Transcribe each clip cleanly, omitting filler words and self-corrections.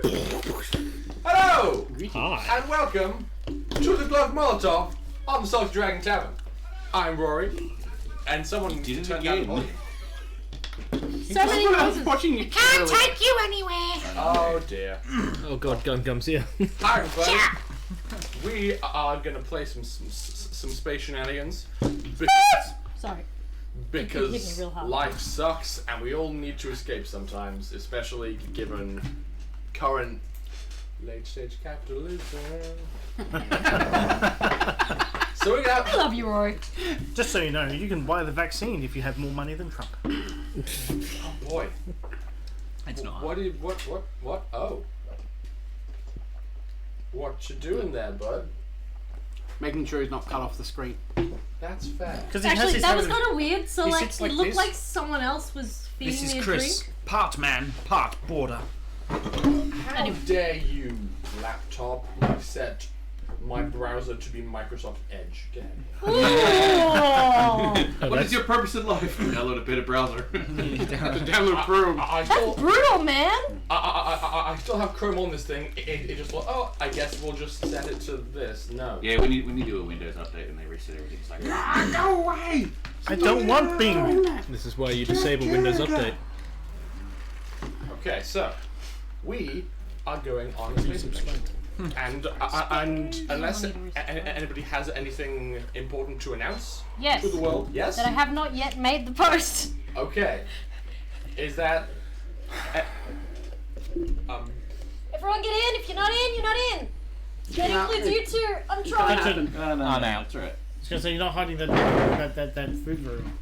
Hello! Hi. And welcome to the Glove Molotov on the Salty Dragon Tavern. I'm Rory, and someone did it turned down the again. volume. So many voices. Watching you Can't take you anywhere. Oh dear. Oh god, Gum's here. Hi everybody. We are gonna play some space shenanigans Sorry. because Hit me real hard. life sucks and we all need to escape sometimes, especially given current late stage capitalism. So we're gonna I love you, Rory. Just so you know, you can buy the vaccine if you have more money than Trump. oh boy. It's not. What? Oh. What you doing there, bud? Making sure he's not cut off the screen. That's fair. Actually, that was kind of weird. So, he like, sits it like looked this. like someone else was feeding This is me a Chris, drink. part man, part border. How dare you, laptop, set my browser to be Microsoft Edge? Get out of here. Ooh. What is your purpose in life? Download a better browser. Download Chrome. I That's still, brutal, man. I still have Chrome on this thing. It just like, oh, I guess we'll just set it to this. No. Yeah, when you do a Windows update and they reset everything, it's like, Go away! I don't want Bing. This is why you disable Windows Update. Okay, so we are going on a space adventure. And unless anybody has anything important to announce Yes. to the world, yes. That I have not yet made the post. Okay. Is that Everyone get in. If you're not in, you're not in. That includes you two. I'm trying. That's it. no, that's right. I was gonna say you're not hiding that food room.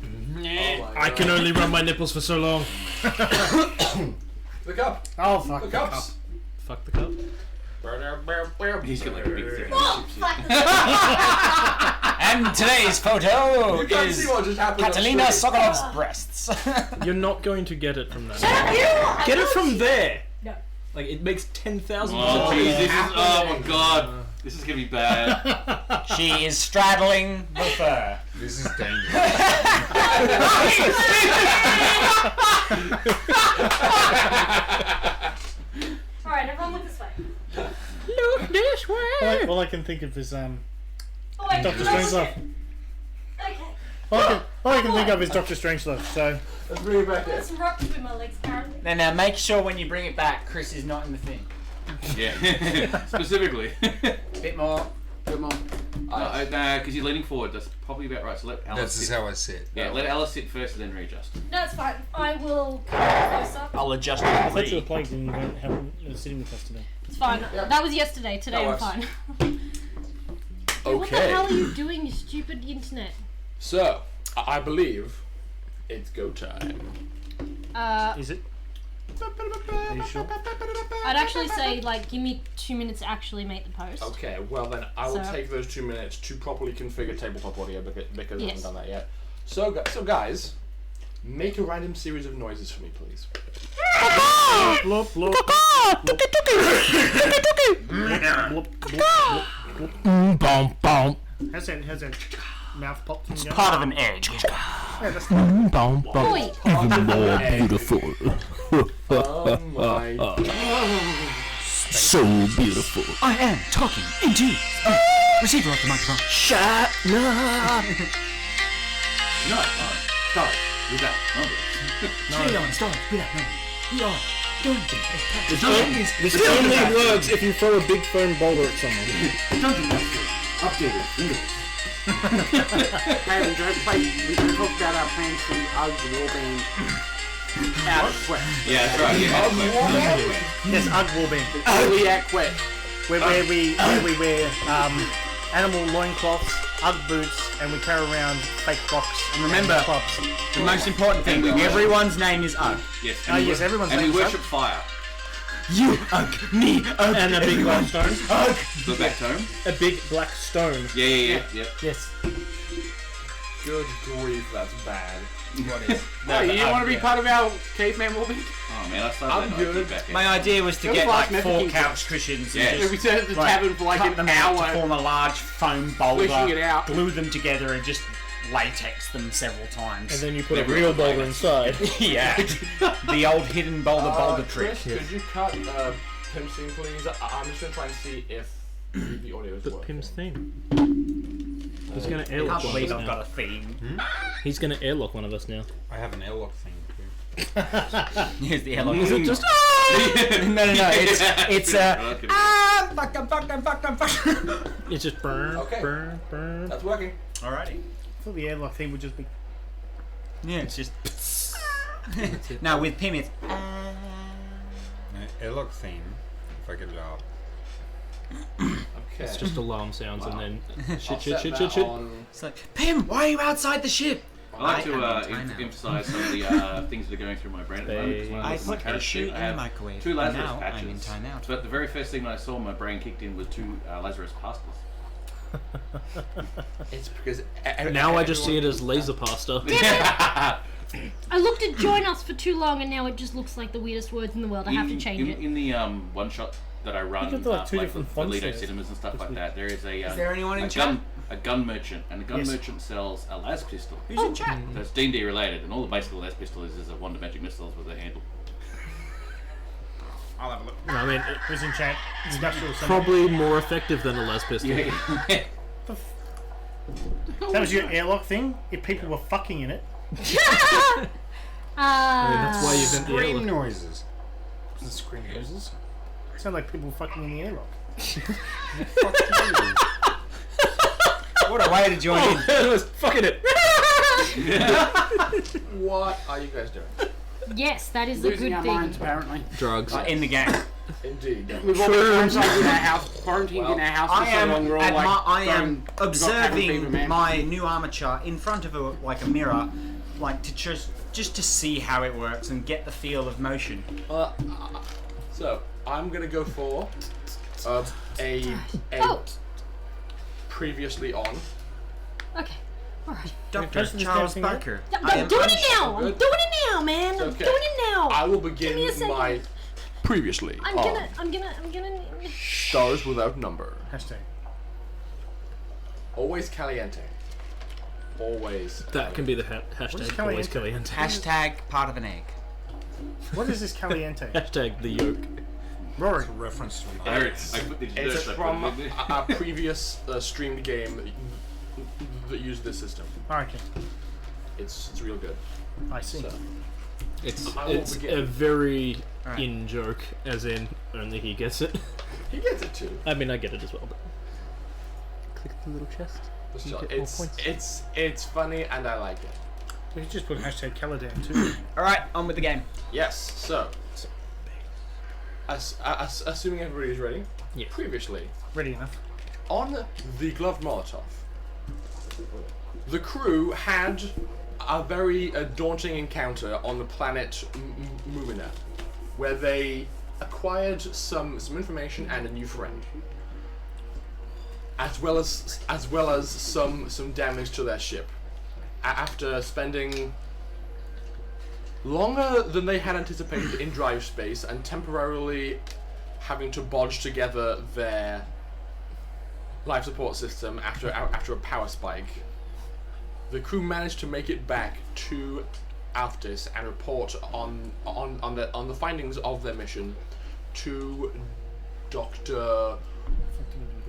oh my I can God. only run my nipples for so long. The cup. Oh fuck. The cups. Fuck the cup. He's got like a big thing. Oh, fuck. And today's photo You can't see is what just happened. on Catalina screen. Sokolov's breasts. You're not going to get it from that. Shut up, you. Get it from there. No. Like it makes 10,000. Oh, jeez, this is, oh my god. This is gonna be bad. She is straddling the fur. This is dangerous. Alright, everyone look this way. Look this way. All I can think of is Oh, wait, Dr. no, Strangelove. Okay. All I can think of is Dr. Strangelove. So Let's bring it back in. Got some rock between my legs, apparently. Now, make sure when you bring it back, Chris is not in the thing. Yeah, specifically. Bit more. Come on. Because you're leaning forward. That's probably about right. So let Alice That's just sit. how I sit. Yeah, let Alice sit first and then readjust. No, it's fine. I will come closer. I'll adjust I the thought you were thing. plagued and you weren't having sitting with us today. It's fine. Yeah. That was yesterday. Today That I'm works. fine. What the Okay. hell are you doing, you stupid internet? So, I believe it's go time. Is it? Are you sure? I'd actually say, like, give me 2 minutes to actually make the post. Okay, well then I will So- take those 2 minutes to properly configure tabletop audio because I Yes. haven't done that yet. So guys, make a random series of noises for me, please. Blop, blop, How's that mouth pop thing going? Part of an edge. Yeah, that's Boy! More beautiful. Oh my god. So beautiful. I am talking indeed. Receiver off the microphone. Shut up. No, start. Read that. Stay on, start. Read that. No. We are going to. This only works if you throw a big foam boulder at someone. Updated. Hey, we don't talk about our plans for the Uggs Warband out of Quest. Yeah, that's right. Yeah, Yes, Ugg Warband. We at Quest. Where we wear animal loincloths, Ugg boots, and we carry around fake rocks. And remember, clubs. the most important thing, everyone's name is Ugg. Yes. Oh yes, everyone's And we name's worship Ugg. fire. You Ugg, me Ugg, And a big black stone. Ugg. The back tone. A big black stone. Yeah. Yes. Good grief, that's bad. What is? Hey, you want to be part of our caveman Warband? Oh man, I started I'm that good. back in. My idea was to It was get like like 4 Mexican couch cushions Yeah. and We just sat at the tavern for like cut an them out to hour. form a large foam Fleshing it boulder, out. glue them together and just latex them several times. And then you put a real boulder inside. Yeah. The old hidden boulder trick. Chris, could you cut Pim's theme, please? I'm just gonna try and see if the audio is But working. Pim's theme. He's gonna I can't airlock one believe of I've us got now. a theme. He's gonna airlock one of us now. I have an airlock thing too. Here's the airlock. Is it just? No. It's fuck. It's just burn, Okay. burn. That's working. Alrighty. I thought the airlock thing would just be. Yeah, it's just. Now with Pim, it's. Airlock theme. If I get it out. Okay. It's just alarm sounds Wow. and then I'll shit. set that on- It's like, Pim, why are you outside the ship? I like to I am on timeout. emphasise some of the things that are going through my brain at the moment. 'Cause when I look at my put a character shoe sheet, in I the have microwave. 2 Lazarus Now patches. I'm in timeout. But the very first thing that I saw, my brain kicked in was 2 Lazarus pastas. It's because now I just see it as laser pasta. I looked at join us for too long, and now it just looks like the weirdest words in the world. I have to change it. In the one shot that I run, You've got, like, two like different for fonts Lido there. cinemas and stuff like that, there is a Is there anyone in chat? a gun merchant, and the gun Yes. merchant sells a las pistol. Who's in chat? So it's D&D related, and all the basic las pistol is a wonder magic missiles with a handle. I'll have a look. I mean, Who's in chat? Industrial assembly. probably more effective than a las pistol. Yeah. That was your airlock thing? If people were fucking in it. I mean, that's why you invent the Scream airlock. noises. The screen noises. Sound like people fucking in the airlock. Fuck you. What a way to join in. It was fucking it. What are you guys doing? Yes, that is a Losing good our thing. minds, apparently. Drugs. In the game. Indeed. We've all been quarantined in our house, quarantined in our house for I so am, long. We're all at like, my, I am going, "We've got cabin fever, observing man." my new armature in front of a mirror, like to just to see how it works and get the feel of motion. So I'm gonna go for a Oh, previously on. okay. Alright. Dr. press this Charles damn thing Barker. I'm doing it now! I'm good. doing it now, man! I'm Okay. doing it now! I will Give me a begin second. my previously I'm on gonna. Stars Without Number. Hashtag. Always caliente. Always. That can be the hashtag. Always caliente. Hashtag part of an egg. What is this caliente? Hashtag the yolk. Rory. It's a reference to an I ice. put these It's dirts, I put from them in there. a previous streamed game that used this system. Okay. It's real good. I see. So, It's I will it's begin. a very Alright. in joke, as in only he gets it. he gets it too. I mean, I get it as well, but click the little chest. But You still, get more it's points. it's funny and I like it. We could just put hashtag Caladan too. Alright, on with the game. Yes. So, assuming everybody's ready. Yeah. Previously Ready enough. on the gloved Molotov, the crew had a very daunting encounter on the planet Mumina, where they acquired some information and a new friend, as well as some damage to their ship. After spending longer than they had anticipated in drive space and temporarily having to bodge together their life support system after a power spike, the crew managed to make it back to Alfdis and report on the findings of their mission to Dr.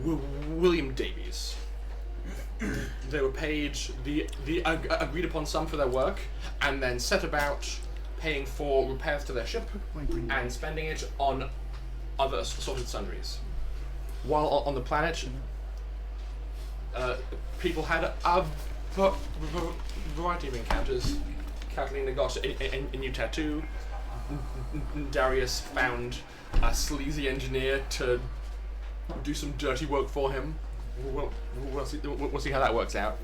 William Davies. They were paid the agreed upon sum for their work, and then set about paying for repairs to their ship and spending it on other assorted sundries. While on the planet, people had a variety of encounters. Catalina got a new tattoo. Darius found a sleazy engineer to do some dirty work for him. We'll see how that works out.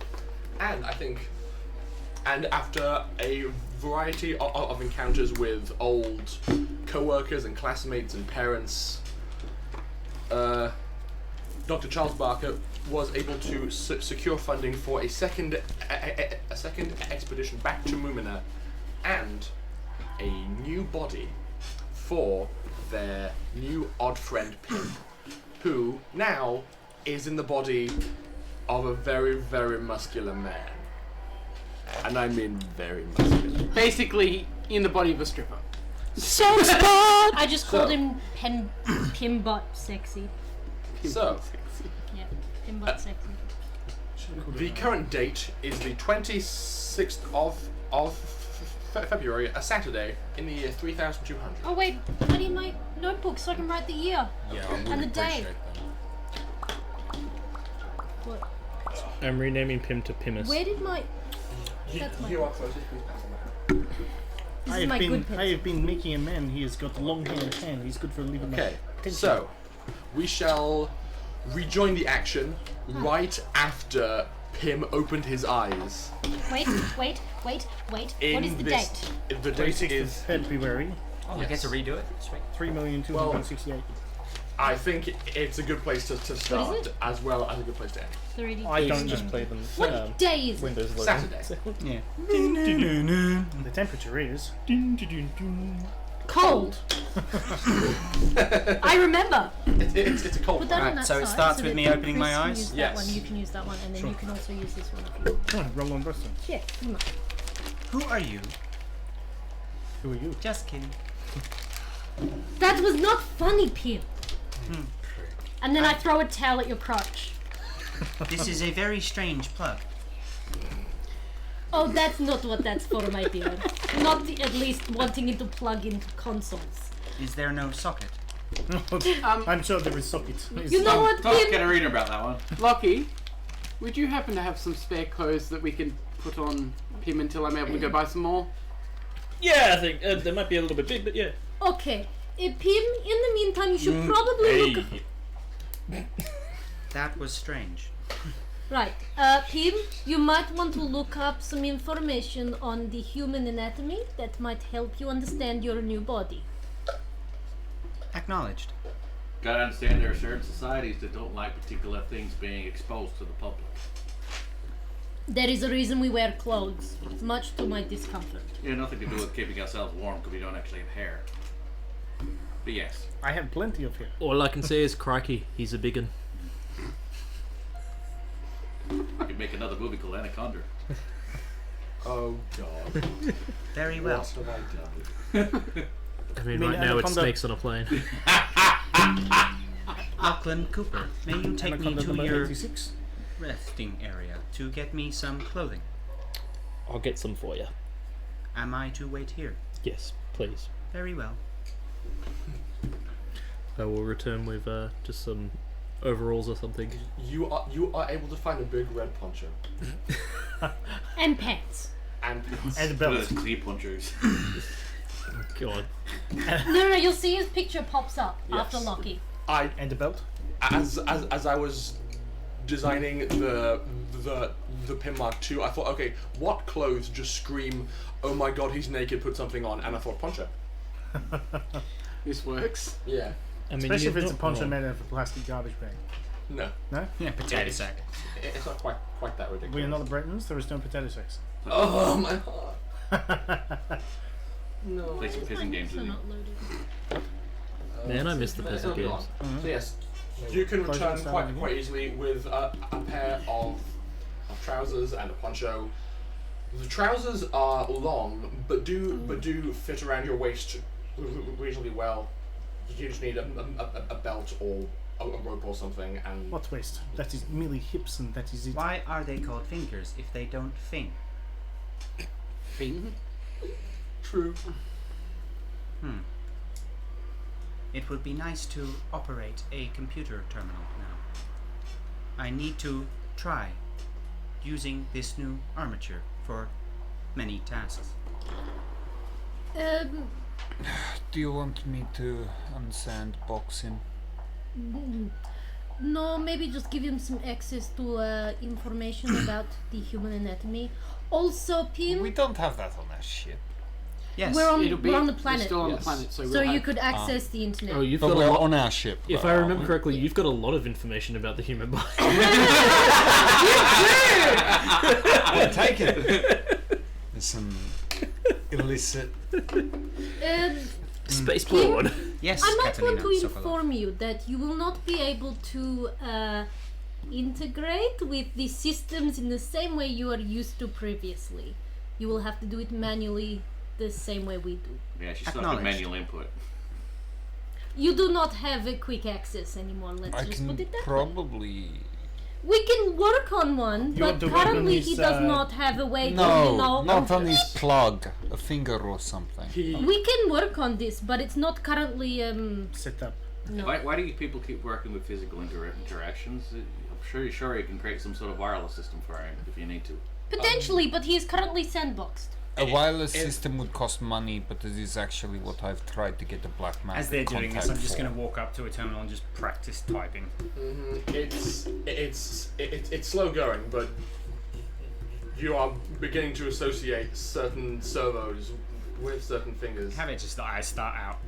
And I think, and after a variety of encounters with old co-workers and classmates and parents, Dr. Charles Barker was able to secure funding for a second expedition back to Mumina and a new body for their new odd friend Pim, who now is in the body of a very, very muscular man. And I mean very muscular. Basically, in the body of a stripper. I just called him Pimbot Sexy. So, Yeah, Pimbot Sexy. the current date is the 26th of February, a Saturday, in the year 3200. Oh wait, I need my notebook so I can write the year. Yeah, I would And the day. appreciate that. What? I'm renaming Pim to Pimus. Where did my... That's my... You are first, please pass on that. This is my good I pen. have been making a man. He has got long hair and tan. He's good for leaving. Okay, so we shall rejoin the action right after Pim opened his eyes. Wait. What In is the this, date? The date 26th of is. February, Oh, we get to redo it? Sweet. 3,268. I think it's a good place to start, it? as well as a good place to end. 30. I don't just play them. What day is it? Windows 11. Saturday. Yeah. The temperature is. Cold. I remember. It's a cold Put that one. on that so it side starts so with that me Chris opening can my eyes? Use that Yes. one. You can use that one, and then you can also use this one if you want. Wrong on person. Yeah, pretty much. Who are you? Who are you? Just kidding. That was not funny, Pim. And then I throw a towel at your crotch. This is a very strange plug. Oh, that's not what that's for, my dear. Not at least wanting it to plug into consoles. Is there no socket? I'm sure there is socket. You know what, Talk to Pim? Katarina about that one. Lockie, would you happen to have some spare clothes that we can put on Pim until I'm able to go buy some more? Yeah, I think they might be a little bit big, but yeah. Okay. Pim, in the meantime, you should probably look... That was strange. Right. Pim, you might want to look up some information on the human anatomy that might help you understand your new body. Acknowledged. Gotta understand there are certain societies that don't like particular things being exposed to the public. There is a reason we wear clothes, much to my discomfort. Yeah, nothing to do with keeping ourselves warm because we don't actually have hair. But yes. I have plenty of hair. All I can say is, crikey, he's a big un. I could make another movie called Anaconda. Oh god. Very well. What have I done? I mean, mean right now it's Anaconda- snakes on a plane. Lachlan Cooper, may you take me Anaconda to number your 86. resting area to get me some clothing? I'll get some for you. Am I to wait here? Yes, please. Very well. I will return with just some overalls or something. You are able to find a big red poncho And pants. and And a One of belt. those cleat punchers. God. No, you'll see his picture pops up after Yes. Lockie. I And a belt. as I was designing the Pim Mark II, I thought, okay, what clothes just scream, oh my god, he's naked, put something on, and I thought poncho. This works. Yeah. I mean, Especially if you're it's a not poncho wrong. made out of a plastic garbage bag. No, No? Yeah, potato sack. it's not quite that ridiculous. We are not the Bretons. There is no potato sacks. Oh my heart. No. Play some pissing games with So you. not loaded. Man, I miss the Let's peasant go games. on. So yes, you can Close return this down quite again. easily with a pair of trousers and a poncho. The trousers are long, but do fit around your waist reasonably well. You just need a belt or a rope or something, and What waist? That is merely hips, and that is it. Why are they called fingers if they don't fin? Fin? true. It would be nice to operate a computer terminal now. I need to try using this new armature for many tasks. Do you want me to unsandbox him? No, maybe just give him some access to information about the human anatomy. Also, Pim, We don't have that on our ship. Yes. we're on It'll be. the We're planet, still on Yes. the planet, so so we'll you have- could access the internet. Oh, you've But got a we're lot. on our ship. If though, I aren't remember we? correctly, you've got a lot of information about the human body. I take it. There's some illicit. Spaceport. Yes, I might Catalina want to Sokolov. inform you that you will not be able to integrate with the systems in the same way you are used to previously. You will have to do it manually, the same way we do. Yeah, she's stuck with Acknowledged. manual input. You do not have a quick access anymore. Let's I just can put it that way. probably. We can work on one, You want but to work on currently his, he does not have a way to, No, not on his plug, a finger or something. We can work on this, but it's not currently Set up. no. Why do you people keep working with physical interactions? I'm sure you can create some sort of wireless system for him if you need to. Potentially, but he is currently sandboxed. A wireless system would cost money, but this is actually what I've tried to get the black man. As they're doing this, I'm just for. going to walk up to a terminal and just practice typing. It's slow going, but you are beginning to associate certain servos with certain fingers. Have it just that I start out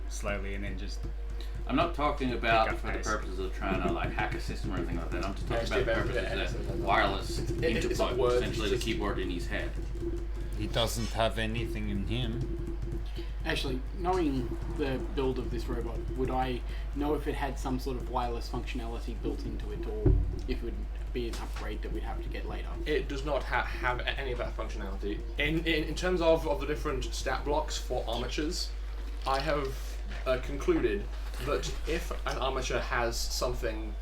slowly and then just. I'm not talking about Pick up for the pace. purposes of trying to like hack a system or anything like that. I'm just talking Actually, about the about purposes the of wireless it's interplug, not words, essentially it's the just- keyboard in his head. He doesn't have anything in him. Actually, knowing the build of this robot, would I know if it had some sort of wireless functionality built into it, or if it would be an upgrade that we'd have to get later? It does not have any of that functionality. In terms of the different stat blocks for armatures, I have concluded that if an armature has something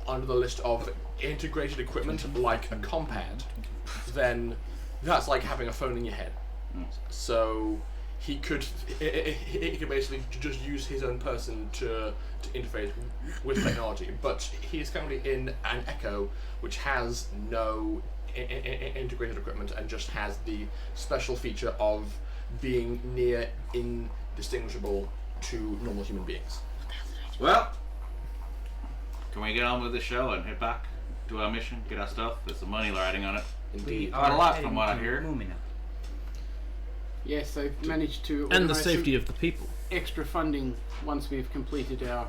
under the list of integrated equipment like a compad, then that's like having a phone in your head. So he could basically just use his own person to interface with technology. But he is currently in an Echo, which has no integrated equipment and just has the special feature of being near indistinguishable to normal human beings. Well, can we get on with the show and head back to our mission, get our stuff? There's some money riding on it. Indeed. Quite a lot heading from what I to hear. Mumina. Yes, I've managed to And the organise safety some of the people. extra funding once we've completed our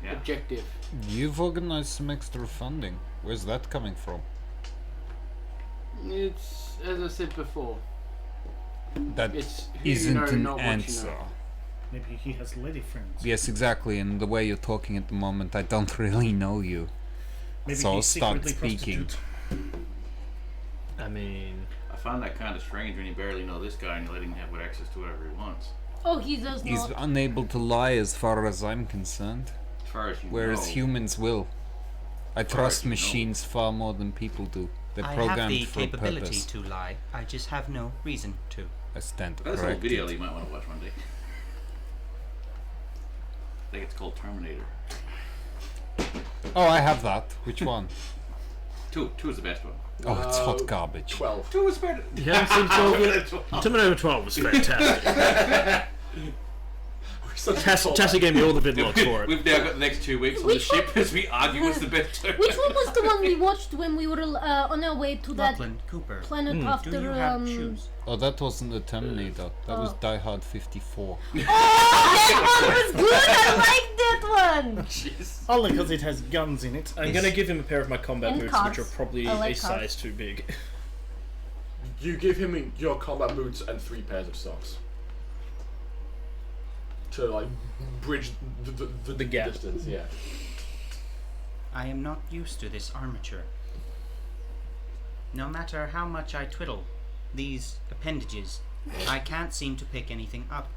Yeah. objective. You've organized some extra funding. Where's that coming from? It's, as I said before, That it's who you isn't know, an not what you answer. know. Maybe he has lady friends. Yes, exactly. And the way you're talking at the moment, I don't really know you. Maybe So he's start secretly speaking. prostitute. I mean, I find that kind of strange when you barely know this guy and you're letting him have access to whatever he wants. Oh, he does He's not. unable to lie as far as I'm concerned. As far as you Whereas know. humans will. I far trust as you know. machines far more than people do. They're I have programmed the for a capability purpose. to lie. I just have no reason to. I stand That's a little corrected. video that you might want to watch one day. I think it's called Terminator. Oh, I have that. Which one? Two is the best one. Oh, it's hot garbage. 12. Two is better. you haven't seen 12 yet? Terminator 12 was fantastic. Tassie gave me all the vidlogs for it. We've now got the next 2 weeks on Which the ship as we argue what's the best two. Which one was the one we watched when we were on our way to that Lachlan Cooper, planet after do you have shoes? Oh, that wasn't the Terminator. That was Die Hard 54. Oh, that one was good. I like that one. Only because it has guns in it. I'm gonna give him a pair of my combat And boots, cars. which are probably I like a cars. size too big. You give him your combat boots and 3 pairs of socks. To like bridge the gap. distance, yeah. I am not used to this armature. No matter how much I twiddle these appendages, I can't seem to pick anything up.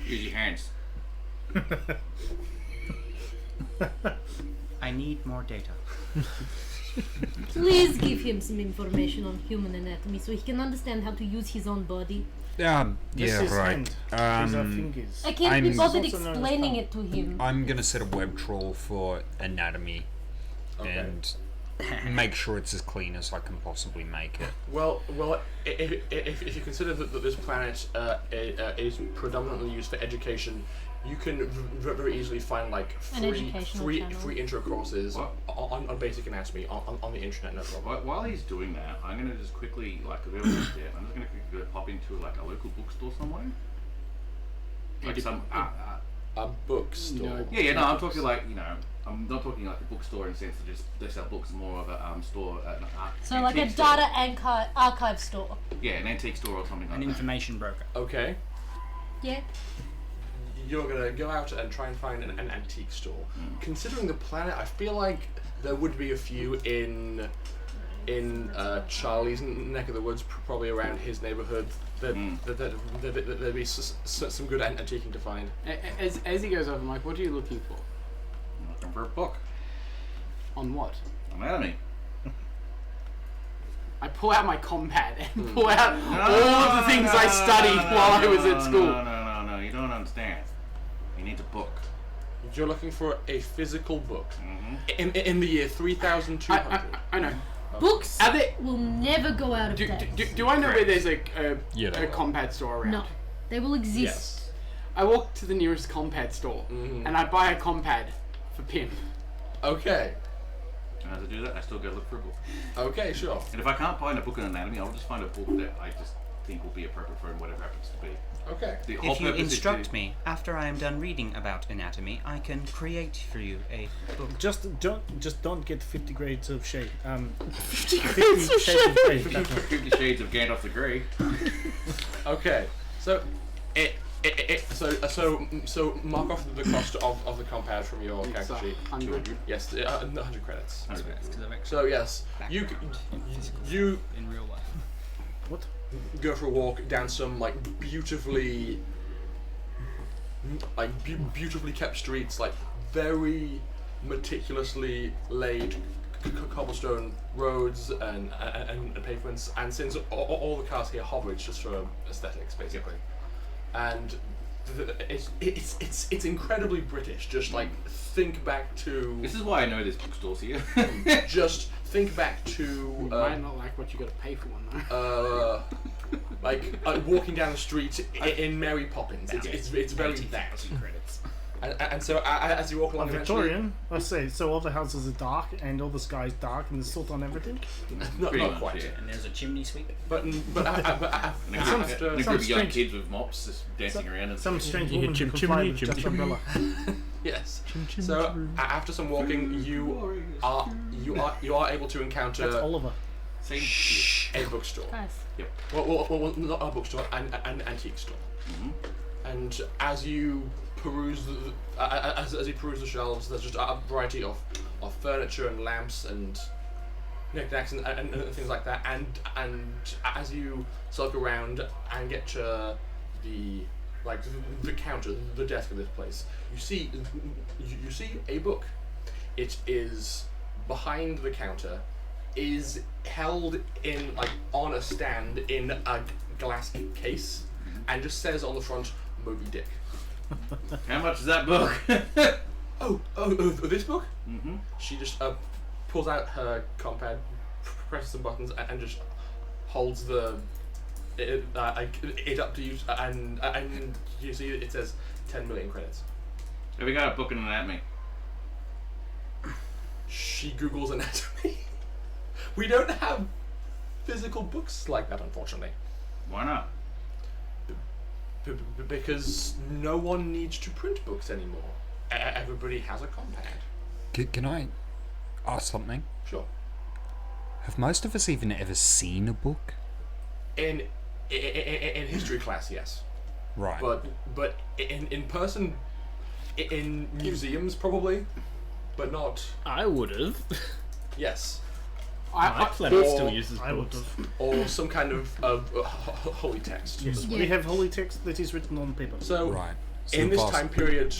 Use your hands. I need more data. Please give him some information on human anatomy so he can understand how to use his own body. This Yeah, is right. hand. These are fingers. I can't be I'm- bothered Also known as explaining thumb. it to him. I'm gonna set a web troll for anatomy Okay. and make sure it's as clean as I can possibly make it. Well, if you consider that this planet is predominantly used for education, you can very easily find like An educational channel. free intro courses What? on basic anatomy on the internet. No problem. While he's doing that, I'm gonna just quickly, like, I'm just gonna quickly pop into like a local bookstore somewhere. Like some, A bookstore. No. yeah, no, I'm talking like, I'm not talking like a bookstore in the sense that just they sell books, more of a store, an So like a antique store. data archive store. Yeah, an antique store or something like An that. information broker. Okay. Yeah. You're gonna go out and try and find an antique store. Considering the planet, I feel like there would be a few in in Charlie's neck of the woods, probably around his neighborhood. There'd be some good antiquing to find. As he goes over, I'm like, what are you looking for? I'm looking for a book. On what? Anatomy. I pull out my compad and pull out all of the things I studied while I was at school. No, you don't understand. You need a book. You're looking for a physical book in the year 3200. I know. Books Are they, will never go out of date. do I know where there's a Yeah. compad store around? No, they will exist. Yes. I walk to the nearest compad store and I buy a compad for Pim. Okay. And as I do that, I still go look for a book. Okay, sure. And if I can't find a book on anatomy, I'll just find a book that I just think will be appropriate for whatever happens to be. Okay. The whole If you purpose is instruct to- me after I am done reading about anatomy, I can create for you a book. Just don't get 50 grades of shade. 50 grades of shades of grey. that's all. 50 Shades of Gandalf the Grey. Okay. So, so mark off the cost of the compound from your It's character sheet. 100. Yes, 100 credits. 100 credits. So yes, you in real life. What? go for a walk down some beautifully kept streets, very meticulously laid cobblestone roads and pavements, and since all the cars here hover, it's just for aesthetics basically. And it's incredibly British. Just think back to This is why I know there's bookstores here. just think back to You might not like what you got to pay for one though. walking down the street in Mary Poppins. It's very that. Credits. And so as you walk along, eventually, Victorian. Let's say so. All the houses are dark and all the sky's dark and there's salt on everything. not Pretty much, quite. yeah. And there's a chimney sweep. But And a after group of young strange- kids with mops just dancing around and Some strange You woman hear can chim fly chimney, with chim just chimney. umbrella. yes. So after some walking, you are able to That's encounter Oliver. same a bookstore. Guys, Well, not a bookstore, an antique store. And as you peruse as you peruse the shelves, there's just a variety of furniture and lamps and knickknacks and things like that. And as you sulk around and get to the counter, the desk of this place, you see a book. It is behind the counter, is held in on a stand in a glass case, and just says on the front, Moby Dick. How much is that book? This book? Mm-hmm. She just pulls out her compad, presses some buttons, and just holds it up to you, and you see it says 10 million credits. Have we got a book in anatomy? She Googles anatomy. We don't have physical books like that, unfortunately. Why not? Because no one needs to print books anymore. Everybody has a compad. Can I ask something? Sure. Have most of us even ever seen a book? In history class, yes. Right. But in person, in museums probably, but not. I would have. Yes. My planet still uses I would books. have. Or some kind of holy text. Yes, Yeah. we have holy text that is written on paper. So Right. in this Impossible. time period,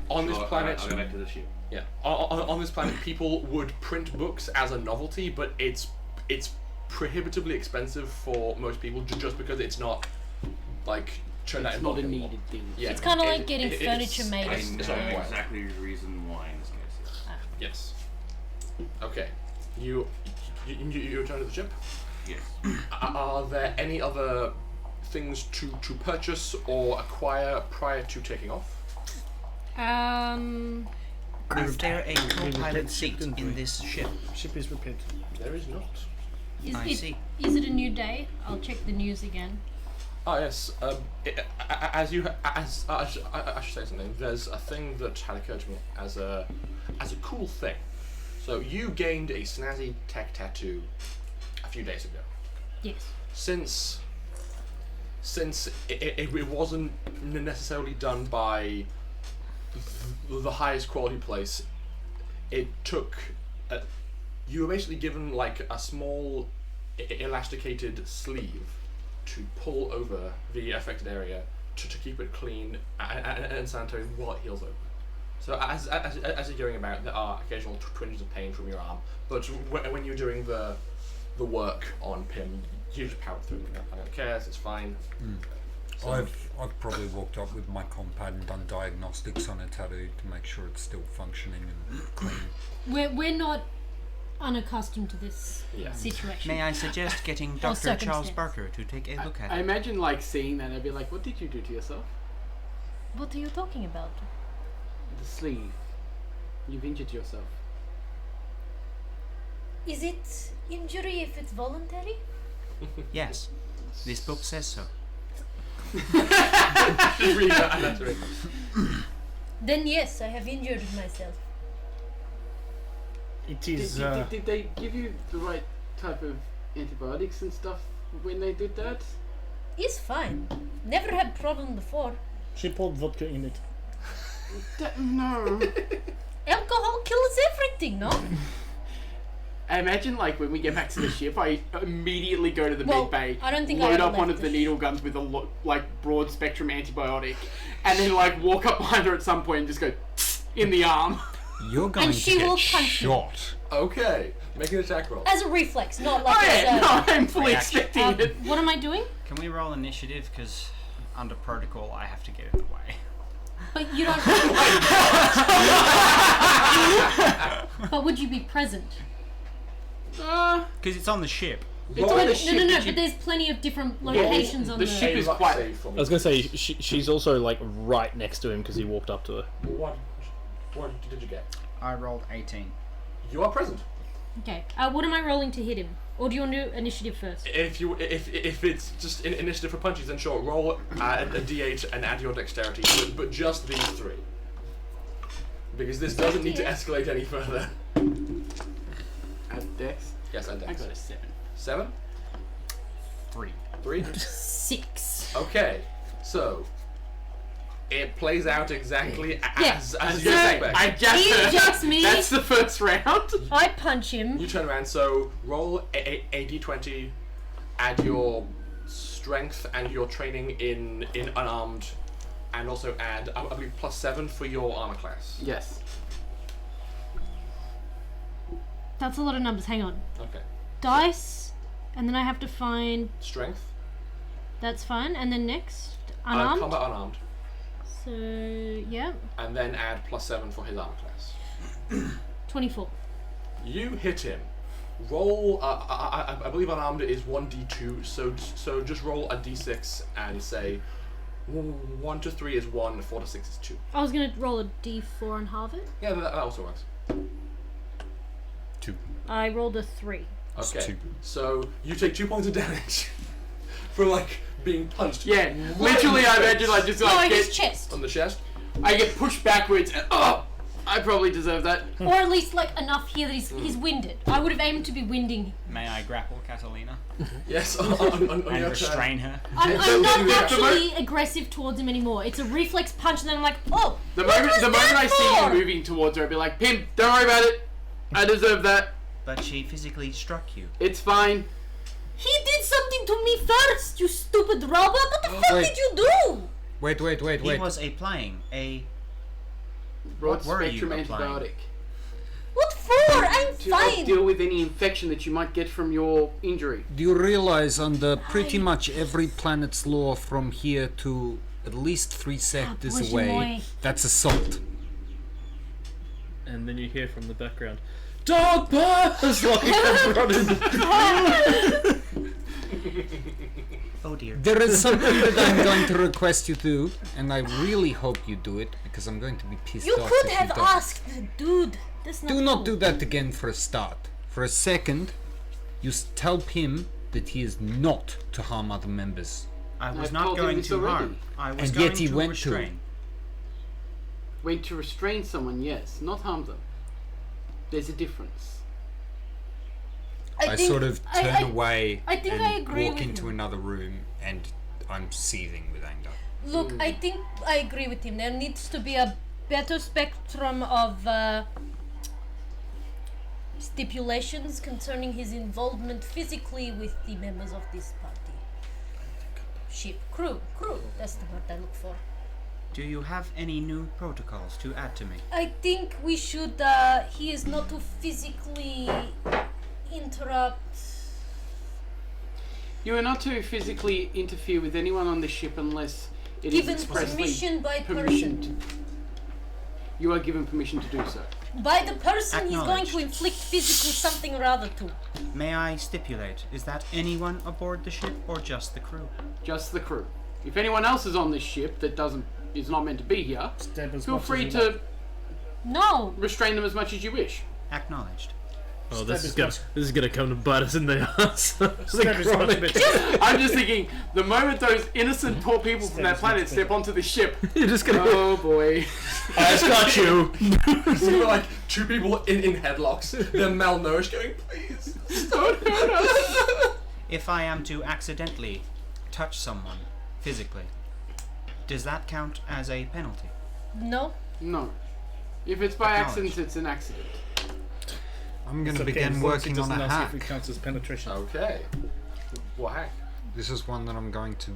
on this Sure, planet, I'll go back to the ship. yeah, on this planet, people would print books as a novelty, but it's prohibitively expensive for most people just because it's not churned out It's in not bulk a anymore. needed thing. Yeah, It's kinda like getting it's- furniture made I of it's know stone. not quite. exactly the reason why in this case. Yes. Okay. You return to the ship. Yes. Are there any other things to purchase or acquire prior to taking off? Is there a repaired co-pilot ship, seat didn't we? in this ship? Ship is repaired. There is not. I see. Is it a new day? I'll check the news again. Ah yes. I should say something. There's a thing that had occurred to me as a cool thing. So you gained a snazzy tech tattoo a few days ago. Yes. Since it wasn't necessarily done by the highest quality place, it took you were basically given like a small elasticated sleeve to pull over the affected area to keep it clean and sanitary while it heals over. So as you're going about, there are occasional twinges of pain from your arm, but when you're doing the work on Pim, you just power through it. I don't care, it's fine. So I've probably walked up with my compad and done diagnostics on a tattoo to make sure it's still functioning and clean. We're not unaccustomed to this Yeah. situation. May I suggest getting Or Dr. Charles circumstance. Barker to take a look at I it? imagine like seeing that, I'd be like, what did you do to yourself? What are you talking about? The sleeve. You've injured yourself. Is it injury if it's voluntary? Yes, this book says so. Just read that and answer it. Then yes, I have injured myself. It is. Uh, Did they give you the right type of antibiotics and stuff when they did that? It's fine. Never had problem before. she poured vodka in it. No. Alcohol kills everything, no? I imagine like when we get back to the ship, I immediately go to the Well, med bay, I don't think I load ever up one left of the the needle guns with a like broad spectrum antibiotic, and then like walk up behind her at some point and just go in the arm. You're going And she to will get punch you. shot. Okay, make an attack roll. As a reflex, not like Oh as yeah, a... no, I'm fully Reaction. expecting it. What am I doing? Can we roll initiative? Because under protocol, I have to get in the way. But you don't... But would you be present? Because it's on the ship. It's on the No, ship. no, did you- but there's plenty of different locations on the the... ship is luck quite- save for me. I was gonna say she's also like right next to him because he walked up to her. What did you get? I rolled 18. You are present. Okay, what am I rolling to hit him? Or do you want to do initiative first? If it's just initiative for punches, then sure, roll a d8 and add your dexterity, but just these three. Because this doesn't need to escalate any further. At Dex, Yes, and I dex. got a 7. 7? 3. 3? 6. Okay, so it plays out exactly as you So, expect. I He just ejects me. That's the first round. I punch him. You turn around, so roll a d20, add your strength and your training in unarmed, and also add, I believe, +7 for your armor class. Yes. That's a lot of numbers. Hang on. Okay. Dice, and then I have to find... Strength. That's fine. And then next, unarmed. Combat unarmed. So, yeah. And then add +7 for his armor class. 24. You hit him. Roll, I believe unarmed is 1d2, so just roll a d6 and say 1 to 3 is 1, 4 to 6 is 2. I was going to roll a d4 and halve it. Yeah, that also works. 2. I rolled a 3. It's Okay, 2. so you take 2 points of damage for like being punched. Yeah, literally, I imagine I just No, like his get, chest. On the chest. I get pushed backwards and I probably deserve that. Or at least like enough here that he's winded. I would have aimed to be winding. May I grapple Catalina Yes, on and your turn. restrain her? I'm not Yeah. actually aggressive towards him anymore. It's a reflex punch, and then I'm like, oh, The what moment was that I see for? you moving towards her, I'd be like, Pim, don't worry about it. I deserve that. But she physically struck you. It's fine. He did something to me first, you stupid robot. What the fuck Wait. did you do? Wait. He was applying a... Broad What were you spectrum applying? antibiotic. What for? I'm To help fine. deal with any infection that you might get from your injury. Do you realize under pretty much every planet's law from here to at least 3 sectors boy, away, boy. that's assault? And then you hear from the background, "Dog buzz!" Like I'm running. Oh dear. There is something that I'm going to request you do, and I really hope you do it because I'm going to be pissed You off could if have you don't. asked, dude. That's not Do not cool. do that again for a start. For a second, you tell him that he is not to harm other members. I was I've not told him going this to already. harm. I was And going yet he to went to. restrain. When to restrain someone, yes, not harm them. There's a difference. I think- sort of turn I- away I think and I agree walk with into you. another room, and I'm seething with anger. Look, I think I agree with him. There needs to be a better spectrum of stipulations concerning his involvement physically with the members of this party. Ship. Crew. That's the word I look for. Do you have any new protocols to add to me? I think we should, he is not to physically interrupt. You are not to physically interfere with anyone on the ship unless it is Given expressly permission by permission person. You are given permission to do so. By the person he's going to Acknowledged. inflict physical something or other to. May I stipulate, is that anyone aboard the ship or just the crew? Just the crew. If anyone else is on this ship that is not meant to be here, Stab as feel much as free you to want. No! restrain them as much as you wish. Acknowledged. Oh, Stab this is gonna come to bite us in the ass. Stab as much as you want. I'm just thinking, the moment those innocent poor people from that Stabs planet much step better. onto the ship, You're just gonna. oh boy. I just got you. So we're like two people in headlocks. They're malnourished, going, please Don't hurt us. If I am to accidentally touch someone physically, does that count as a penalty? No? No. If it's by accident, Acknowledged. it's an accident. I'm going It's to okay, begin as long as working it on doesn't a ask hack. if it counts as penetration. Okay. What hack? This is one that I'm going to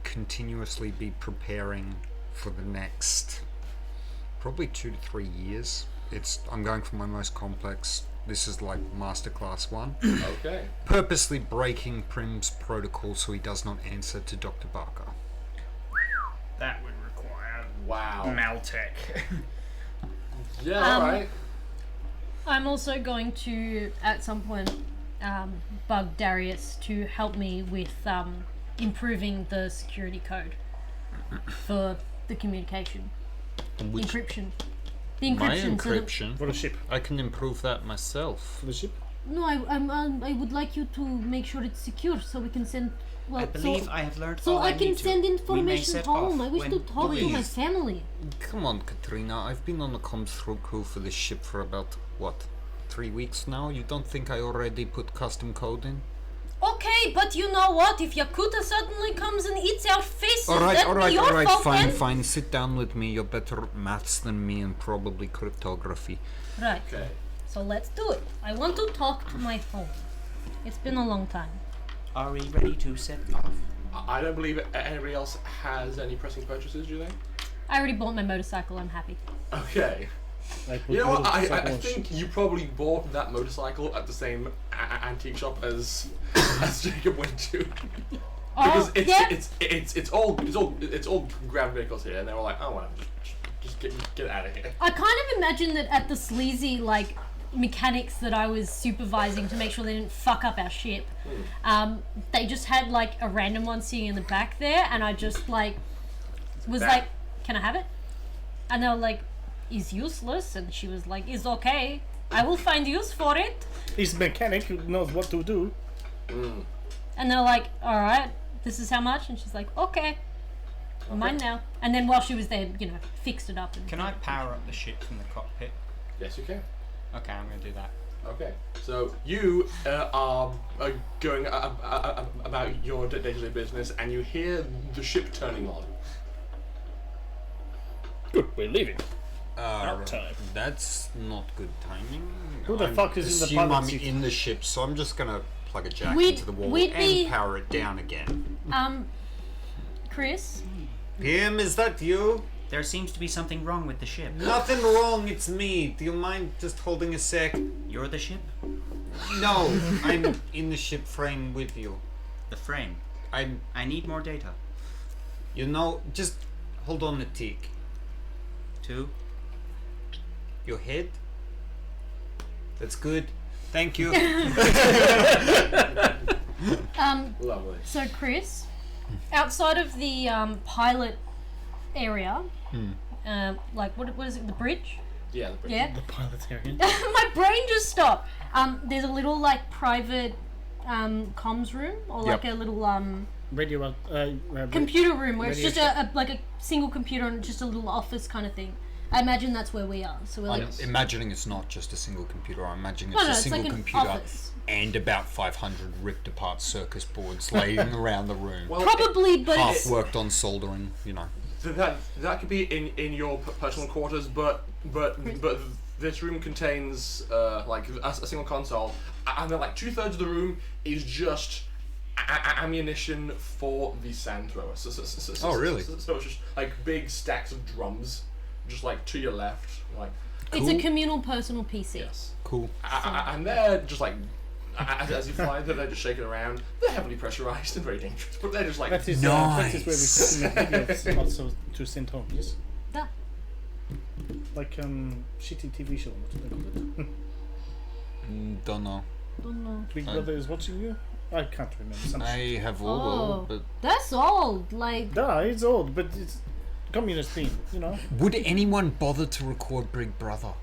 continuously be preparing for the next probably 2 to 3 years. I'm going for my most complex. This is like masterclass 1. Okay. Purposely breaking Prim's protocol so he does not answer to Dr. Barker. That would require Wow. Maltech. Yeah, alright. I'm also going to, at some point, bug Darius to help me with improving the security code for the communication. Encryption. The My encryption. So that, encryption. For the ship. I can improve that myself. For the ship? no, I would like you to make sure it's secure so we can send. Well, I believe so, I have learned so all I I can need to. send We may information set home. off I wish when to talk to my please. family. Come on, Katrina. I've been on the comms through crew for this ship for about, 3 weeks now? You don't think I already put custom code in? Okay, but you know what? If Yakuta suddenly comes and eats our faces, Alright, that'd be your fault then. fine. Sit down with me. You're better at maths than me and probably cryptography. Right. Okay. So let's do it. I want to talk to my phone. It's been a long time. Are we ready to set off? I don't believe anybody else has any pressing purchases, do they? I already bought my motorcycle. I'm happy. Okay. Like You know what? I motorcycle and think ship. you probably bought that motorcycle at the same antique shop as Jacob went to. Because Oh, yeah. it's all grab vehicles here, and they were like, oh, whatever, just get out of here. I kind of imagine that at the sleazy mechanics that I was supervising to make sure they didn't fuck up our ship, they just had a random one sitting in the back there, and I just was That- like, can I have it? And they were like, is useless, and she was like, is okay. I will find use for it. He's a mechanic who knows what to do. And they're like, all right, this is how much, and she's like, okay. Mine now. And then while she was there, fixed it up. And Can I power up the ship from the cockpit? Yes, you can. Okay, I'm going to do that. Okay. So you are going about your day-to-day business, and you hear the ship turning on. Good, we're leaving. Out time. That's not good timing. Who the fuck is in the assume pilot I'm seat? in the ship, so I'm just gonna plug a jack We'd- into the wall we'd and be- power it down again. Chris? Pim, is that you? There seems to be something wrong with the ship. Nothing wrong, it's me. Do you mind just holding a sec? You're the ship? No, I'm in the ship frame with you. The frame. I need more data. Just hold on a tick. 2. Your head? That's good. Thank you. Lovely. So Chris, outside of the pilot area, what is it? The bridge? Yeah. The Yeah. The pilot area. My brain just stopped. There's a little private comms room or Yep. a little Radio. computer room where it's Radio just a single computer and just a little office kind of thing. I imagine that's where we are. So we're I'm imagining it's not just a single computer. I'm imagining No, it's no, a it's single like an computer office. and about 500 ripped apart circus boards laying around the room. Well, probably, but Half it's worked on soldering, that could be in your personal quarters, but this room contains like a single console, and then like 2/3 of the room is just ammunition for the sand thrower. Oh, really? So it's just like big stacks of drums, just like to your left, like. It's a communal personal PC. Yes. Cool. And they're just like. As you fly, they're just shaking around. They're heavily pressurized and very dangerous, but they're just like That is where we submit videos also to send home. Yes. Da. Like shitty TV show. What do they call it? Don't know. Don't know. Big Brother is watching you. I can't remember. Some I shit. have Oh, all, but that's old. Like, Yeah, it's old, but it's communist theme. You know. would anyone bother to record Big Brother?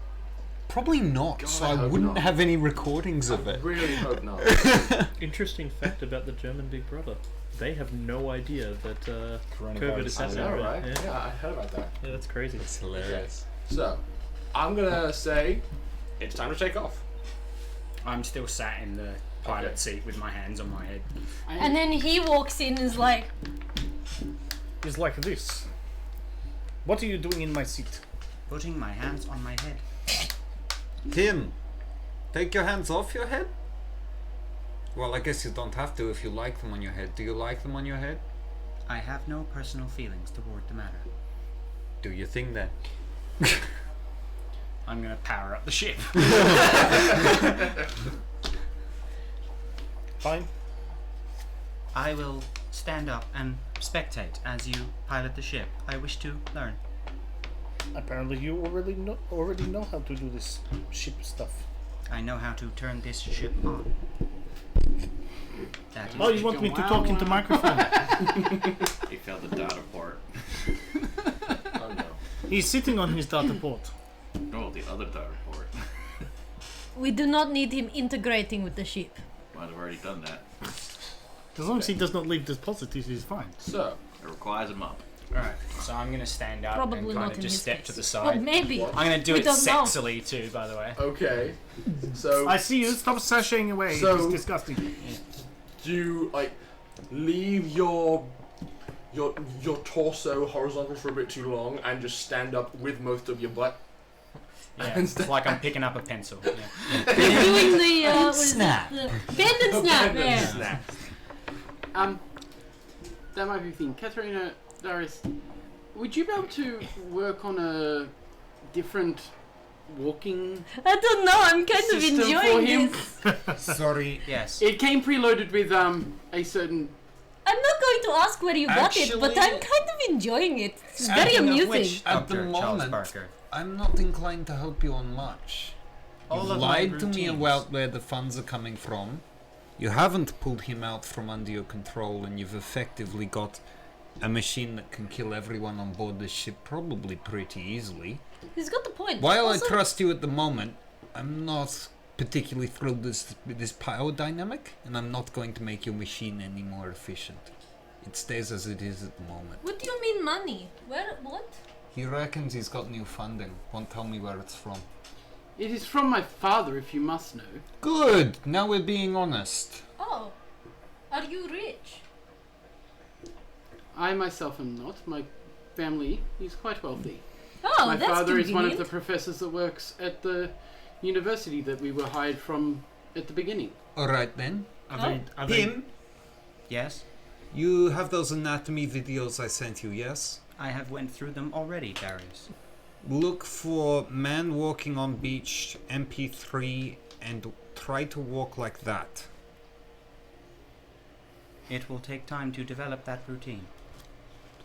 Probably not. God, so I I hope wouldn't not. have any recordings of I it. really hope not. Interesting fact about the German Big Brother. They have no idea that COVID is I happening. know, right? Yeah. Yeah, I heard about that. Yeah, that's crazy. It's hilarious. So, I'm gonna say it's time to take off. I'm still sat in the pilot seat with my hands on my head. and then he walks in and is like, It's like this. What are you doing in my seat? Putting my hands on my head. Tim, take your hands off your head? Well, I guess you don't have to if you like them on your head. Do you like them on your head? I have no personal feelings toward the matter. Do your thing then. I'm gonna power up the ship. Fine. I will stand up and spectate as you pilot the ship. I wish to learn. Apparently, you already know how to do this ship stuff. I know how to turn this ship on. That is Oh, you want me to talk into microphone? He fell the data port. Oh no. He's sitting on his data port. Oh, the other data port. we do not need him integrating with the ship. Might have already done that. As long as he does not leave deposits, he's fine. So, It requires him up. Alright, so I'm gonna stand up Probably and not kind of in just his step case. to the But side. maybe. What? I'm gonna do We it don't know. sexily too, by the way. okay. So, I see you. Stop sashaying away. So- it's disgusting. do you like leave your torso horizontal for a bit too long and just stand up with most of your butt? Yeah, it's like I'm picking up a pencil. Yeah. We're doing the what is it? snap. The bend and snap. Bend and Yeah. snap. That might be the thing. Katerina, Darius, would you be able to work on a different walking I don't know. I'm kind of system for enjoying him? this. Sorry. Yes. It came preloaded with a certain. I'm not going to ask where you got it, but I'm Actually- kind of enjoying it. It's very Speaking of amusing. which, At the Dr. Charles moment, Barker, I'm not inclined to help you on much. all You've of my lied to me routines- about where the funds are coming from. You haven't pulled him out from under your control, and you've effectively got a machine that can kill everyone on board this ship probably pretty easily. He's got the point. While Also, I trust you at the moment, I'm not particularly thrilled with this power dynamic, and I'm not going to make your machine any more efficient. It stays as it is at the moment. what do you mean money? Where? What? He reckons he's got new funding. Won't tell me where it's from. It is from my father, if you must know. Good! Now we're being honest. Oh, are you rich? I myself am not. My family is quite wealthy. Oh, My that's father is one of the convenient. professors that works at the university that we were hired from at the beginning. Alright then. Are they, Tim, Yes, you have those anatomy videos I sent you, yes? I have went through them already, Darius. Look for man walking on beach, MP3, and try to walk like that. It will take time to develop that routine.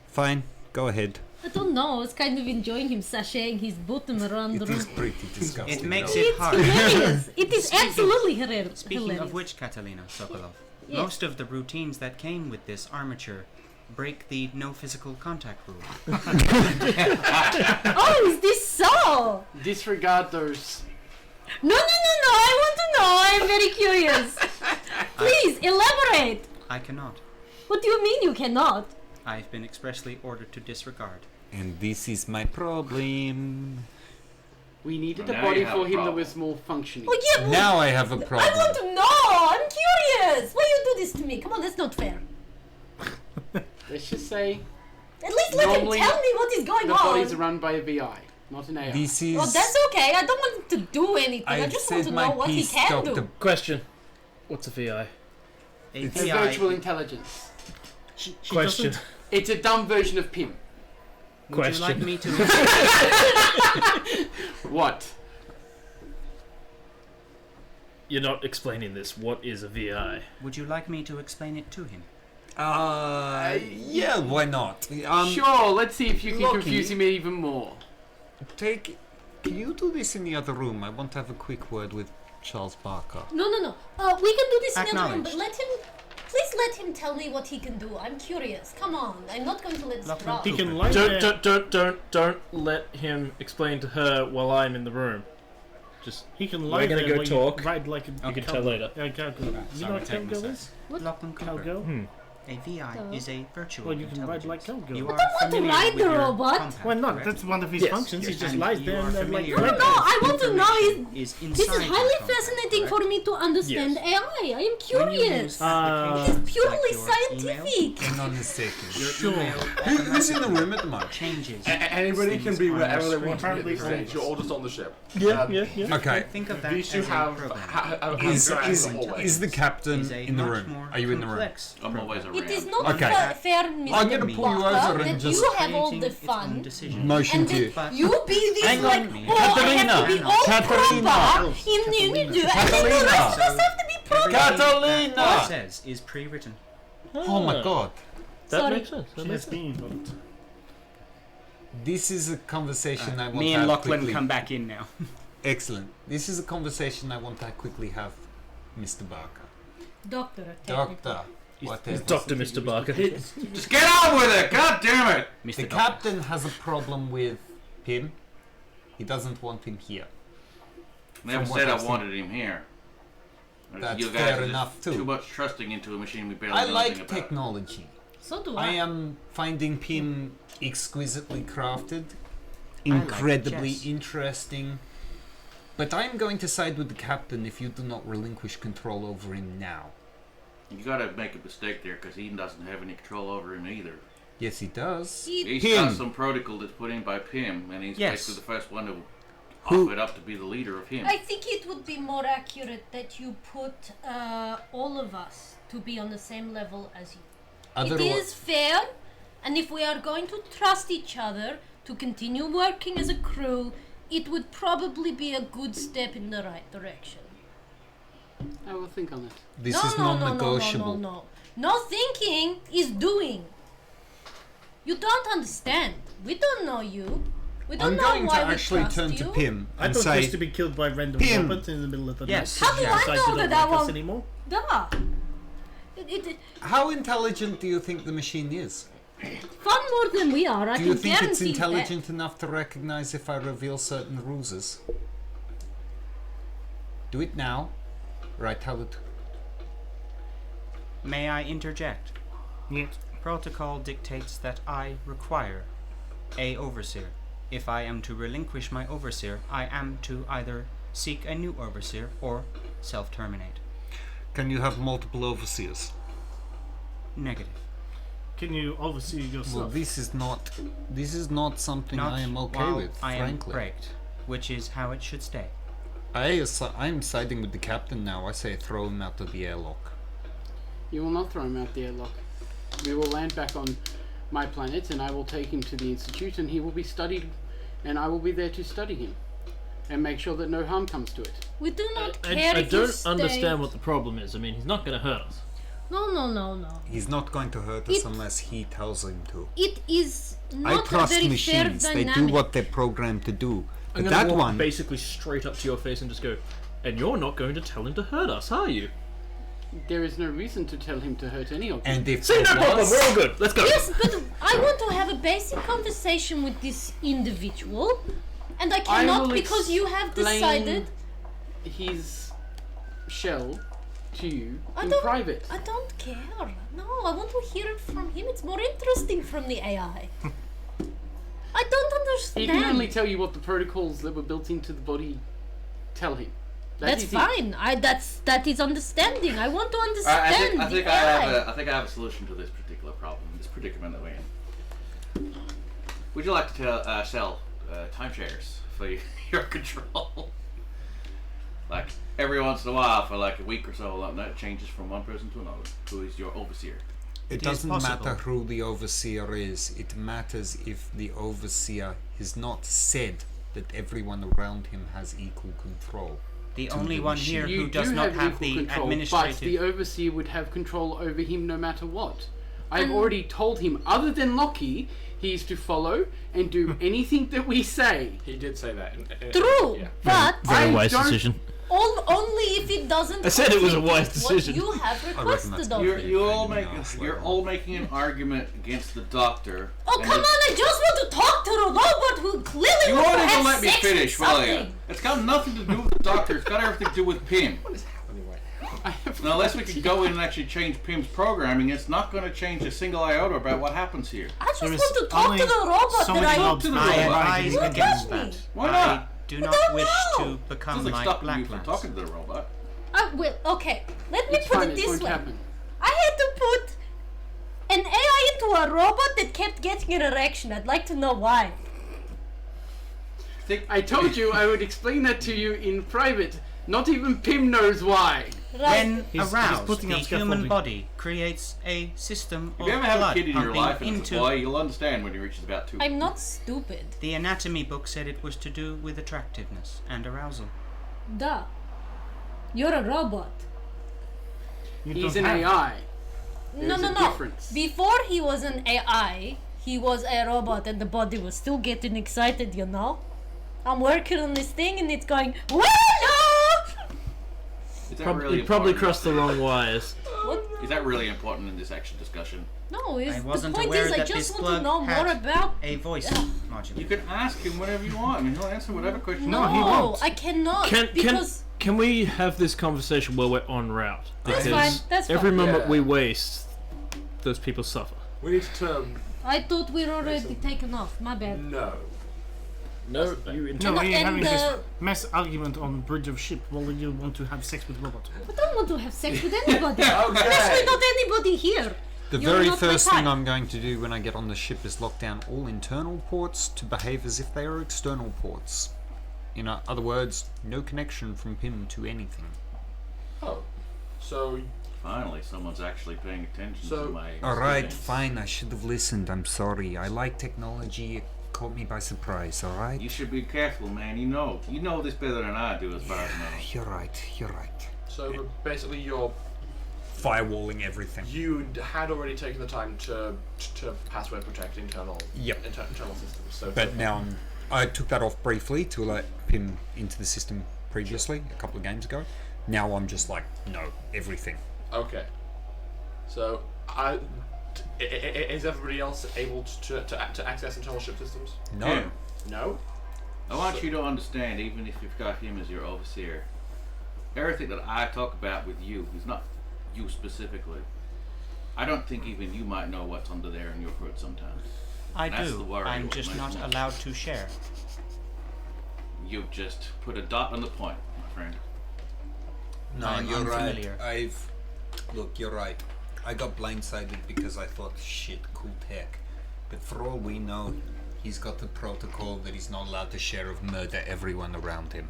Fine, go ahead. I don't know. I was kind of enjoying him sashaying his bottom around the It room. is pretty disgusting. It makes though. it It's hard. hilarious. It is Speaking- absolutely hilarious. Speaking of which, Catalina Sokolov, Yes. most of the routines that came with this armature break the no physical contact rule. Oh, is this so? Disregard those. No, I want to know. I'm very curious. Please, elaborate. I cannot. What do you mean you cannot? I've been expressly ordered to disregard. And this is my problem. We needed Well, a now body you have for a him that problem. was more functioning. Oh, yeah, well, Now I have a I problem. want to know. I'm curious. Why you do this to me? Come on, that's not fair. Let's just say At least let Normally, him tell me what is going The on. bodies are run by a VI, not an AI. This is. Well, that's okay. I don't want him to do anything. I I've just want to said know my what he piece, can Dr. do. Question. What's a VI? A It's VI a virtual intelligence. She Question. doesn't- It's a dumb version of Pim. Would you like Question. me to? What? You're not explaining this. What is a VI? Would you like me to explain it to him? Yeah, why not? Sure, let's see if you can Loki. confuse him even more. Can you do this in the other room? I want to have a quick word with Charles Barker. No. We can do this in the room, but Acknowledged. please let him tell me what he can do. I'm curious. Come on. I'm not going to let this Lock drop. him. He can light Don't let him explain to her while I'm in the room. Just He can we're lie gonna there go while talk. You ride like a You can tell later. cowgirl. You know Sorry, what take cowgirl my is? Lachlan Cooper. Cowgirl? A VI is a virtual Well, you can ride intelligence. like cowgirl. You I are don't want to familiar ride with the your robot. compound, Why not? correct? That's one of his Yes. functions. He Yes, just and lies you there are and like familiar red with No, I the want to know information is This is inside highly your compound, fascinating for correct? me to understand Yes. AI. I am When you curious. use Uh, applications It's purely like your scientific. Hang on a second. Your email Who's in the room at the moment? changes. Anybody can things be on wherever your they want to be at Apparently this stage. You're all just on the ship. yeah. Okay. Think of that These two as a have program. Is the captain Is a in the much room? more Are you in the room? complex I'm program. always around. It is not Okay. fair, I'm Mr. gonna pull you Walker, over and that just you have all creating the its own fun. decisions. Motion And to. then you be this Hang like, on, oh, I have to Catalina. be all Catalina. proper in the and then the Catalina. rest of us have to be proper. Everything that Catalina! says is pre-written. Oh my god. That Sorry. makes sense. That She makes has sense. been involved. This is a conversation I want Me to and have Lachlan quickly. come back in now. Excellent. This is a conversation I want to quickly have, Mr. Barker. Doctor, Doctor. Whatever. Dr. Mr. Barker. Just get on with it! God damn it! The Mr. Doctor. captain has a problem with him. He doesn't want him here. Never From what said I I've seen. wanted him here. That's you guys fair are just enough, too. Too much trusting into a machine we barely I know like anything about. technology. So do I I. am finding Pim exquisitely crafted, like incredibly chess. interesting. But I'm going to side with the captain if you do not relinquish control over him now. You gotta make a mistake there because he doesn't have any control over him either. Yes, he does. He's Pim. got some protocol that's put in by Pim, and he's Yes. basically the first one to Who- offer it up to be the leader of him. I think it would be more accurate that you put all of us to be on the same level as you. It is fair, and if we are going to trust each other to continue working as a crew, it would probably be a good step in the right direction. I will think on it. This no, is no, non-negotiable. No thinking is doing. You don't understand. We don't know you. We don't I'm know going to why we actually trust turn you. to Pim I and thought say, just to be killed by random Pim. robots in the middle of the Yes. night. How do I Decide know you don't that that like us won't- anymore? Duh. how intelligent do you think the machine is? Far more than we are. I Do you can think it's guarantee intelligent enough to recognize if I reveal certain ruses? Do it now, or I tell it. May I interject? Yes. Protocol dictates that I require a overseer. If I am to relinquish my overseer, I am to either seek a new overseer or self-terminate. Can you have multiple overseers? Negative. Can you oversee yourself? Well, this is not something Not I am okay while with, I am frankly. braked, which is how it should stay. I'm siding with the captain now. I say throw him out of the airlock. You will not throw him out the airlock. We will land back on my planet, and I will take him to the institute, and he will be studied, and I will be there to study him, and make sure that no harm comes to it. We do not I care if you don't stay. understand what the problem is. I mean, he's not going to hurt us. No. He's not going to hurt us It- unless he tells him to. It is I not a trust very machines. fair They dynamic. do what they're programmed to do. I'm But going to that walk one, basically straight up to your face and just go, and you're not going to tell him to hurt us, are you? There is no reason to tell him to hurt any of you. and if See, there no problem. was, We're all good. Let's go. Yes, but I want to have a basic conversation with this individual, and I cannot will because you have explain decided. his shell to you I in don't- private. I don't care. No, I want to hear it from him. It's more interesting from the AI. I don't He understand. can only tell you what the protocols that were built into the body tell him. That's is it. fine. That is understanding. I want to understand I think the I AI. have a solution to this particular problem, this predicament that we're in. Would you like to sell timeshares for your control? Like every once in a while, for like a week or so, like that changes from one person to another. Who is your overseer? It is doesn't possible. matter who the overseer is. It matters if the overseer has not said that everyone around him has equal control. The To only the one machine. here You who do does not have equal the control, administrative. but the overseer would have control over him no matter what. I've already told him, other than Lockie, he's to follow and do anything that we say. He did say that. True, Yeah. but Very I wise don't- decision. only if it doesn't. I said it was a wise conflict decision. What you have reckon requested that's of You're, me. you're all making an argument against the doctor. Oh and come the- on! I just want to talk to the robot who clearly You wants won't to even have let me sex finish, with will you? something. It's got nothing to do with the doctor. It's got everything to do with Pim. What is happening right now? I have Now, unless we can go in and actually change Pim's programming, it's not going to change a single iota about what happens here. I just There want is to talk only to the robot so that many I. knobs to the I robot. advise Who against told me? that. Why I not? do I not don't wish know. to It's become like like stopping Black you from Lads. talking to the robot. Well, okay. Let me It's put fine, it it this won't way. happen. I had to put an AI into a robot that kept getting an erection. I'd like to know why. I told you I would explain that to you in private. Not even Pim knows why. Right. When He's aroused, putting the up human scaffolding. body creates a system If of you ever have a blood kid in your pumping life and it's a into. boy, you'll understand when he reaches about 2. I'm not stupid. The anatomy book said it was to do with attractiveness and arousal. Duh. You're a robot. You He's don't an have- AI. No, There's no, a no. difference. Before he was an AI, he was a robot and the body was still getting excited, you know? I'm working on this thing and it's going, well, Is that Probably, really you probably important? crossed the wrong wires. What? Is that really important in this action discussion? No, I the wasn't point aware is I that just this want to plug know had more about... a voice Ugh. modulator. You can ask him whatever you want, and he'll answer whatever question. No, you he want. won't. I cannot Can because... can we have this conversation while we're en route? That's Because fine, that's every fine. moment Yeah. we waste, those people suffer. We need to. I thought we were already taken off, my bad. No. No, you No, No, we're and having the- this mass argument on Bridge of Ship. Well, you want to have sex with robot. I don't want to have sex with anybody. Okay. Especially not anybody here. The You're very not my first thing type. I'm going to do when I get on the ship is lock down all internal ports to behave as if they are external ports. In other words, no connection from Pim to anything. Oh. So. Finally, someone's actually paying attention So- to my. Alright, statements. fine, I should have listened. I'm sorry. I like technology. It caught me by surprise, alright? You should be careful, man. You know this better than I do, as far as I know. You're right, you're right. So basically, Firewalling everything. you had already taken the time to password protect internal Yep. internal systems. So But now I took that off briefly to let Pim into the system previously, a couple of games ago. Now I'm just like, no, everything. okay. So is everybody else able to access internal ship systems? No. Yeah. No. I want you to understand, even if you've got him as your overseer, everything that I talk about with you is not you specifically. I don't think even you might know what's under there in your hood sometimes. I That's the do. worry I'm with just my not phone. allowed to share. You've just put a dot on the point, my friend. No, I'm you're unfamiliar. right. Look, you're right. I got blindsided because I thought, shit, cool tech. But for all we know, he's got the protocol that he's not allowed to share of murder everyone around him.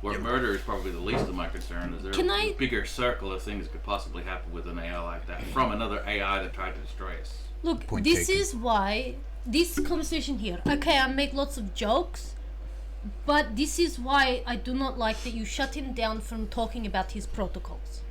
Where murder is probably the least of my concern. Is there Can a I- bigger circle of things that could possibly happen with an AI like that from another AI that tried to destroy us? Look, Point this taken. is why this conversation here. Okay, I make lots of jokes, but this is why I do not like that you shut him down from talking about his protocols.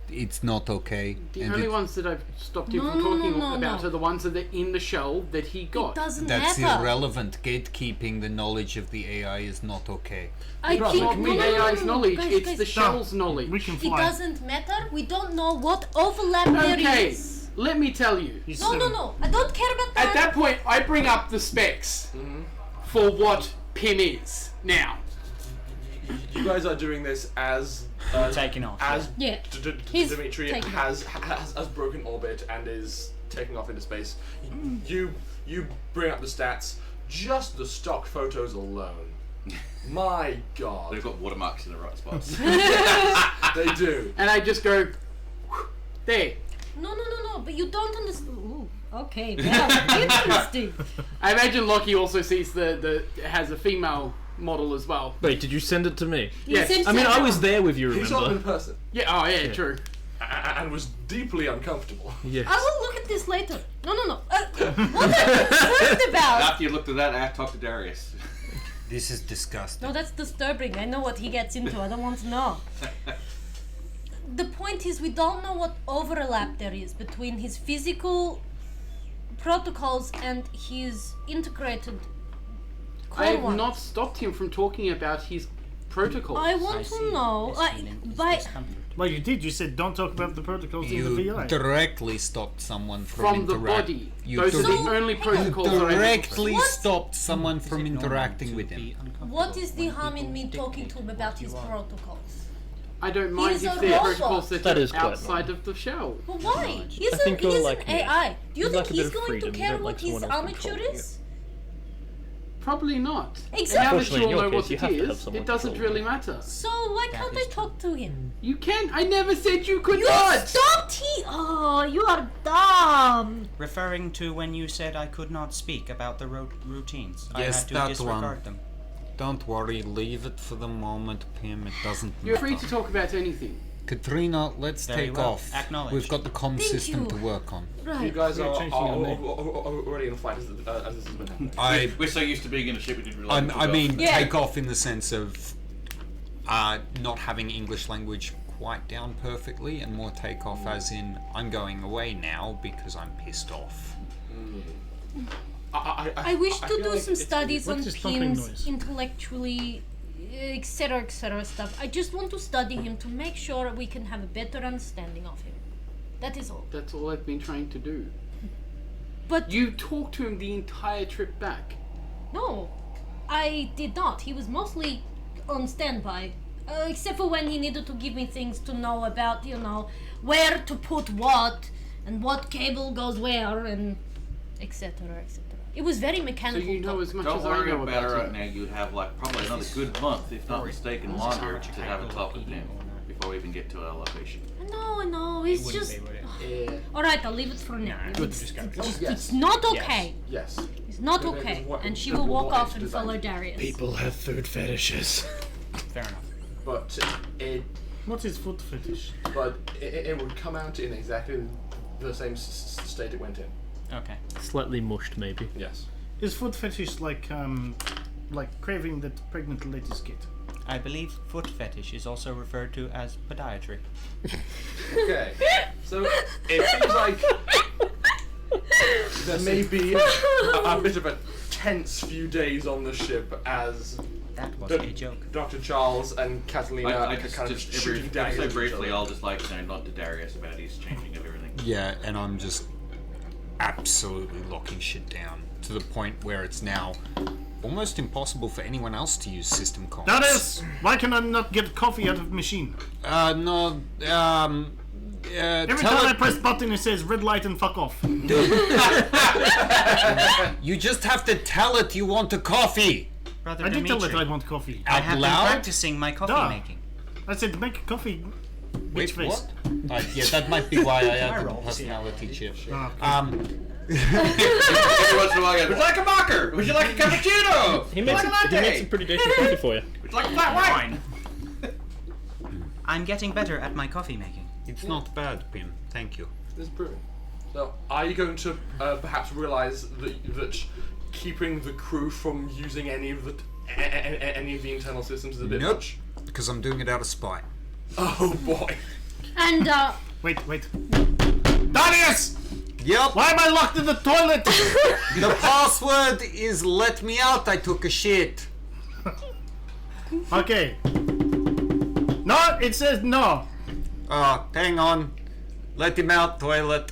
It's not okay. The and only it- ones that I've stopped him No, from no, no, talking no, about no. are the ones that are in the shell that he It got. doesn't That's matter. irrelevant. Gatekeeping the knowledge of the AI is not okay. I It's think not no, the no, no, no, AI's no, knowledge, guys, it's guys, the shell's knowledge. We can It fly. doesn't matter. We don't know what overlap there Okay, is. let me tell you. He's, No, no, no. I don't care about that. At that point, I bring up the specs for what PIM is. Now, You guys are doing this as Taking off. as Yeah. He's Dimitri taking has broken orbit and is taking off into space. You bring up the stats, just the stock photos alone. My God, They've got watermarks in the right spots. they do. and I just go, there. No, no, no, no. But you don't understand. Ooh, Okay, well, interesting. I imagine Lockie also sees the has a female model as well. Wait, did you send it to me? Yes. Sent I mean, it I out. was there with you, He saw them in remember? person Yeah. Oh yeah. True. and was deeply uncomfortable. Yes. I will look at this later. No. What are you talking about? After you looked at that, I talked to Darius. This is disgusting. No, that's disturbing. I know what he gets into. I don't want to know. The point is, we don't know what overlap there is between his physical protocols and his integrated I core have ones. not stopped him from talking about his protocols. I want to know, by Well, you did. You said don't talk about the protocols in the You VI. directly stopped someone from the body. You Those are dir- the only protocols that I have. directly What? stopped someone from Is it normal interacting to with be him. uncomfortable what is the when harm in people me talking to him dictate about what his you are? protocols? I don't mind He's if a they're robot. protocols that That are is quite outside of the shell. But why? He's, I think he's you're an like me. AI. Do you You'd think like a bit he's of going freedom. to You care don't what like his someone else armature controlling is? Probably not. Exactly. And now that Unfortunately, you all in your know what case, you it have to have is, someone it doesn't controlling really matter. So why That can't I is talk to him? You can. I never said you could You not. stopped he. Oh, you are dumb. Referring to when you said I could not speak about the routines. I Yes, had to that disregard one. them. Don't worry, leave it for the moment, Pim. It doesn't You're free to matter. talk about anything. Katrina, let's Very take well. off. Acknowledged. We've got the comm Thank system you. to work on. You Right. guys We're are changing your name. already in flight as this has been happening. We're so used to being in a ship we didn't realize. I mean, Yeah. take off in the sense of not having English language quite down perfectly, and more take off as in I'm going away now because I'm pissed off. I wish to feel do like some it's- studies What's on this thumping Pim's noise? intellectually, etc. stuff. I just want to study him to make sure we can have a better understanding of him. That is all. That's all I've been trying to do. But You talked to him the entire trip back. no, I did not. He was mostly on standby. Except for when he needed to give me things to know about, where to put what, and what cable goes where, and etc. It was very So mechanical. you know talk. as much Don't as I worry know about it about right him. now. You have like probably another good month, if not mistaken, This is how longer much to I have a will talk with eat him or not. before we even get to our location. I know. It's Wouldn't just. be, would it? Alright, I'll leave it for now. Good It's, discussion. it's, Yes. it's not okay. Yes. It's not Then okay. what- And she then will what walk is off and designed? follow Darius. People have food fetishes. Fair enough. But What is foot fetish? it would come out in exactly the same state it went in. Okay. Slightly mushed, maybe. Yes. Is foot fetish like craving that pregnant ladies get? I believe foot fetish is also referred to as podiatry. Okay. So it seems like there may be a bit of a tense few days on the ship as That was The- a joke. Dr. Charles and Catalina I are just, kind of just shooting every daggers so at each briefly, other. I'll just like nod to Darius about his changing of everything. Yeah, and I'm just absolutely locking shit down to the point where it's now almost impossible for anyone else to use system comms. That is! Why can I not get coffee out of machine? No, Every tell time I it- press button it says red light and fuck off. You just have to tell it you want a coffee. Brother I did tell it Dimitri, I want coffee. I Out have loud? been practicing my coffee Duh. making. I said make coffee. Wait, Bitch face. what? Yeah, that might be why I My have the role is personality chip. Ah, Um, Every once in a while, I go, would you like a mocker? Would you like a cappuccino? He Would you makes, like a he latte? makes some pretty decent coffee for you. Would you like a flat white? I'm getting better at my coffee making. it's not bad, Pim. Thank you. This is brilliant. So, are you going to perhaps realise that keeping the crew from using any of the internal systems is a bit Nope. much? Because I'm doing it out of spite. Oh boy. And wait. Darius! Yep. Why am I locked in the toilet? The password is let me out. I took a shit. Okay. No, it says no. Hang on. Let him out, toilet.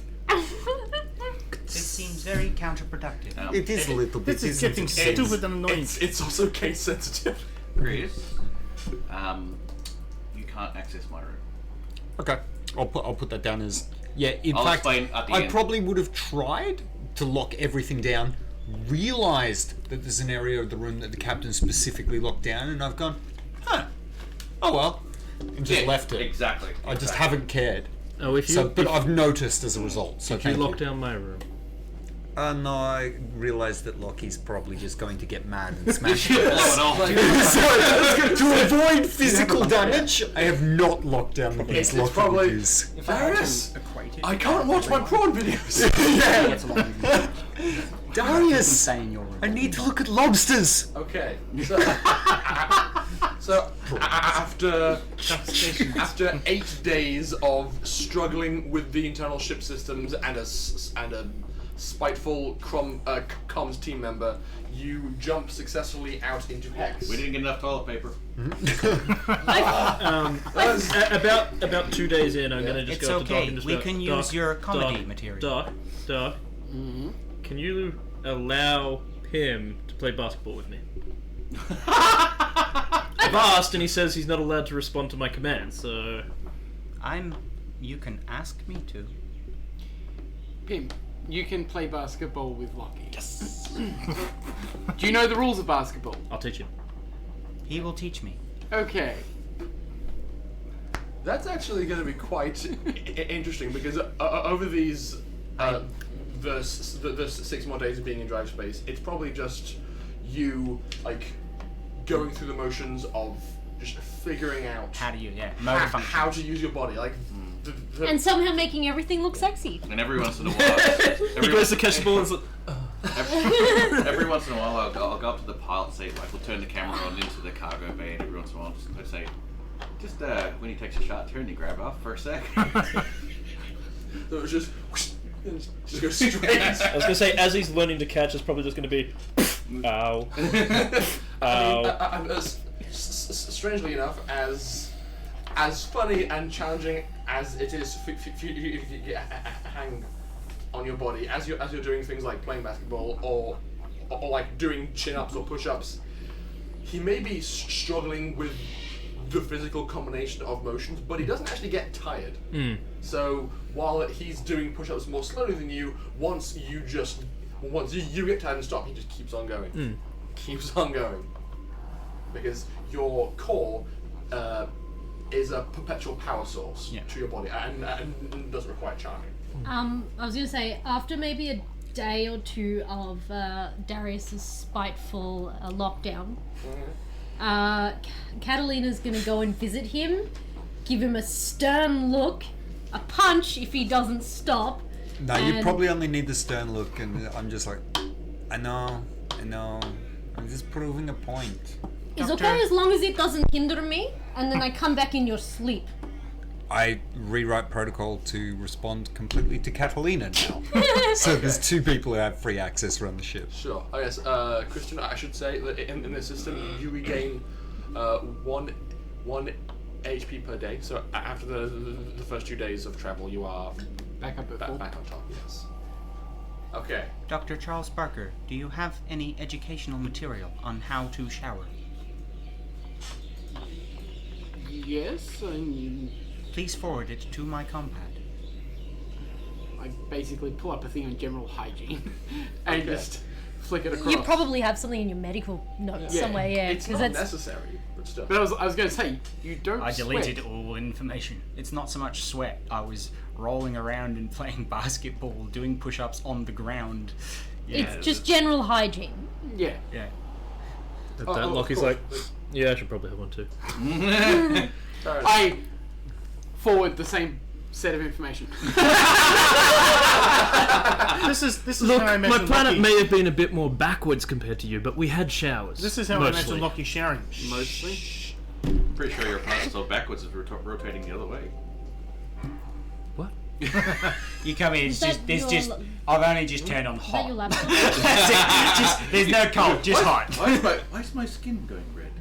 This seems very counterproductive. It is a little bit. This is isn't getting it? stupid and annoying. It's also case sensitive. Chris, you can't access my room. Okay. I'll put that down as In I'll fact, explain at the I end. probably would have tried to lock everything down, realized that there's an area of the room that the captain specifically locked down, and I've gone, oh well, and just left it. Exactly. I just haven't cared. Oh, if you So, but I've noticed as a result. So if you thank lock down my room, No, I realised that Lockie's probably just going to get mad and smash Blow it. it off. To avoid physical damage, I have not locked down the base It's Lockie probably- would use. If I had Darius, to equate it, I can't watch my prawn videos. It's a lot easier. Darius! Stay in your room. I need to look at lobsters! Okay. So after 8 days of struggling with the internal ship systems and a spiteful comms team member, you jump successfully out into Hex. We didn't get enough toilet paper. About 2 days in, I'm gonna just It's go up to Doc okay. and just We go, can Doc, use your comedy Doc, material. Doc, can you allow him to play basketball with me? I've asked, and he says he's not allowed to respond to my commands. So You can ask me to. Pim, you can play basketball with Lockie. Yes. Do you know the rules of basketball? I'll teach him. He will teach me. Okay. That's actually going to be quite interesting because over these the 6 more days of being in drive space, it's probably just you going through the motions of just figuring out How do you, motor function. how to use your body, And somehow making everything look sexy. And every once in a while, He goes to catch the ball and it's like, every once in a while, I'll go up to the pilot seat, we'll turn the camera on into the cargo bay, and every once in a while, I'd say, when he takes a shot, turn you grab off for a sec. So it's just go straight. I was gonna say, as he's learning to catch, it's probably just gonna be, ow, ow. Strangely enough, as funny and challenging as it is for you to hang on your body, as you're doing things like playing basketball or like doing chin-ups or push-ups, he may be struggling with the physical combination of motions, but he doesn't actually get tired. So while he's doing push-ups more slowly than you, once you get tired and stop, he just keeps on going. Keeps on going. Because your core is a perpetual power source to your body and doesn't require charging. I was gonna say, after maybe a day or two of Darius's spiteful lockdown, Catalina's gonna go and visit him, give him a stern look, a punch if he doesn't stop. No, you probably only need the stern look, and I'm just like, I know, I'm just proving a point. It's okay as long as it doesn't hinder me, and then I come back in your sleep. I rewrite protocol to respond completely to Catalina now. So there's 2 people who have free access around the ship. Sure. I guess, Christian, I should say that in this system you regain 1 HP per day. So after the first 2 days of travel, you are Back up at full. back on top. Yes. Okay. Dr. Charles Barker, do you have any educational material on how to shower? Yes, Please forward it to my compad. I basically pull up a thing on general hygiene and just flick it across. You probably have something in your medical notes Yeah. somewhere, yeah. It's not necessary, but still. But I was going to say, you don't I deleted sweat. all information. It's not so much sweat. I was rolling around and playing basketball, doing push-ups on the ground. It's just general hygiene. Yeah. Yeah. That of Lockie's course. like, yeah, I should probably have one too. I forward the same set of information. This is Look, how I my imagine planet Lockie. may have been a bit more backwards compared to you, but we had showers. This is how I imagine Lockie showering. Mostly. Pretty sure your planet's so backwards is rotating the other way. What? You come in, Is that your I've only just turned on Is that your hot. laptop? That's it. Just, there's no cold, just hot. Why is my skin going red?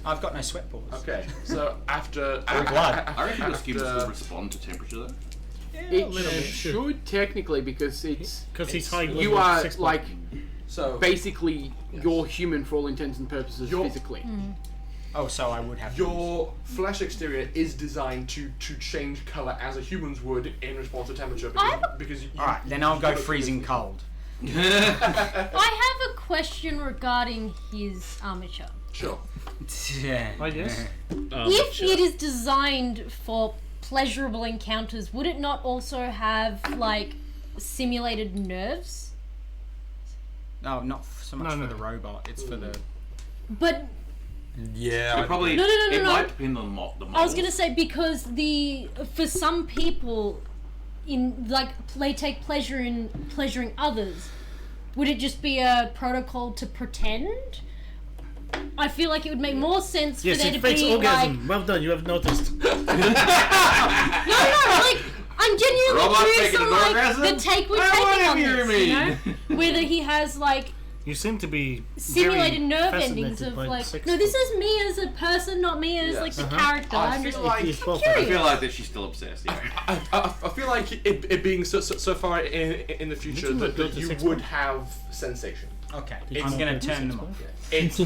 I've got no sweat pores. Okay, so after blood. I reckon your skin will still respond to temperature though. It should technically because it's Because he's high. you are like so basically you're human for all intents and purposes physically. Oh, so I would have to your flesh exterior is designed to change color as a human's would in response to temperature because you, Alright, then I'll go freezing cold. I have a question regarding his armature. Sure. Yeah. I guess. If it is designed for pleasurable encounters, would it not also have like simulated nerves? No, not so much No, for the robot. It's for the. But Yeah, It probably No. it might depend on the model. I was gonna say because for some people, in like they take pleasure in pleasuring others. Would it just be a protocol to pretend? I feel like it would make more sense Yes, for there it to fakes be orgasm. like Well done, you have noticed. no, like I'm genuinely Robot curious faking on an like orgasm? the take we're Well, taking on whatever this, you you know? Whether he has like You seem to be simulated very nerve endings fascinated of by like sex no, this stuff. is me as a person, not me as like the character. I I'm feel just like- Yes, well, I curious. feel like that she's still obsessed. Yeah. I feel like it being so far in the future Didn't that go to you 6 would months? have sensation. Okay, Did I'm you gonna not go to turn 6 them off. months? It's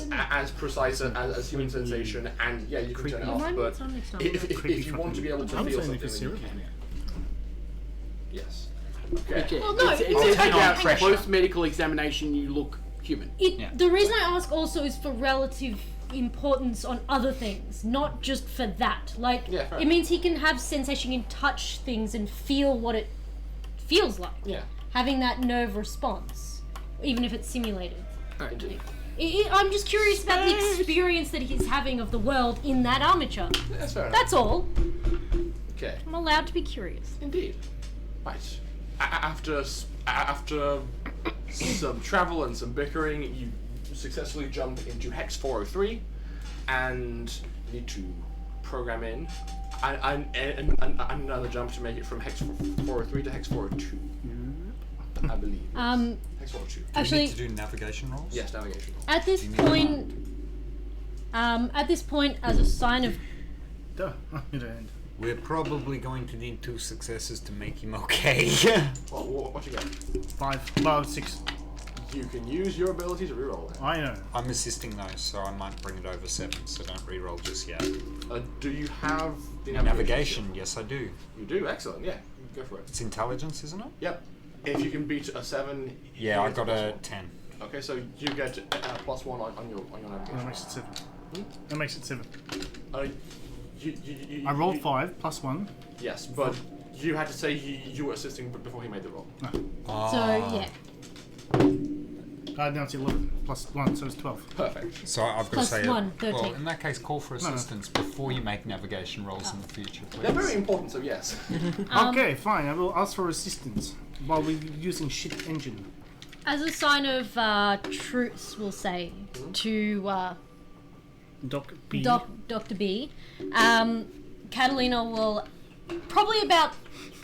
not as precise as human sensation, and yeah, you can turn it off. Mine But was on next time. if you want to be able to I was feel saying if something, it's then you syrup. can. Yes. Okay. Okay. Well, no, it's it's about about pressure. post-medical examination. You look human. Yeah. The reason I ask also is for relative importance on other things, not just for that. Like, Yeah, fair it means he can have sensation, he can touch things and feel what it feels like. Yeah. Having that nerve response, even if it's simulated. Indeed. I'm just curious about the experience that he's having of the world in that armature. That's fair enough. That's all. Okay. I'm allowed to be curious. Indeed. Right. After some travel and some bickering, you successfully jump into Hex 403, and need to program in another jump to make it from Hex 403 to Hex 402. I believe. Hex 402. Do you Actually, need to do navigation rolls? Yes, navigation. at this Do you need point, as a sign of Duh. You don't. We're probably going to need 2 successes to make him okay. What you got? 5, well, 6. You can use your ability to reroll it. I know. I'm assisting though, so I might bring it over 7, so don't reroll just yet. Do you have the Navigation, yes I do. You do? Excellent, yeah. Go for it. It's intelligence, isn't it? Yep. If you can beat a 7... Yeah, you I get got a +1. 10. Okay, so you get +1 on your navigation. That makes it 7. That makes it 7. You, I rolled 5 plus 1. Yes, but you had to say you were assisting before he made the roll. so yeah. Now it's 11 plus 1, so it's 12. Perfect. So I've got Plus to say, 1, 13. well, in that case, call for no. assistance before you make navigation rolls in the future, please. They're very important, so yes. Okay, fine. I will ask for assistance while we're using shit engine. As a sign of truce, we'll say, to Doc B. Dr. B, Catalina will probably about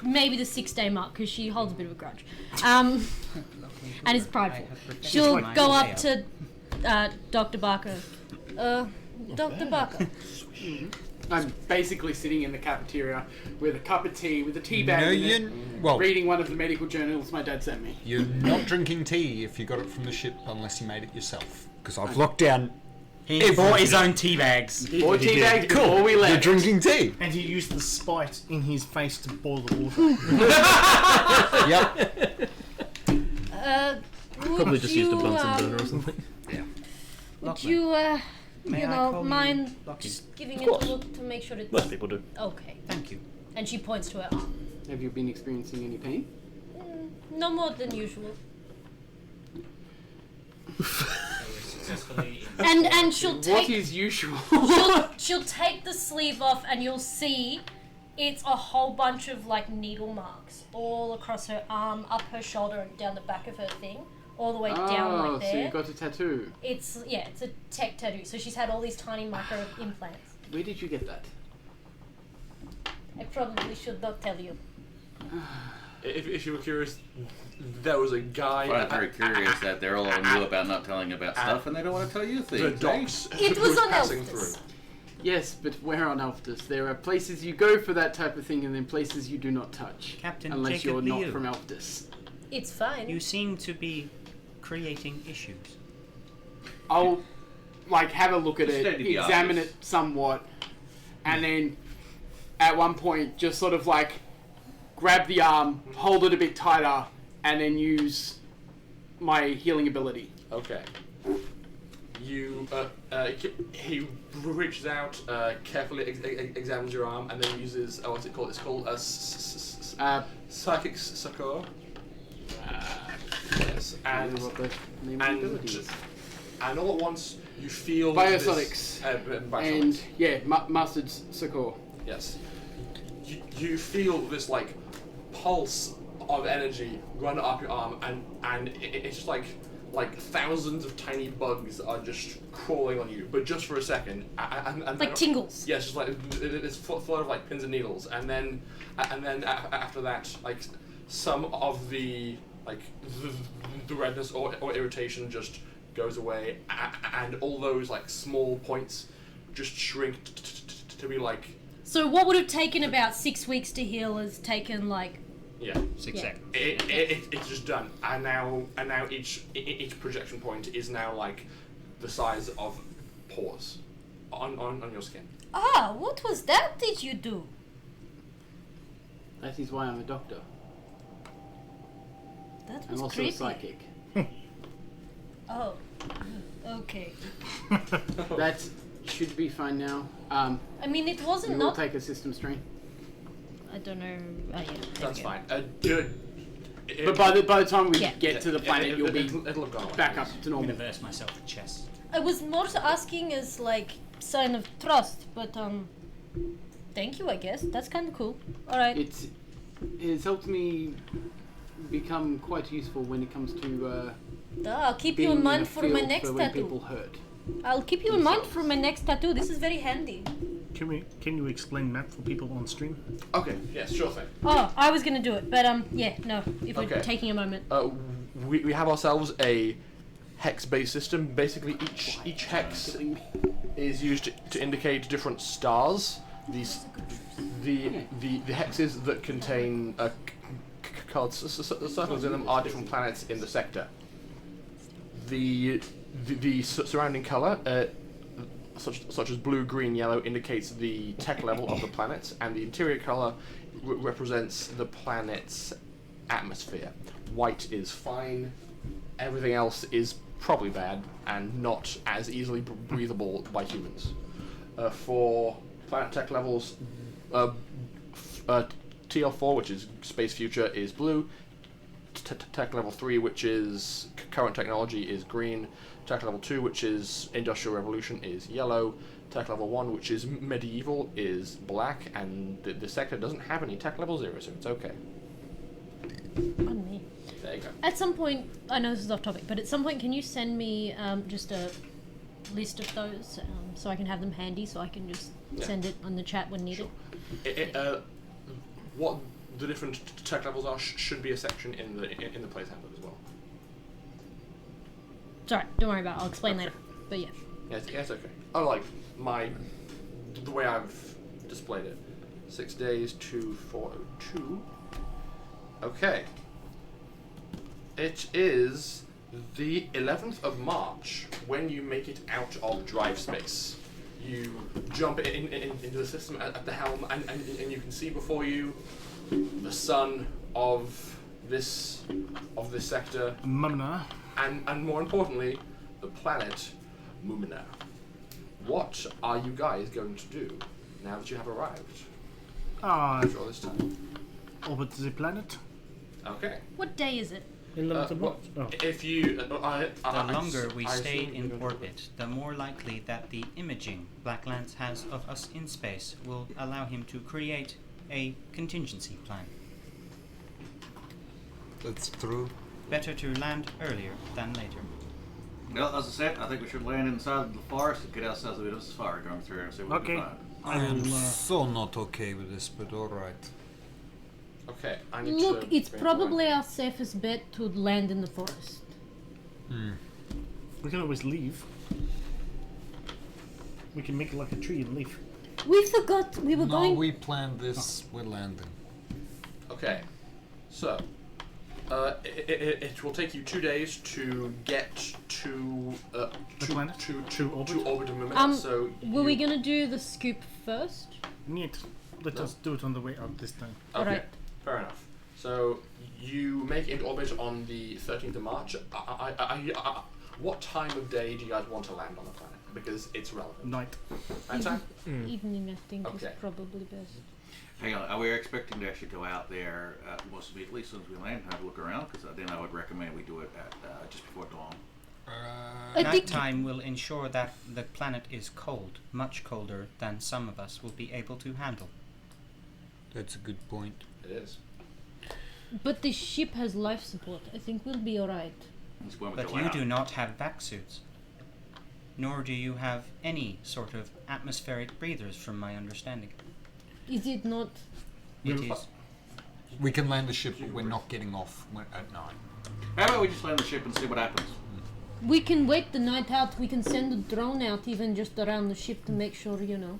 maybe the 6-day mark because she holds a bit of a grudge, and is prideful. She'll go up to Dr. Barker. Dr. Barker. I'm basically sitting in the cafeteria with a cup of tea, with a tea bag No, in it, you. Well, reading one of the medical journals my dad sent me. you're not drinking tea if you got it from the ship unless you made it yourself. Because I've locked down. He bought his own tea bags. Or tea bag before we You're left. drinking tea. And he used the spite in his face to boil the water. Yep. Probably just used a Bunsen burner or something. Would you, May you I know, call mind you Lucky? just giving it a look to make sure that Most people do. okay? Thank you. And she points to her arm. Have you been experiencing any pain? No more than usual. And she'll What take is usual? she'll take the sleeve off and you'll see it's a whole bunch of like needle marks all across her arm, up her shoulder and down the back of her thing, all the way down like so you there. got a tattoo. It's a tech tattoo. So she's had all these tiny micro implants. Where did you get that? I probably should not tell you. If you were curious, there was a guy. I find it very curious that they're all on you about not telling about stuff, and they don't want to tell you The things. docks It who was on passing Elftus. through. Yes, but where on Elftus? There are places you go for that type of thing, and then places you do not touch. Captain unless Jacob you're not Liu. from Elftus. It's fine. You seem to be creating issues. I'll like have a look at it, Steady the examine eyes. it somewhat, and then at one point just sort of like grab the arm, hold it a bit tighter, and then use my healing ability. Okay. he reaches out, carefully examines your arm, and then uses what's it called? It's called a psychic succor. Yes, I don't know what the name of the ability is. and all at once you feel Biosonics. biosonics. And yeah, mastered succor. Yes. You feel this like pulse of energy run up your arm, and it's just like thousands of tiny bugs are just crawling on you, but just for a second. And Like tingles. Yes, just like it's full of like pins and needles, and then after that, like some of the like the redness or irritation just goes away, and all those like small points just shrink to be like. So what would have taken about 6 weeks to heal has taken like. Yeah. 6 seconds. It's just done, and now each projection point is now like the size of pores on your skin. Ah, what was that did you do? That is why I'm a doctor. That I'm was also creepy. a psychic. Oh, okay. That should be fine now. I mean, it We wasn't will not. take a system strain. I don't know. Oh, yeah. there That's we go. fine. But by the time we Yeah. get to the planet, you'll be it'll have gone away. back up to I'm gonna normal. verse myself with chess. I was more asking as like sign of trust, but thank you. I guess that's kind of cool. All right. It's helped me become quite useful when it comes to I'll keep being you in a mind for my field next for when tattoo. people hurt. I'll keep you in mind for my next tattoo. This is very handy. Can you explain map for people on stream? Okay. Yes. Sure thing. Oh, I was gonna do it, but yeah, no. If we're Okay. taking a moment. We have ourselves a hex-based system. Basically, each hex is used to indicate different stars. The hexes that contain colored circles in them are different planets in the sector. The surrounding color, such as blue, green, yellow, indicates the tech level of the planet, and the interior color represents the planet's atmosphere. White is fine. Everything else is probably bad and not as easily breathable by humans. For planet tech levels, TL4, which is space future, is blue. Tech level 3, which is current technology, is green. Tech level 2, which is industrial revolution, is yellow. Tech level 1, which is medieval, is black. And the sector doesn't have any tech level 0, so it's okay. Pardon me. There you go. At some point, I know this is off topic, but at some point, can you send me just a list of those so I can have them handy, so I can just send it on the chat when needed? What the different tech levels are should be a section in the player's handbook as well. It's alright, don't worry about it. I'll explain later. But yeah. Yes, okay. Oh, like the way I've displayed it. 6 days to 402. Okay. It is the 11th of March when you make it out of drive space. You jump into the system at the helm, and you can see before you the sun of this sector, Mumna. and more importantly, the planet Mumina. What are you guys going to do now that you have arrived after all this time? Orbit the planet. Okay. What day is it? 11th of well, March. if you, The longer we stay in orbit, the more likely that the imaging Black Lance has of us in space will allow him to create a contingency plan. That's true. Better to land earlier than later. Well, as I said, I think we should land inside the forest and get ourselves a bit of safari going through and see what we Okay. can find. I am so not okay with this, but alright. Okay, I need Look, to it's bring probably it our safest bet to land in the forest. We can always leave. We can make like a tree and leave. We forgot we were No, going. we planned this. We're landing. Okay, so it will take you 2 days to get to The planet? to orbit? orbit of Mumina. So Were we gonna do the scoop first? Neat. Let us do it on the way out this time. Okay, Alright. fair enough. So you make it into orbit on the 13th of March. what time of day do you guys want to land on the planet? Because it's relevant. Night. Nighttime? Evening, I think, is Okay. probably best. Hang on, are we expecting to actually go out there almost immediately as soon as we land and have a look around? Because then I would recommend we do it at just before dawn. I think Nighttime will ensure that the planet is cold, much colder than some of us will be able to handle. That's a good point. It is. But the ship has life support. I think we'll be alright. That's when we But go you out. do not have vac suits. Nor do you have any sort of atmospheric breathers, from my understanding. Is it not? It is. We can land the ship, but we're not getting off at night. How about we just land the ship and see what happens? We can wait the night out. We can send a drone out even just around the ship to make sure, you know.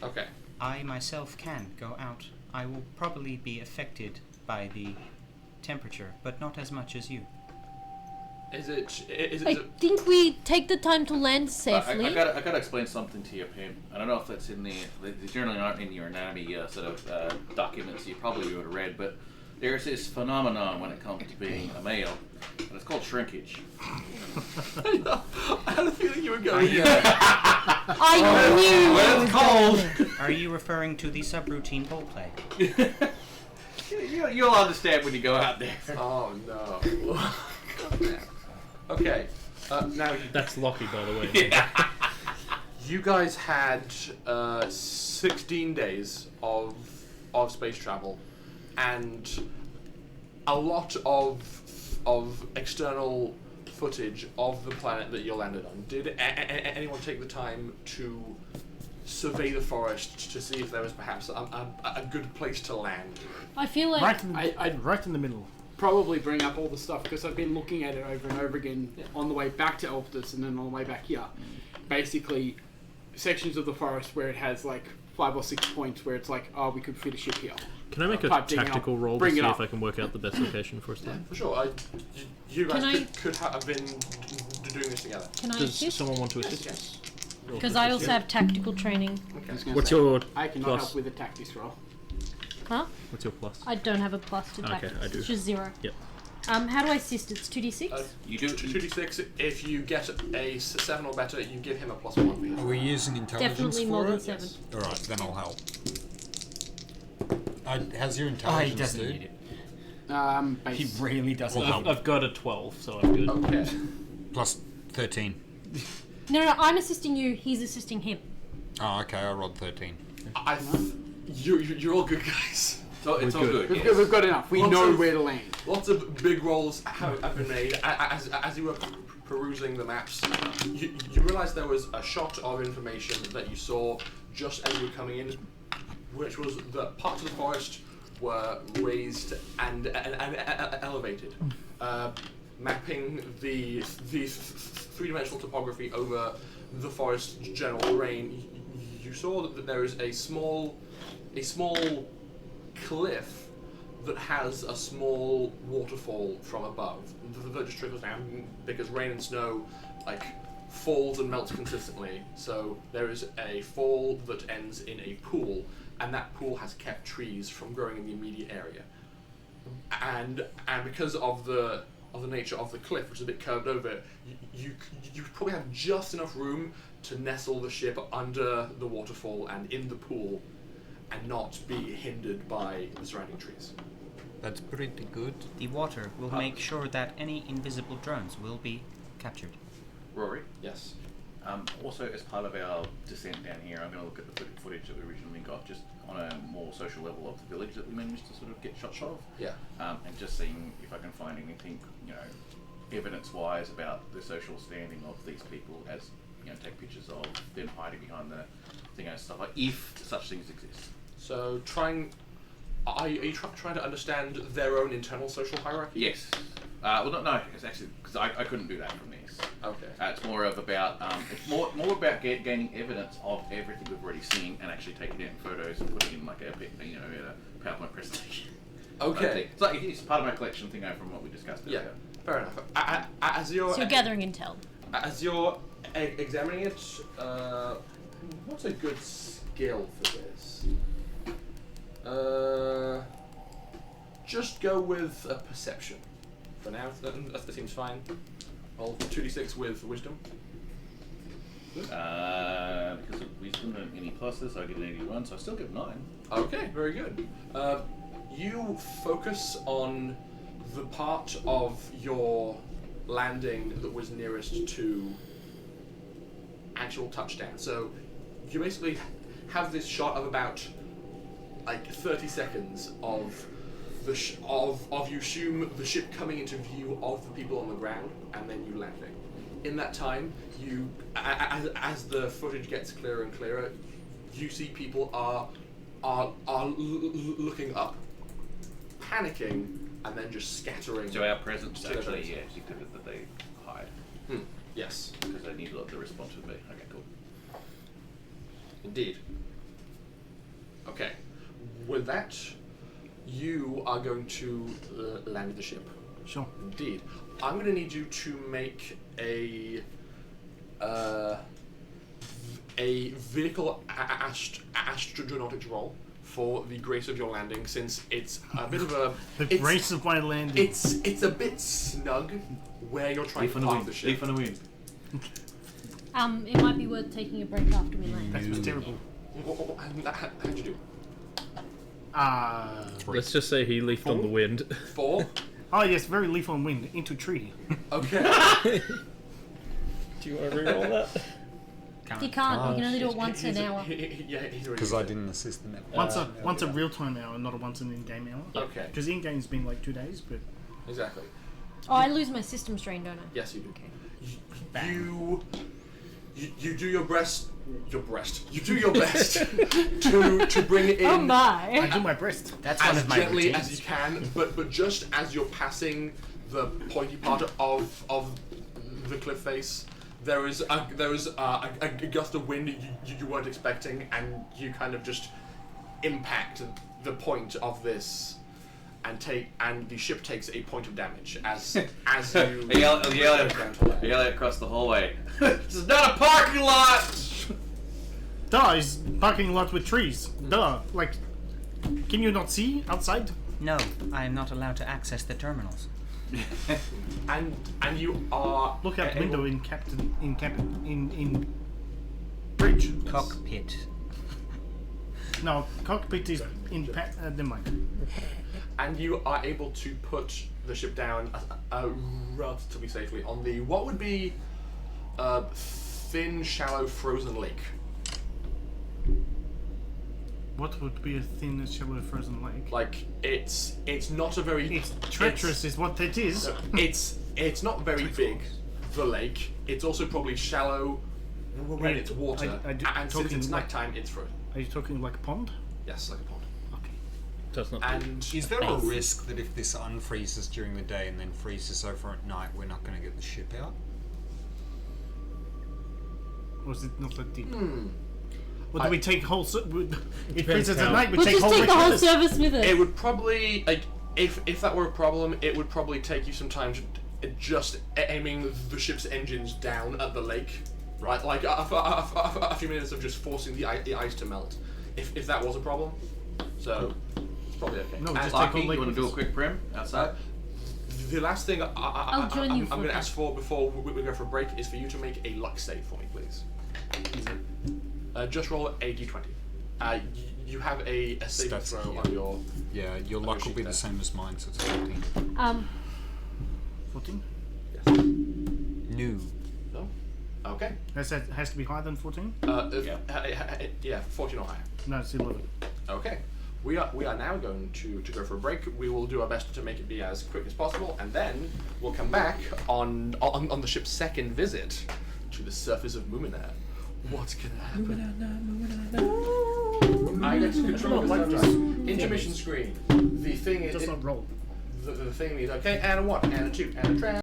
Okay. I myself can go out. I will probably be affected by the temperature, but not as much as you. Is it? I think we take the time to land I safely. gotta explain something to you, Pim. I don't know if that's in the they generally aren't in your anatomy sort of documents you probably would have read, but there's this phenomenon when it comes to being a male, and it's called shrinkage. I had a feeling you were going. I knew When it it's was cold. gonna- Are you referring to the subroutine role play? You'll understand when you go out there. Oh no. Okay. Now That's Lockie, by the way. you guys had 16 days of space travel, and a lot of external footage of the planet that you landed on. Did anyone take the time to survey the forest to see if there was perhaps a good place to land? I feel like Right in the middle. Probably bring up all the stuff because I've been looking at it over and over again on the way back to Elptus and then on the way back here. Basically, sections of the forest where it has like 5 or 6 points where it's like, oh, we could fit a ship here. Can I make a Type thing tactical up, roll to bring see it if up. I can work out the best location for us? Yeah, Then? for sure. You guys Can could have been doing this together. can I Does assist? someone want to assist Yes. us? Roll Because for I assist. also have tactical training. Okay. What's your I cannot plus? help with the tactics roll. Huh? What's your plus? I don't have a plus to Okay, tactics. I do. It's just 0. Yep. How do I assist? It's 2d6? You do. 2d6. If you get a 7 or better, you give him a +1 for Are you. we using intelligence Definitely for more than it? 7. Alright, then I'll help. How's your Oh, he intelligence, doesn't dude? need it. Base. He really doesn't. I've, I've got a 12, so I'm good. Okay. Plus 13. No, I'm assisting you. He's assisting him. Oh, okay, I rolled 13. You're all good guys. So it's all good. We've, yes. we've got enough. We Lots know of- where to land. Lots of big rolls have been made. As you were perusing the maps, you realised there was a shot of information that you saw just as you were coming in, which was that parts of the forest were raised and elevated, mapping the three-dimensional topography over the forest's general terrain. You saw that there is a small cliff that has a small waterfall from above that just trickles down because rain and snow falls and melts consistently. So there is a fall that ends in a pool, and that pool has kept trees from growing in the immediate area. And because of the nature of the cliff, which is a bit curved over, you probably have just enough room to nestle the ship under the waterfall and in the pool, and not be hindered by the surrounding trees. That's pretty good. The water will make sure that any invisible drones will be captured. Rory. Yes. Also, as part of our descent down here, I'm going to look at the footage that we originally got, just on a more social level of the village that we managed to sort of get shots of, Yeah. and just seeing if I can find anything, evidence-wise about the social standing of these people, as take pictures of them hiding behind the thing and stuff like, if such things exist. So are you trying to understand their own internal social hierarchy? Yes. Well, no, it's actually because I couldn't do that from this. Okay. It's more of about it's more about gaining evidence of everything we've already seen and actually taking it in photos and putting it in like a PowerPoint presentation. Okay. It's part of my collection thing from what we discussed Yeah. earlier. Fair enough. As you're So you're gathering intel. As you're examining it, what's a good skill for this? Just go with a perception. For now, that seems fine. Roll 2d6 with wisdom. Because of wisdom and any pluses, I get an 81, so I still get 9. Okay, very good. You focus on the part of your landing that was nearest to actual touchdown. So you basically have this shot of about like 30 seconds of the of you assume the ship coming into view of the people on the ground, and then you landing. In that time, you as the footage gets clearer and clearer, you see people are looking up, panicking, and then just scattering. So our presence to actually, the- dictated that they hide. Yes, Because they need the response with me. Okay, cool. indeed. Okay, with that, you are going to land the ship. Sure. Indeed. I'm going to need you to make a vehicle astronautics roll for the grace of your landing, since it's a bit of a The grace of my landing. it's a bit snug where you're trying to park the ship. Leaf on the wind. It might be worth taking a break after we land. That was terrible. How'd you do? Let's just say he leafed on the wind. 4. Oh yes, very leaf on wind into tree. Okay. Do you want to reroll that? You can't. You can only do it once an hour. Yeah, he's already. Because I didn't assist them. Once a real time hour, not a once an in-game hour. Okay. Because in-game's been like 2 days, but Exactly. Oh, I lose my system strain, don't I? Yes, you do. Okay. You do your best. You do your best to bring it in Oh my! I do my best. That's one as of my gently routines. as you can, but just as you're passing the pointy part of the cliff face, there is a gust of wind you weren't expecting, and you kind of just impact the point of this, and the ship takes a point of damage as you I yell across the hallway. This is not a parking lot! Duh, it's parking lot with trees. Duh, like, can you not see outside? No, I am not allowed to access the terminals. and you are Look out the able- window in bridge. Cockpit. No, cockpit is in never mind. and you are able to put the ship down relatively safely on the what would be a thin, shallow, frozen lake. What would be a thin, shallow, frozen lake? Like it's not a very It's treacherous, is what it is. it's not very big. The lake. It's also probably shallow when it's water, I do- and since talking it's like- nighttime, it's frozen. Are you talking like a pond? Yes, like a pond. Okay. Does not. And Is there a risk that if this unfreezes during the day and then freezes over at night, we're not going to get the ship out? Or is it not that deep? Hmm. Or do we take whole... It Depends freezes at how- night, we We'll take just whole take the whole regulars. service with us. It would probably like if that were a problem, it would probably take you some time to just aiming the ship's engines down at the lake, right? Like a few minutes of just forcing the ice to melt. If that was a problem, so it's probably okay. No, And just take Lucky, whole you want to do a regulars. quick prim outside? the last thing I'll join you I'm for going to that. ask for before we go for a break is for you to make a luck save for me, please. Just roll a d20. You have a saving Stats throw here. on your. Yeah, your luck will sheet be there. the same as mine, so it's 14. 14? Yes. New. No. Okay. Has to be higher than 14? Yeah, 14 or higher. No, it's 11. Okay. We are now going to go for a break. We will do our best to make it be as quick as possible, and then we'll come back on the ship's second visit to the surface of Muminair. What's gonna happen? I get to control like this. this. Intermission screen. The thing It is does not roll. the thing is okay. And a 1, and a 2, and a trap.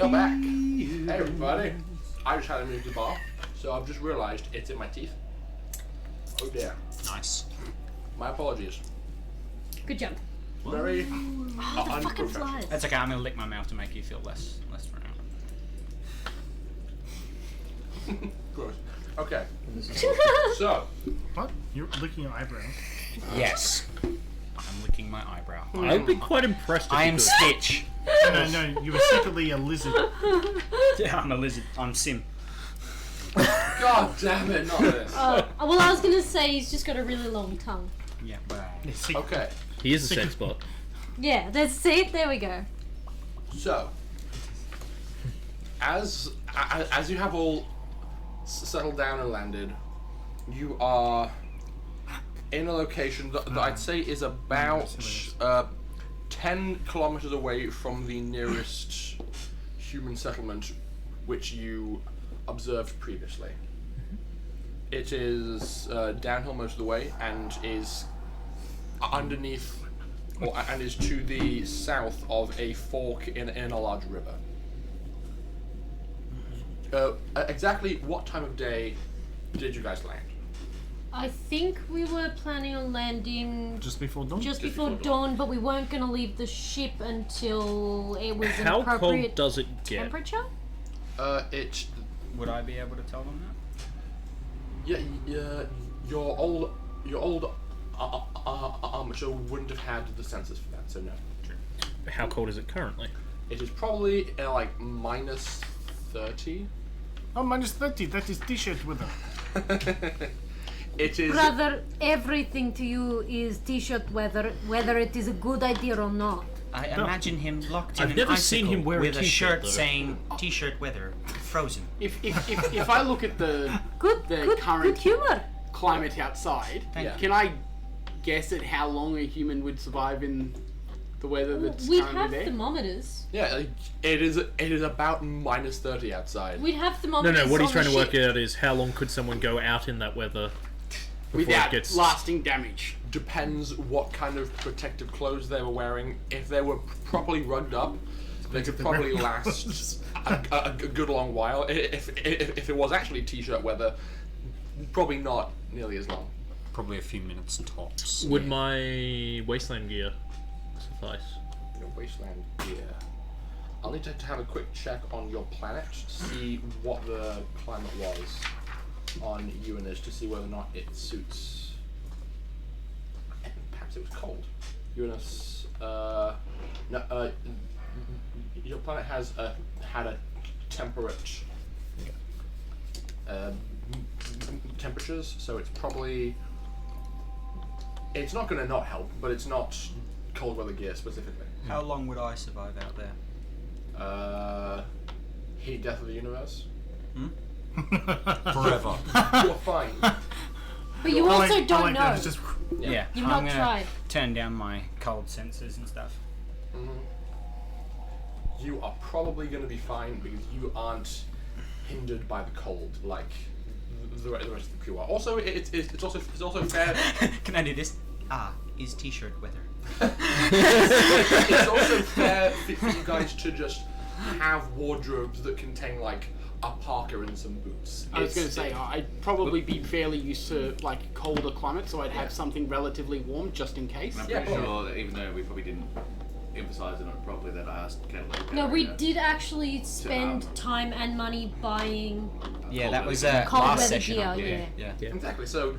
We are back. Hey everybody. I just had to move the bar, so I've just realised it's in my teeth. Oh dear. Nice. My apologies. Good job. Very Oh, the fucking unprofessional. flies. That's okay. I'm gonna lick my mouth to make you feel less round. Gross. Okay. So, What? You're licking your eyebrow. Yes. I'm licking my eyebrow. I'd be quite impressed if I you am could. Stitch. No, you were secretly a lizard. Yeah, I'm a lizard. I'm Sim. God damn it, not this. Well, I was gonna say he's just got a really long tongue. Yeah. Okay. He is a sex bot. Yeah, that's it. There we go. So, as you have all settled down and landed, you are in a location that I'd say is about 10 kilometers away from the nearest human settlement, which you observed previously. It is downhill most of the way and is underneath, and is to the south of a fork in a large river. Exactly what time of day did you guys land? I think we were planning on landing Just before dawn? just before dawn, but we weren't going to leave the ship until it was an How appropriate cold does it get? temperature. It, Would I be able to tell them that? yeah, your old armature wouldn't have had the sensors for that, so no. How cold is it currently? It is probably like minus 30. Oh, minus 30. That is t-shirt weather. It is. Brother, everything to you is t-shirt weather, whether it is a good idea or not. I imagine him locked in I've an never icicle seen him wear a with a t-shirt, shirt though. saying t-shirt weather, frozen. If I look at the Good, The good, current- good humor. climate outside, Yeah. can I guess at how long a human would survive in the weather that's We'd currently have there? thermometers. Yeah, like, it is about minus 30 outside. We'd have No, thermometers. what he's on trying the to work ship. out is how long could someone go out in that weather before Without it gets... lasting damage. Depends what kind of protective clothes they were wearing. If they were properly rugged up, they could probably last a good long while. If it was actually t-shirt weather, probably not nearly as long. Probably a few minutes tops. Would my wasteland gear suffice? Your wasteland gear. I'll need to have a quick check on your planet, see what the climate was on Uranus, to see whether or not it suits. Perhaps it was cold. Uranus. No. Your planet has had a temperate temperatures, so it's probably. It's not going to not help, but it's not cold weather gear specifically. How long would I survive out there? Heat death of the universe. Forever. You're fine. But you also don't that. know. It's just Yeah. You've I'm not gonna tried. turn down my cold sensors and stuff. You are probably going to be fine because you aren't hindered by the cold like the rest of the crew are. Also, it's also fair. Can I do this? Is t-shirt weather. It's also fair for you guys to just have wardrobes that contain like a parka and some boots. I was going to say, I'd probably be fairly used to like colder climates, so I'd have something relatively warm just in case. And I'm Yeah, pretty probably. sure that even though we probably didn't emphasise it properly, that I asked Cadillac. No, we did actually spend um, time and money buying Yeah, that was cold last weather session. gear. I did. Yeah. Yeah. Exactly. So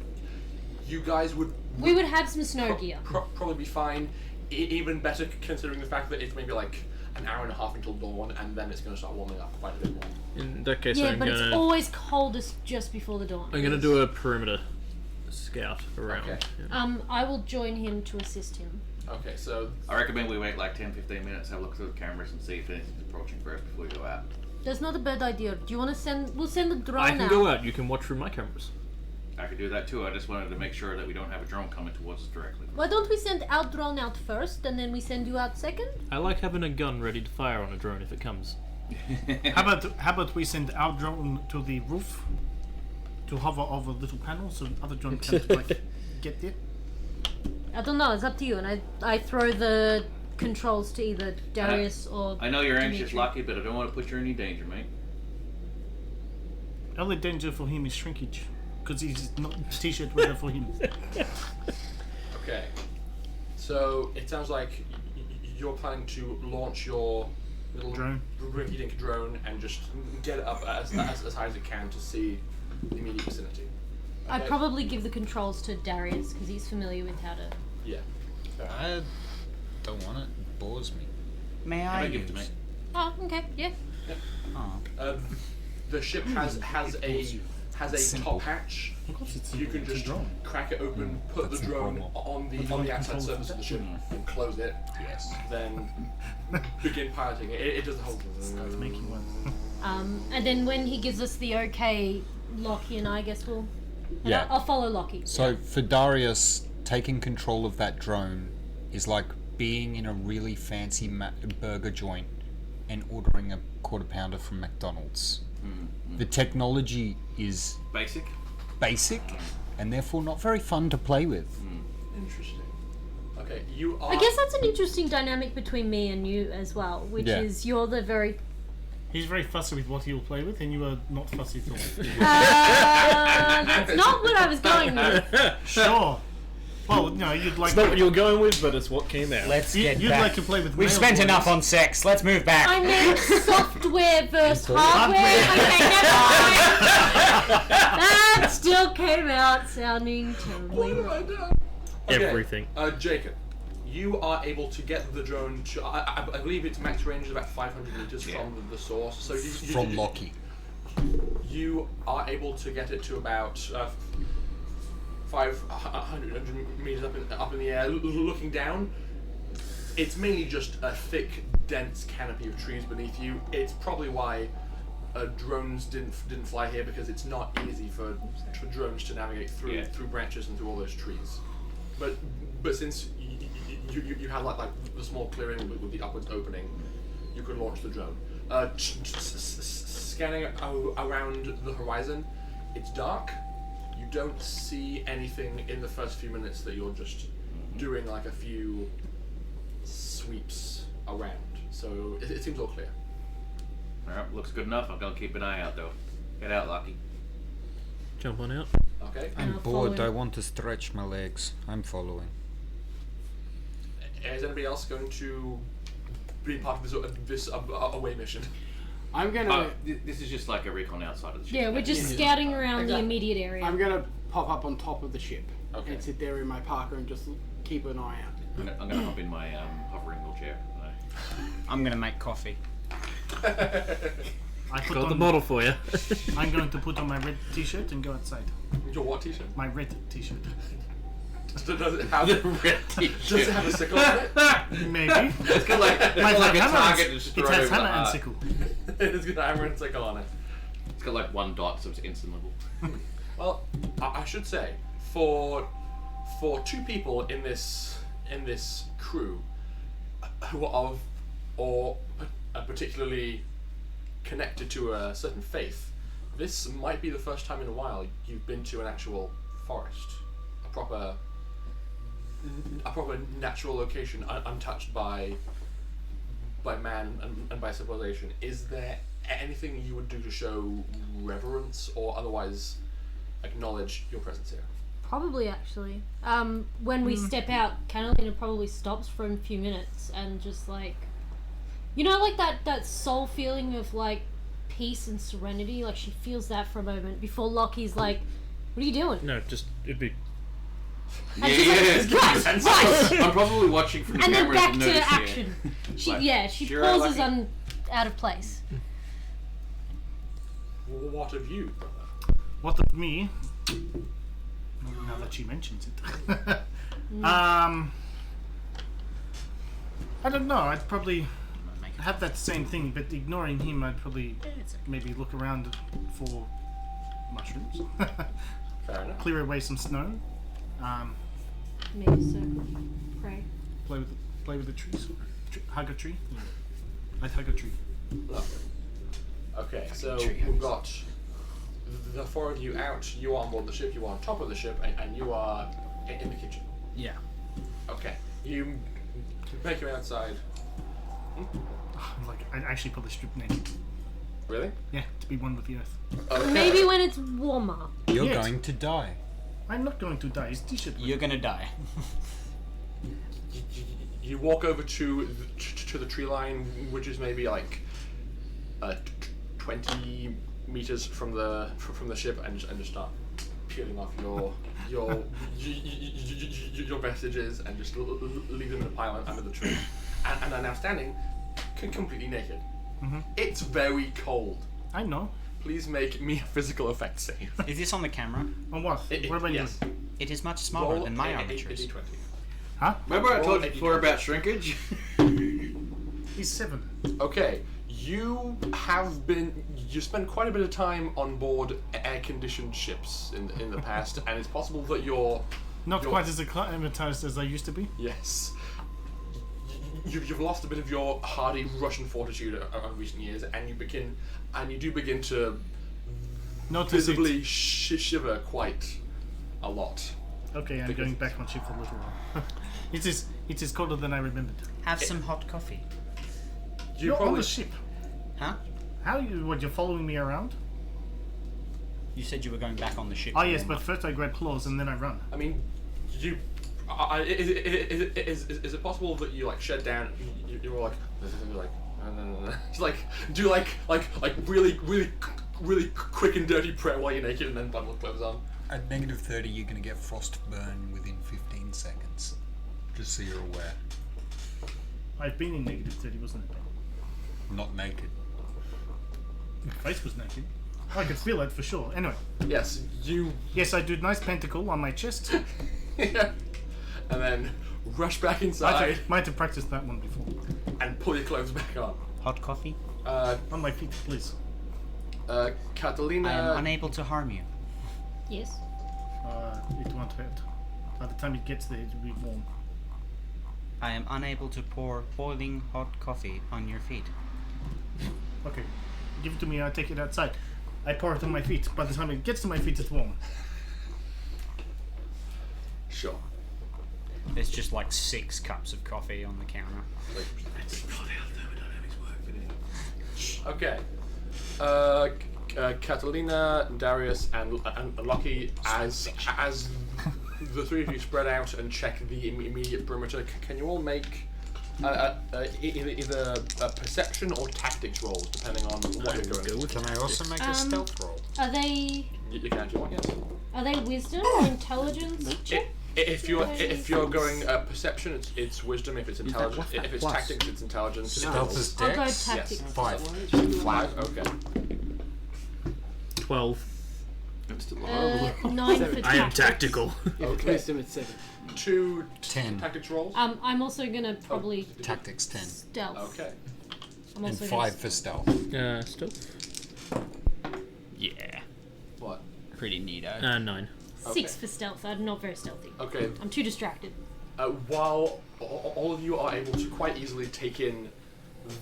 you guys would We would have some snow gear. probably be fine. Even better considering the fact that it's maybe like an hour and a half until dawn, and then it's going to start warming up quite a bit more. In that case, Yeah, I'm but it's gonna always coldest just before the dawn. I'm gonna do a perimeter scout around. Okay. Yeah. I will join him to assist him. Okay, so I recommend we wait like 10-15 minutes, have a look through the cameras and see if anything's approaching first before we go out. That's not a bad idea. Do you want to send? We'll send the drone I can out. go out. You can watch through my cameras. I could do that too, I just wanted to make sure that we don't have a drone coming towards us directly. Why don't we send our drone out first, and then we send you out second? I like having a gun ready to fire on a drone if it comes. how about we send our drone to the roof to hover over little panels so other drone can like get there. I don't know. It's up to you. And I throw the controls to either Darius or. I know you're anxious, Dimitri. Lucky, but I don't want to put you in any danger, mate. Only danger for him is shrinkage, because he's not t-shirt weather for him. Okay. So it sounds like you're planning to launch your little Drone. rinky-dink drone and just get it up as high as it can to see the immediate vicinity. I'd Okay? probably give the controls to Darius because he's familiar with how to. Yeah. I don't want it. It bores me. May I give it to use? me. Oh, okay, yeah. Oh. The ship has a top hatch. Of course, it's You can it's a just drone. crack it open, put the That's drone normal. on the Control outside surface of the ship, and close it. Yes. Then begin piloting it. It does the whole. Start making one. And then when he gives us the okay, Lockie and I guess we'll. and Yeah. I'll follow Lockie. So for Darius, taking control of that drone is like being in a really fancy burger joint and ordering a quarter pounder from McDonald's. The technology is Basic? basic and therefore not very fun to play with. Interesting. Okay, you are. I guess that's an interesting dynamic between me and you as well, which Yeah. is you're the very. He's very fussy with what he'll play with, and you are not fussy at all. That's not what I was going with. Sure. Well, no, you'd like. It's not what you were going with, but it's what came out. Let's get You'd back. like to play with. We've male spent boys. enough on sex. Let's move back. I meant software versus hardware. Okay, never mind. That still came out sounding terribly What have I wrong. done? Okay, Everything. Jacob, you are able to get the drone to. I believe its max range is about 500 meters from the source. So From Lockie. you are able to get it to about 500 meters up in the air. Looking down, it's mainly just a thick, dense canopy of trees beneath you. It's probably why drones didn't fly here, because it's not easy for drones to navigate through branches and through all those trees. But since you have like the small clearing with the upwards opening, you could launch the drone. Scanning around the horizon, it's dark. You don't see anything in the first few minutes that you're just doing like a few sweeps around. So it seems all clear. Alright, looks good enough. I'm gonna keep an eye out though. Get out, Lucky. Jump on out. Okay. I'm I'll bored. follow I him. want to stretch my legs. I'm following. Is anybody else going to be part of this away mission? I'm gonna. This is just like a recon outside of the ship. Yeah, we're just scouting around the Exactly. immediate area. I'm gonna pop up on top of the ship Okay. and sit there in my parka and just keep an eye out. I'm gonna hop in my hovering wheelchair. I'm gonna make coffee. I put Got the on, model for you. I'm going to put on my red t-shirt and go outside. Your what t-shirt? My red t-shirt. Does it have Red Does it have a sickle on it? Maybe. It's got like, it's Might got like a have hammer target and, just it thrown has over hammer the and heart. sickle. It's got a hammer and sickle on it. It's got like one dot, so it's instant level. Well, I should say, for two people in this crew who are of or particularly connected to a certain faith, this might be the first time in a while you've been to an actual forest, a proper natural location, untouched by man and by civilization. Is there anything you would do to show reverence or otherwise acknowledge your presence here? Probably, actually. When we step out, Catalina probably stops for a few minutes and just like, you know, like that soul feeling of like peace and serenity. Like she feels that for a moment before Lockie's like, "What are you doing?" No, just it'd be. And she's like, right, right. I'm probably watching from the And then cameras back and to notice, action. She Sure, pauses Lucky. out of place. What of you, brother? What of me? Now that she mentions it. I don't know. I'd probably have that same thing, but ignoring him, I'd probably maybe look around for mushrooms, Fair enough. clear away some snow, Maybe so. Pray. play with the trees, hug a tree. I'd hug a tree. Lovely. Okay, so we've got the four of you out. You are on board the ship. You are on top of the ship, and you are in the kitchen. Yeah. Okay. You make your way outside. Like, I'd actually probably strip naked. Really? Yeah, to be one with the earth. Okay. Maybe when it's warmer. You're Yes. going to die. I'm not going to die. His t-shirt. You're gonna die. You walk over to the tree line, which is maybe like 20 meters from the ship, and just start peeling off your vestiges and just leave them in a pile under the tree, and are now standing completely naked. It's very cold. I know. Please make me a physical effect save. Is this on the camera? On what? What about yes. you? It is much smaller Roll than my a armatures. D20. Huh? Remember I Roll told a you before D20. about shrinkage? He's 7. Okay, you spent quite a bit of time on board air-conditioned ships in the past, and it's possible that you're Not quite as acclimatized as I used to be. yes. You've lost a bit of your hardy Russian fortitude over recent years, and you do begin to Notice visibly shiver quite a lot. Okay, I'm Because going back on ship for a little while. it is colder than I remembered. Have some hot coffee. You You're on the ship. Huh? How you're following me around? You said you were going back on the ship. Oh to yes, warm but up. first I grab claws and then I run. I mean, you. Is it possible that you like shed down? You were like, just like do like really quick and dirty prayer while you're naked, and then bundle clothes on. At -30, you're going to get frostburn within 15 seconds. Just so you're aware. I've been in -30, wasn't it? Not naked. My face was naked. I could feel it for sure. Anyway, Yes, you. yes, I do nice pentacle on my chest. Yeah. And then rush back Might inside have practiced that one before. and pull your clothes back on. Hot coffee? On my feet, please. Catalina. I am unable to harm you. Yes. It won't hurt. By the time it gets there, it'll be warm. I am unable to pour boiling hot coffee on your feet. Okay, give it to me. I'll take it outside. I pour it on my feet. By the time it gets to my feet, it's warm. Sure. There's just like 6 cups of coffee on the counter. Okay. Catalina, Darius, and Lucky, as the three of you spread out and check the immediate perimeter, can you all make either a perception or tactics rolls, depending on what you're going with? Can I also make a stealth roll? Are they You can if you want, yes. wisdom or intelligence? If you're going perception, it's wisdom. If it's intelligence, if it's tactics, it's intelligence. Stealth is I'll go dex? tactics. 5. 5. Okay. 12. I'm still horrible. 9 for I am tactics. tactical. Okay. Wisdom at 7. 2 10. tactics rolls. I'm also gonna probably Tactics 10. stealth. Okay. I'm And also 5 for stealth. Stealth. Yeah. What? Pretty neato. 9. 6 for stealth. I'm not very stealthy. Okay. I'm too distracted. While all of you are able to quite easily take in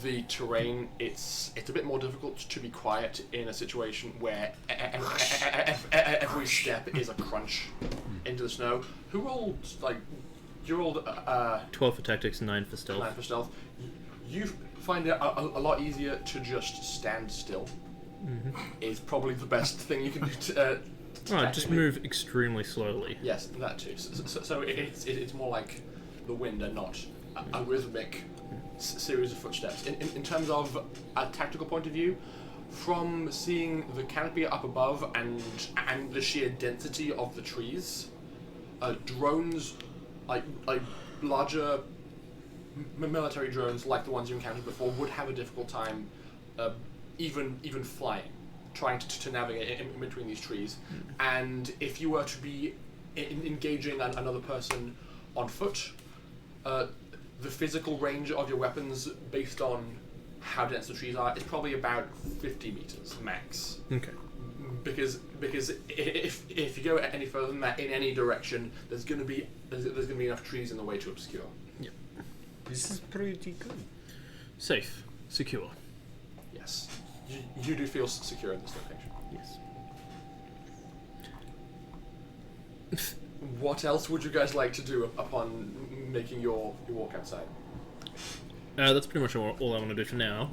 the terrain, it's a bit more difficult to be quiet in a situation where every step is a crunch into the snow. Who rolled you rolled 12 for tactics, 9 for stealth. 9 for stealth. You find it a lot easier to just stand still. Is probably the best thing you can do to. Alright, just move extremely slowly. Yes, that too. So it's more like the wind and not a rhythmic series of footsteps. In terms of a tactical point of view, from seeing the canopy up above and the sheer density of the trees, drones like larger military drones like the ones you encountered before would have a difficult time even flying, trying to navigate in between these trees. And if you were to be engaging another person on foot, the physical range of your weapons, based on how dense the trees are, is probably about 50 meters max. Okay. Because if you go any further than that in any direction, there's gonna be enough trees in the way to obscure. Yep. This is pretty good. Safe. Secure. Yes, you do feel secure in this location. Yes. what else would you guys like to do upon making your walk outside? That's pretty much all I want to do for now.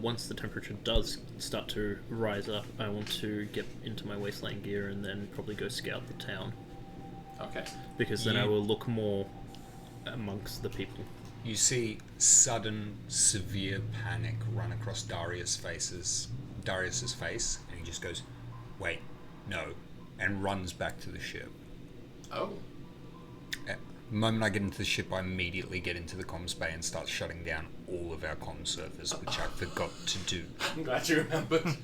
Once the temperature does start to rise up, I want to get into my wasteland gear and then probably go scout the town. Okay. Because then I will look more amongst the people. You see sudden, severe panic run across Darius's face, and he just goes, "Wait, no," and runs back to the ship. Oh. The moment I get into the ship, I immediately get into the comms bay and start shutting down all of our comm servers, which I forgot to do. I'm glad you remembered.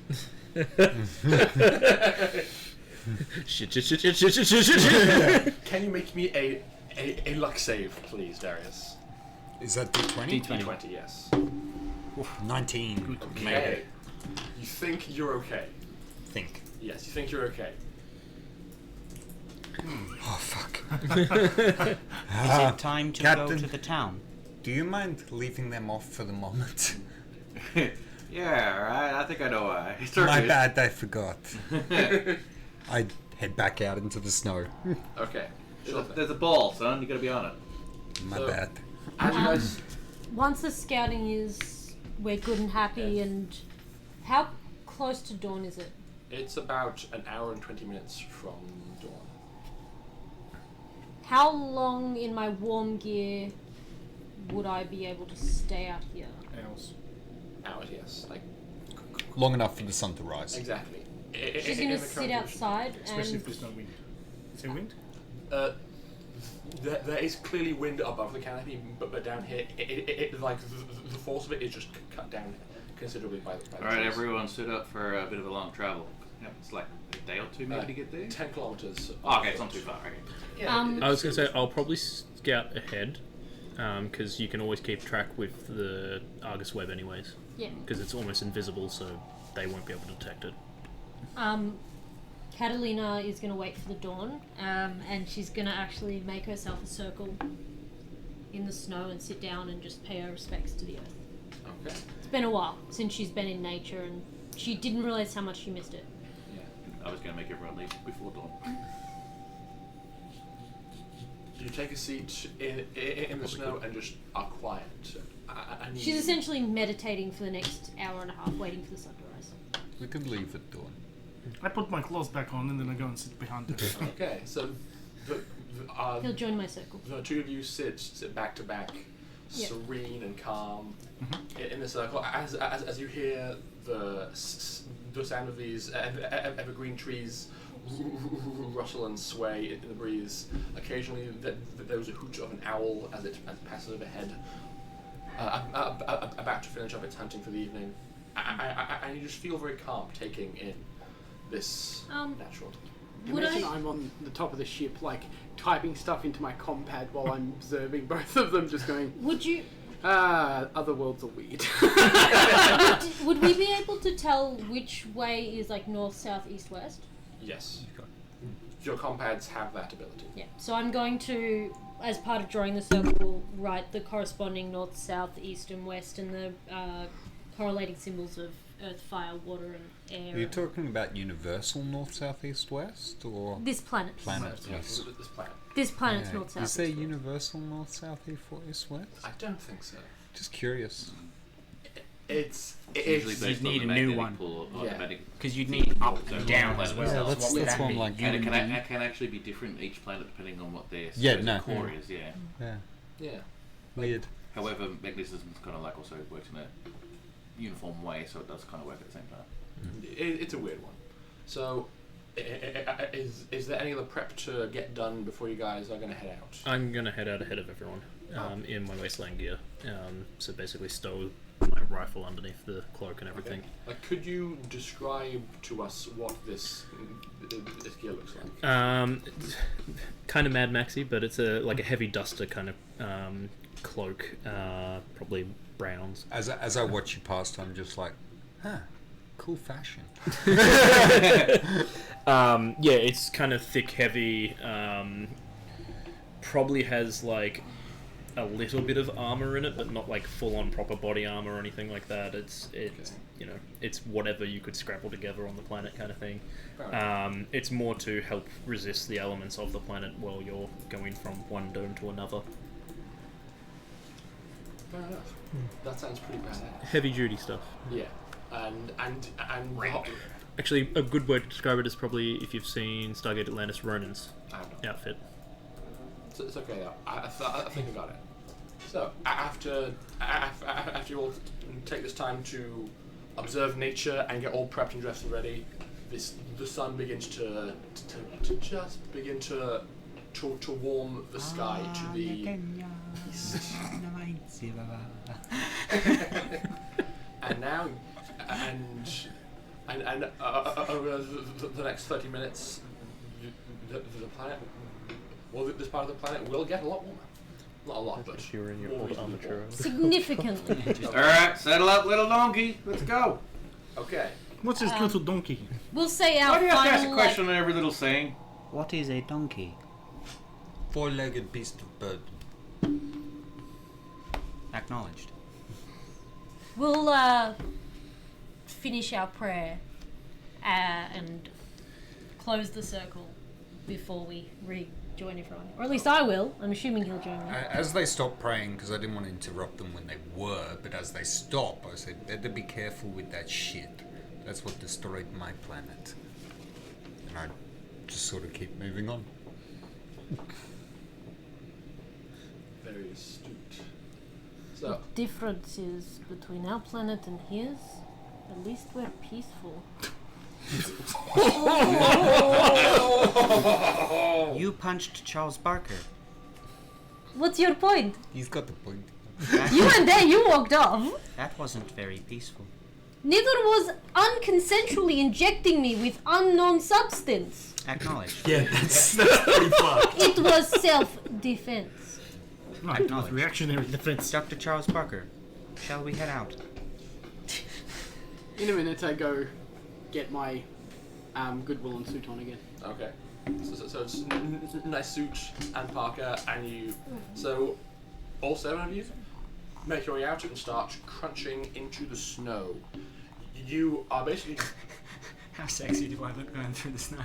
Shit. Can you make me a luck save, please, Darius? Is that D20? D20, yes. 19. Okay. You think you're okay? Think. Yes, you think you're okay. Oh, fuck. Is it time to Captain, go to the town? do you mind leaving them off for the moment? Yeah, right. I think I know why. My bad, I forgot. I head back out into the snow. Okay. Sure thing. There's a ball, son. You gotta be on it. My So- bad. As you guys... Once the scouting we're good and happy, and how close to dawn is it? It's about an hour and 20 minutes from dawn. How long in my warm gear would I be able to stay out here? Hours, yes. Like, Long enough for the sun to rise. exactly. She's gonna sit outside Especially and if there's no wind. Is there wind? There is clearly wind above the canopy, but down here, like the force of it is just cut down considerably by the All right, trees. everyone, sit up for a bit of a long travel. Yeah, it's like a day or two maybe to get there. 10 kilometers. Oh, okay, it's not too far. Okay. Yeah, I was going to say, I'll probably scout ahead, because you can always keep track with the Argus web anyways. yeah. Because it's almost invisible, so they won't be able to detect it. Catalina is gonna wait for the dawn, and she's gonna actually make herself a circle in the snow and sit down and just pay her respects to the earth. Okay. It's been a while since she's been in nature, and she didn't realize how much she missed it. Yeah, I was gonna make everyone leave before dawn. You take a seat in the snow and just are quiet. And She's essentially meditating for the next hour and a half, waiting for the sun to rise. We could leave at dawn. I put my clothes back on and then I go and sit behind her. Okay, so He'll join my circle. the two of you sit back to back, Yeah. serene and calm in the circle as you hear the sound of these evergreen trees rustle and sway in the breeze. Occasionally, there's a hoot of an owl as it passes overhead, about to finish up its hunting for the evening. And you just feel very calm, taking in this natural. Would Imagine I? I'm on the top of the ship, like typing stuff into my compad while I'm observing both of them, just going, Would you? other worlds are weird. Would we be able to tell which way is like north, south, east, west? Yes. Your compads have that ability. Yeah. So I'm going to, as part of drawing the circle, write the corresponding north, south, east, and west, and the correlating symbols of earth, fire, water, and air. Are you talking about universal north, south, east, west, or This planet. planet? Yeah, Yes. this planet. This planet's Yeah. north, south, Is there east, west. universal north, south, east, west? I don't think so. Just curious. It's Usually You'd based on need the a new magnetic one. pull or Yeah. automatic. Because you'd need up and down as well. Yeah, So that's what would what that I'm be? like. And it can actually be different each planet depending on what their Yeah, supposed no. core is. Yeah. Yeah. yeah. Weird. However, magnetism kind of like also works in a uniform way, so it does kind of work at the same time. It's a weird one. So, is there any other prep to get done before you guys are going to head out? I'm going to head out ahead of everyone in my wasteland gear. So basically stow my rifle underneath the cloak and everything. Like, could you describe to us what this gear looks like? Kind of Mad Maxy, but it's like a heavy duster kind of cloak, probably browns. As I watch you past, I'm just like, cool fashion. Yeah, it's kind of thick, heavy. Probably has like a little bit of armor in it, but not like full on proper body armor or anything like that. It's you know, it's whatever you could scrabble together on the planet kind of thing. It's more to help resist the elements of the planet while you're going from one dome to another. Fair enough. That sounds pretty badass. Heavy duty stuff. Yeah, and Actually, a good way to describe it is probably if you've seen Stargate Atlantis Ronin's outfit. So it's okay though. I think I got it. So after you all take this time to observe nature and get all prepped and dressed and ready, the sun begins to just begin to warm the sky to the east. And now over the next 30 minutes, the planet, well, this part of the planet will get a lot warmer. Not a lot, but you're in your old armature. Significantly. Alright, settle up, little donkey. Let's go. Okay. What's this little donkey? We'll say our Why do you have to ask a final, question on every little saying? What is a donkey? Four-legged beast of bird. Acknowledged. we'll finish our prayer and close the circle before we rejoin everyone. Or at least I will. I'm assuming he'll join me. As they stop praying, because I didn't want to interrupt them when they were, but as they stop, I said, better be careful with that shit. That's what destroyed my planet. And I just sort of keep moving on. Very astute. So, Differences between our planet and his, at least we're peaceful. You punched Charles Barker. What's your point? He's got the point. You went there, you walked off. That wasn't very peaceful. Neither was unconsensually injecting me with unknown substance. Acknowledged. Yeah, that's pretty fucked. It was self-defense. No, Acknowledged. reactionary defense. Dr. Charles Barker, shall we head out? In a minute, I go get my Goodwill and suit on again. okay. So it's nice suit and parka, and you. So, all 7 of you make your way out and start crunching into the snow. You are basically. How sexy do I look going through the snow?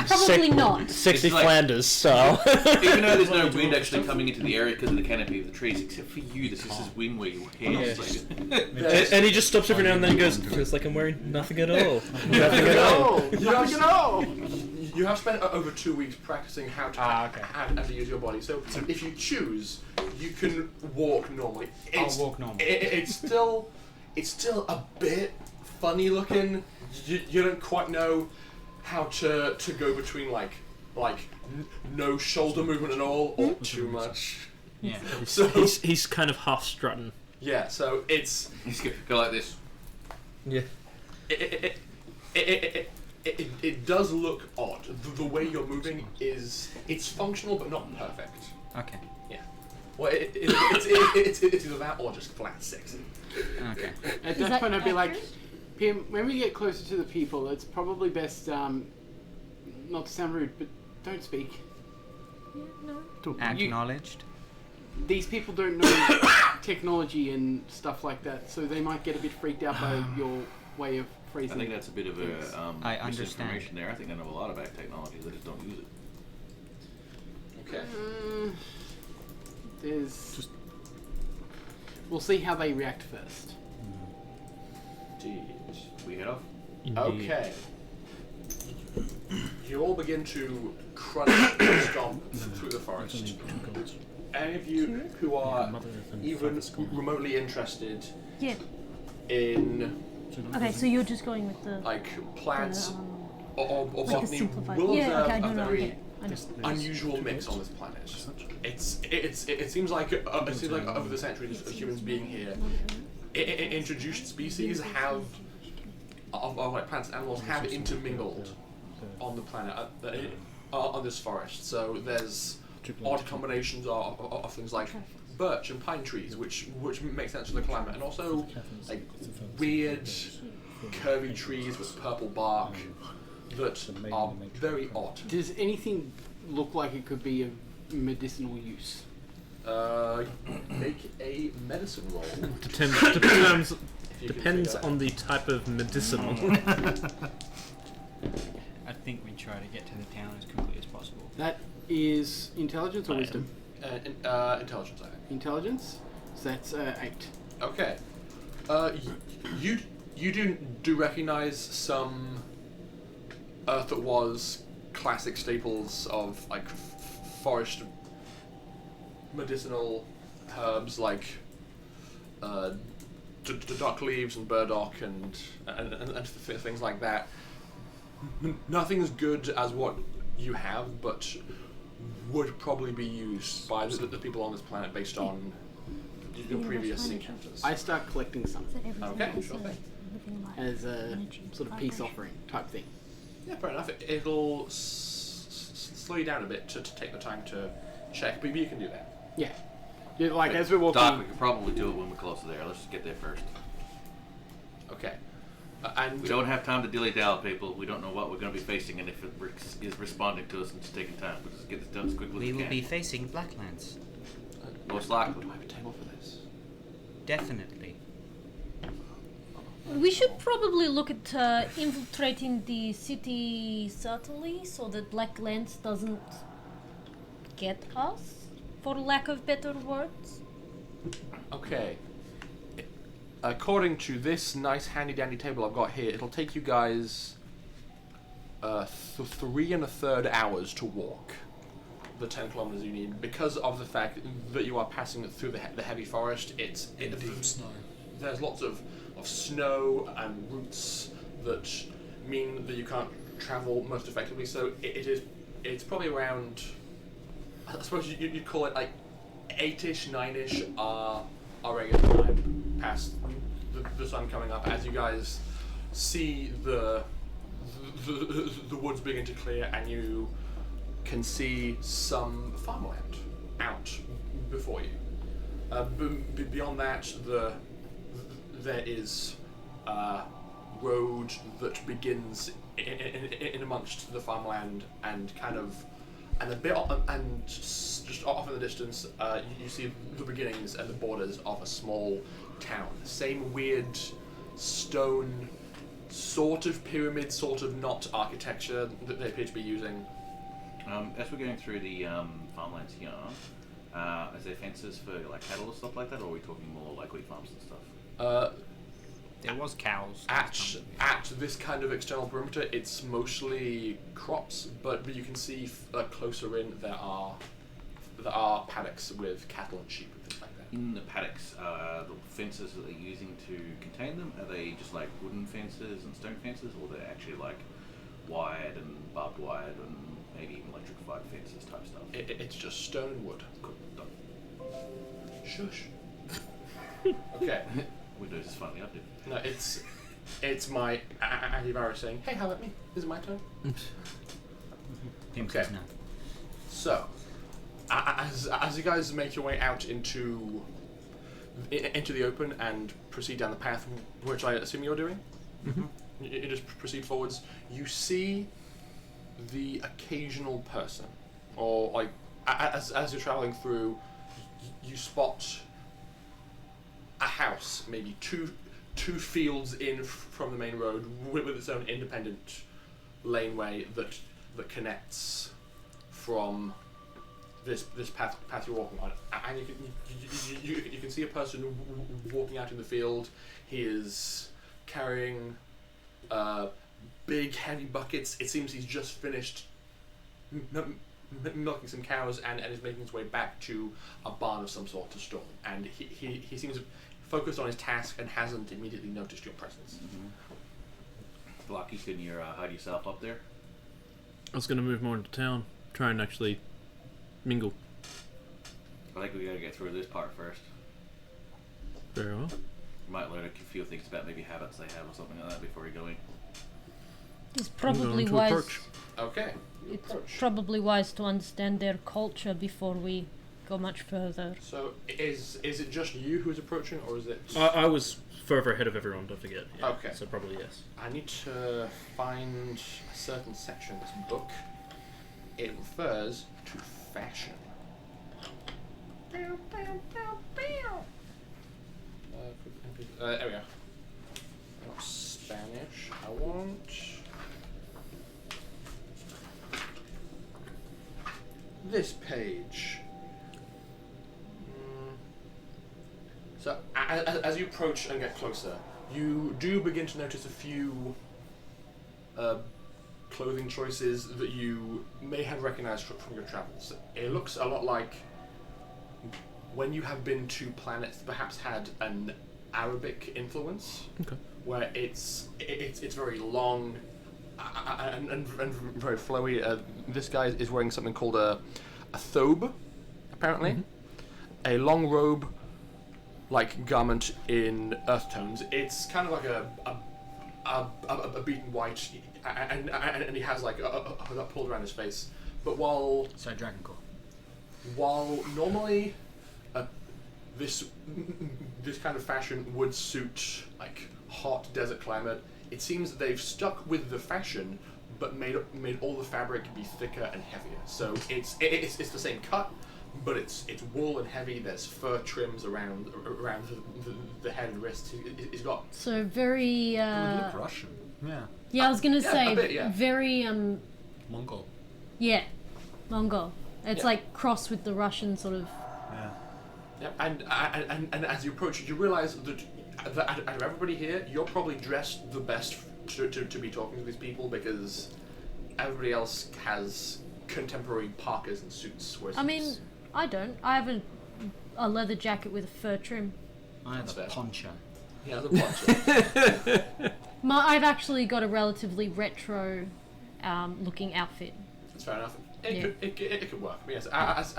Probably not. Sexy It's like- Flanders style. Even though there's no wind actually coming into the area because of the canopy of the trees, except for you, this is his wind where your hair is like... And he just stops every now and then and goes, feels like I'm wearing nothing at all. Nothing at all. Nothing at all! You have spent over 2 weeks practicing how to okay. how to use your body. So if you choose, you can walk normally. I'll walk normally. It's still a bit funny looking. You don't quite know how to go between like no shoulder movement at all or too much. Yeah. So He's kind of half strutting. yeah, so it's He's gonna go like this. Yeah. it does look odd. The way you're moving it's functional but not perfect. Okay. Yeah. Well, it's either that or just flat sexy. Okay. At that that point, I'd be like, accurate? Pim, when we get closer to the people, it's probably best, not to sound rude, but don't speak. Yeah, no. Acknowledged. These people don't know technology and stuff like that, so they might get a bit freaked out by your way of I phrasing think it. that's a bit of a I understand. misinformation there. I think they know a lot about technology, they just don't use it. Okay. There's... We'll see how they react first. Indeed. We head off? Okay. You all begin to crunch and stomp through the forest. Any of you who are even remotely interested Yeah. in Okay, so you're just going with the like plants or like a botany simplified. will Yeah. observe Okay. a No. I very get it. I know. unusual mix on this planet. It seems like over the centuries of humans being here, introduced species have of like plants and animals have intermingled on the planet on this forest. So there's odd combinations of things like birch and pine trees, which make sense for the climate, and also like weird curvy trees with purple bark that are very odd. Does anything look like it could be of medicinal use? Make a medicine roll. Depends If you can depends figure on the type of medicinal. I think we try to get to the town as quickly as possible. That is intelligence or I am. wisdom? Intelligence, I think. Intelligence. So that's 8. Okay. You do recognize some Earth that was classic staples of like forest medicinal herbs like dock leaves and burdock and things like that. Nothing as good as what you have, but would probably be used by the people on this planet based on your previous encounters. I start collecting some Okay, sure thing. as a sort of peace offering type thing. Yeah, fair enough. It'll slow you down a bit to take the time to check, but you can do that. Yeah. Yeah, like as we're walking. Doc, we could probably do it when we're close to there. Let's just get there first. Okay. And We don't have time to dilly-dally, people. We don't know what we're going to be facing, and if it is responding to us and it's taking time, we'll just get this done as quickly as We we will can. be facing Blacklands. Most likely. do I have a table for this? Definitely. We should probably look at infiltrating the city subtly so that Blacklands doesn't get us, for lack of better words. Okay. According to this nice handy-dandy table I've got here, it'll take you guys 3 1/3 hours to walk the 10 kilometers you need, because of the fact that you are passing through the heavy forest. Deep snow. There's lots of snow and roots that mean that you can't travel most effectively. So it's probably around, I suppose you'd call it like 8ish, 9ish our regular time past the sun coming up, as you guys see the woods begin to clear and you can see some farmland out before you. Beyond that, there is a road that begins in amongst the farmland and just off in the distance, you see the beginnings and the borders of a small town. Same weird stone, sort of pyramid, sort of not architecture that they appear to be using. As we're going through the farmlands here, is there fences for like cattle or stuff like that, or are we talking more like wheat farms and stuff? There was cows. At this kind of external perimeter, it's mostly crops, but you can see closer in there are paddocks with cattle and sheep and things like that. In the paddocks, the fences that they're using to contain them, are they just like wooden fences and stone fences, or they're actually like wired and barbed wired and maybe even electrified fences type stuff? It's just stone and wood. Cool. Done. Shush. Okay. Windows is finally updated. No, it's my antivirus saying, "Hey, how about me? Is it my turn?" Seems Okay. not. So, as you guys make your way out into the open and proceed down the path, which I assume you're doing, you just proceed forwards. You see the occasional person, or like as you're traveling through, you spot a house, maybe two fields in from the main road, with its own independent laneway that connects from this path you're walking on, and you can see a person walking out in the field. He is carrying big heavy buckets. It seems he's just finished milking some cows and is making his way back to a barn of some sort to store. And he seems focused on his task and hasn't immediately noticed your presence. Blocky, can you hide yourself up there? I was going to move more into town, try and actually mingle. I think we gotta get through this part first. Very well. You might learn a few things about maybe habits they have or something like that before you're going. It's I'm probably going to wise. approach. Okay. It's probably wise to understand their culture before we go much further. So is it just you who's approaching, or is it? I was further ahead of everyone, don't forget. Yeah. Okay. So probably yes. I need to find a certain section of this book. It refers to fashion. There we go. Not Spanish. I want this page. So as you approach and get closer, you do begin to notice a few clothing choices that you may have recognized from your travels. It looks a lot like when you have been to planets that perhaps had an Arabic influence, where it's very long and very flowy. This guy is wearing something called a thobe, apparently, a long robe like garment in earth tones. It's kind of like a beaten white, and he has like that pulled around his face. But while normally this kind of fashion would suit like hot desert climate, it seems that they've stuck with the fashion but made all the fabric be thicker and heavier. So it's the same cut, but it's wool and heavy. There's fur trims around the head and wrists. He's got So very. Look Russian. Yeah. Yeah, I was gonna say a bit, yeah. very. Mongol. Yeah, Mongol. It's Yeah. like cross with the Russian sort of. Yeah. Yeah, and as you approach it, you realize that out of everybody here, you're probably dressed the best to be talking to these people, because everybody else has contemporary parkas and suits. I mean, I don't. I have a leather jacket with a fur trim. I have That's a fair. poncho. Yeah, the poncho. I've actually got a relatively retro looking outfit. That's fair enough. Yeah. It could work. Yes,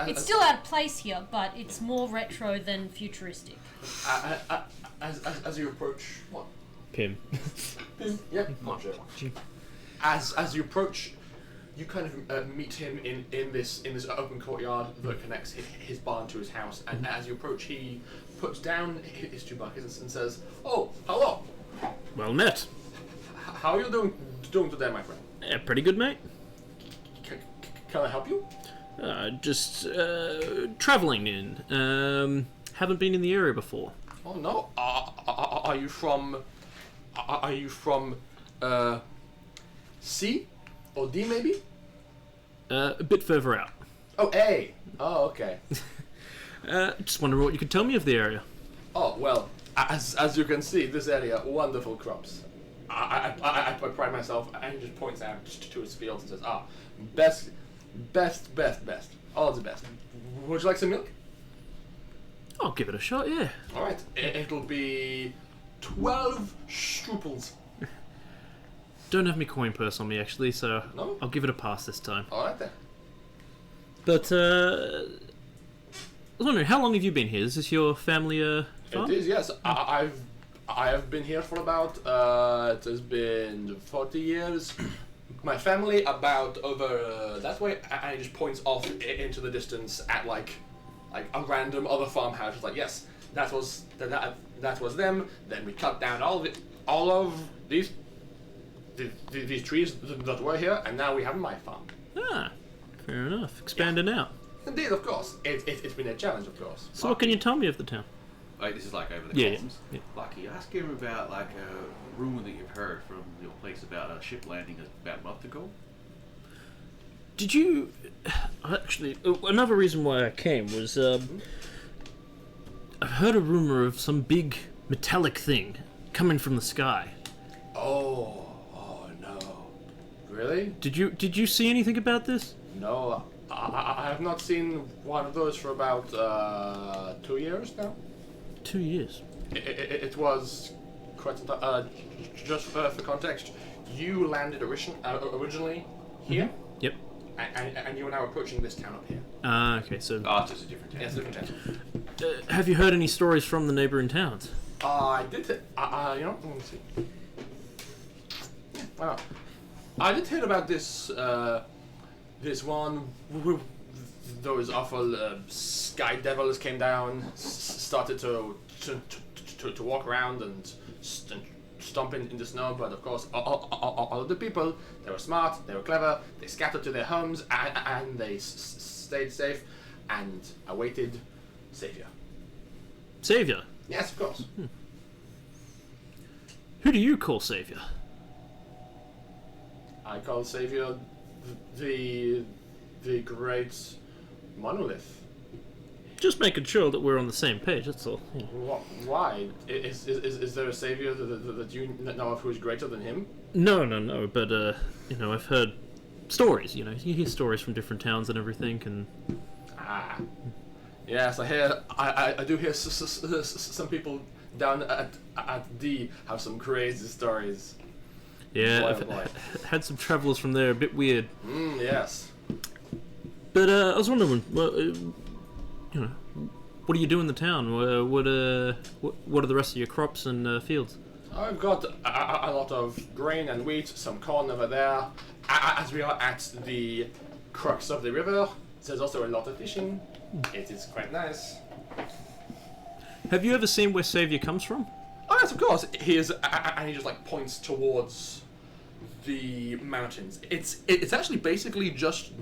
It's still out of place here, but it's more retro than futuristic. as you approach, what? Pim. Yeah, poncho. As you approach, you kind of meet him in this open courtyard that connects his barn to his house. And as you approach, he puts down his two buckets and says, "Oh, hello. Well met. How are you doing today, my friend? Yeah, pretty good, mate. Can I help you?" Just traveling in. Haven't been in the area before. Oh no. Are you from? Are you from? C or D maybe? A bit further out. Oh, A. Oh, okay. Just wondering what you could tell me of the area. Oh well, as you can see, this area, wonderful crops. I pride myself, and he just points out to his fields and says, best. All the best. Would you like some milk? I'll give it a shot, yeah. Alright, it'll be 12 struples. Don't have my coin purse on me, actually, so No? I'll give it a pass this time. Alright then. But, I was wondering, how long have you been here? Is this your family, farm? It is, yes. I have been here for about, it has been 40 years. My family about over that way, and he just points off into the distance at like a random other farmhouse. It's like, yes, that was them. Then we cut down all of these trees that were here, and now we have my farm. Ah, fair enough. Expanding out. Indeed, of course. It's been a challenge, of course. So what can you tell me of the town? Like, this is like over the Yeah, comms. yeah. Lucky, ask him about like a rumor that you've heard from your place about a ship landing about a month ago. Did you... Actually, another reason why I came was, I've heard a rumor of some big metallic thing coming from the sky. Oh no. Really? Did you see anything about this? No, I have not seen one of those for about 2 years now. 2 years. It was quite some time. Just for context, you landed originally here, Yep. and you are now approaching this town up here. Ah, okay, so... Oh, it's just a different town. Yeah, it's a different town. have you heard any stories from the neighbouring towns? I did. Let me see. Wow. I did hear about this. This one. Those awful sky devils came down, started to walk around and stomp in the snow. But of course, all of the people, they were smart, they were clever, they scattered to their homes, and they stayed safe and awaited Savior. Savior. Yes, of course. Who do you call Savior? I call Savior the great monolith. Just making sure that we're on the same page. That's all. Yeah. Why? Is there a Savior that you know of who is greater than him? No. But I've heard stories. You hear stories from different towns and everything, and Yes, I do hear some people down at D have some crazy stories. yeah, Boy, I've oh boy. had some travellers from there. A bit weird. Yes. But I was wondering, well, what do you do in the town? What are the rest of your crops and fields? I've got a lot of grain and wheat, some corn over there. As we are at the crux of the river, there's also a lot of fishing. It is quite nice. Have you ever seen where Savior comes from? Oh yes, of course. He is, and he just like points towards the mountains. It's actually basically just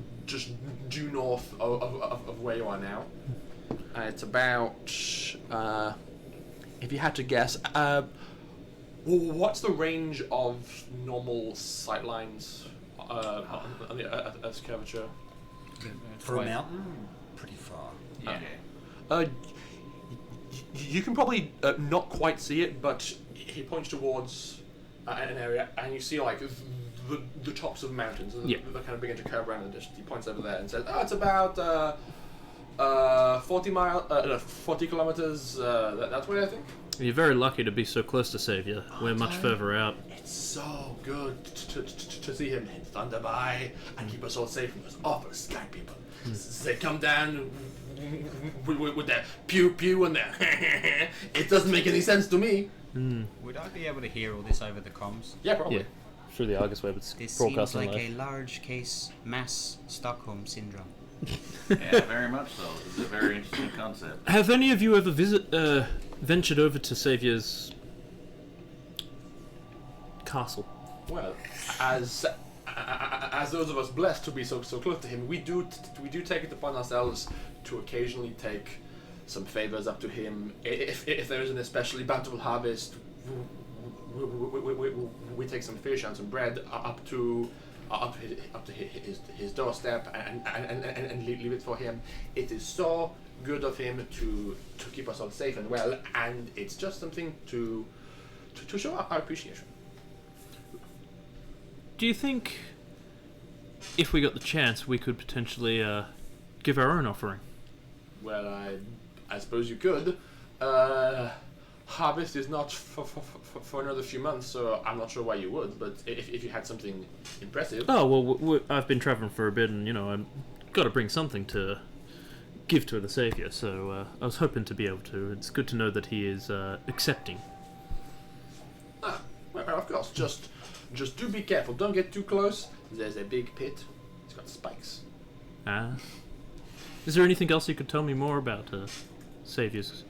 due north of where you are now. It's about if you had to guess, what's the range of normal sight lines on the Earth's curvature? For a mountain, pretty far. Yeah. You can probably not quite see it, but he points towards an area, and you see like the tops of mountains. Yeah. They kind of begin to curve around, and he points over there and says, "Oh, it's about 40 kilometers that way, I think." You're very lucky to be so close to Savior. We're much further out. It's so good to see him thunder by and keep us all safe from those awful sky people. They come down with their pew pew and their it doesn't make any sense to me. Would I be able to hear all this over the comms? Yeah, probably. Yeah, through the Argus web, it's This seems broadcasting like live. a large case mass Stockholm syndrome. Yeah, very much so. It's a very interesting concept. Have any of you ever ventured over to Savior's castle? Well, as those of us blessed to be so close to him, we do take it upon ourselves to occasionally take some favors up to him. If there is an especially bountiful harvest, we take some fish and some bread up to his doorstep and leave it for him. It is so good of him to keep us all safe and well, and it's just something to show our appreciation. Do you think, if we got the chance, we could potentially give our own offering? Well, I suppose you could. Harvest is not for another few months, so I'm not sure why you would. But if you had something impressive. Oh well, I've been traveling for a bit, and I've got to bring something to give to the Savior. So I was hoping to be able to. It's good to know that he is accepting. Well, of course. Just do be careful. Don't get too close. There's a big pit. It's got spikes. Is there anything else you could tell me more about Savior's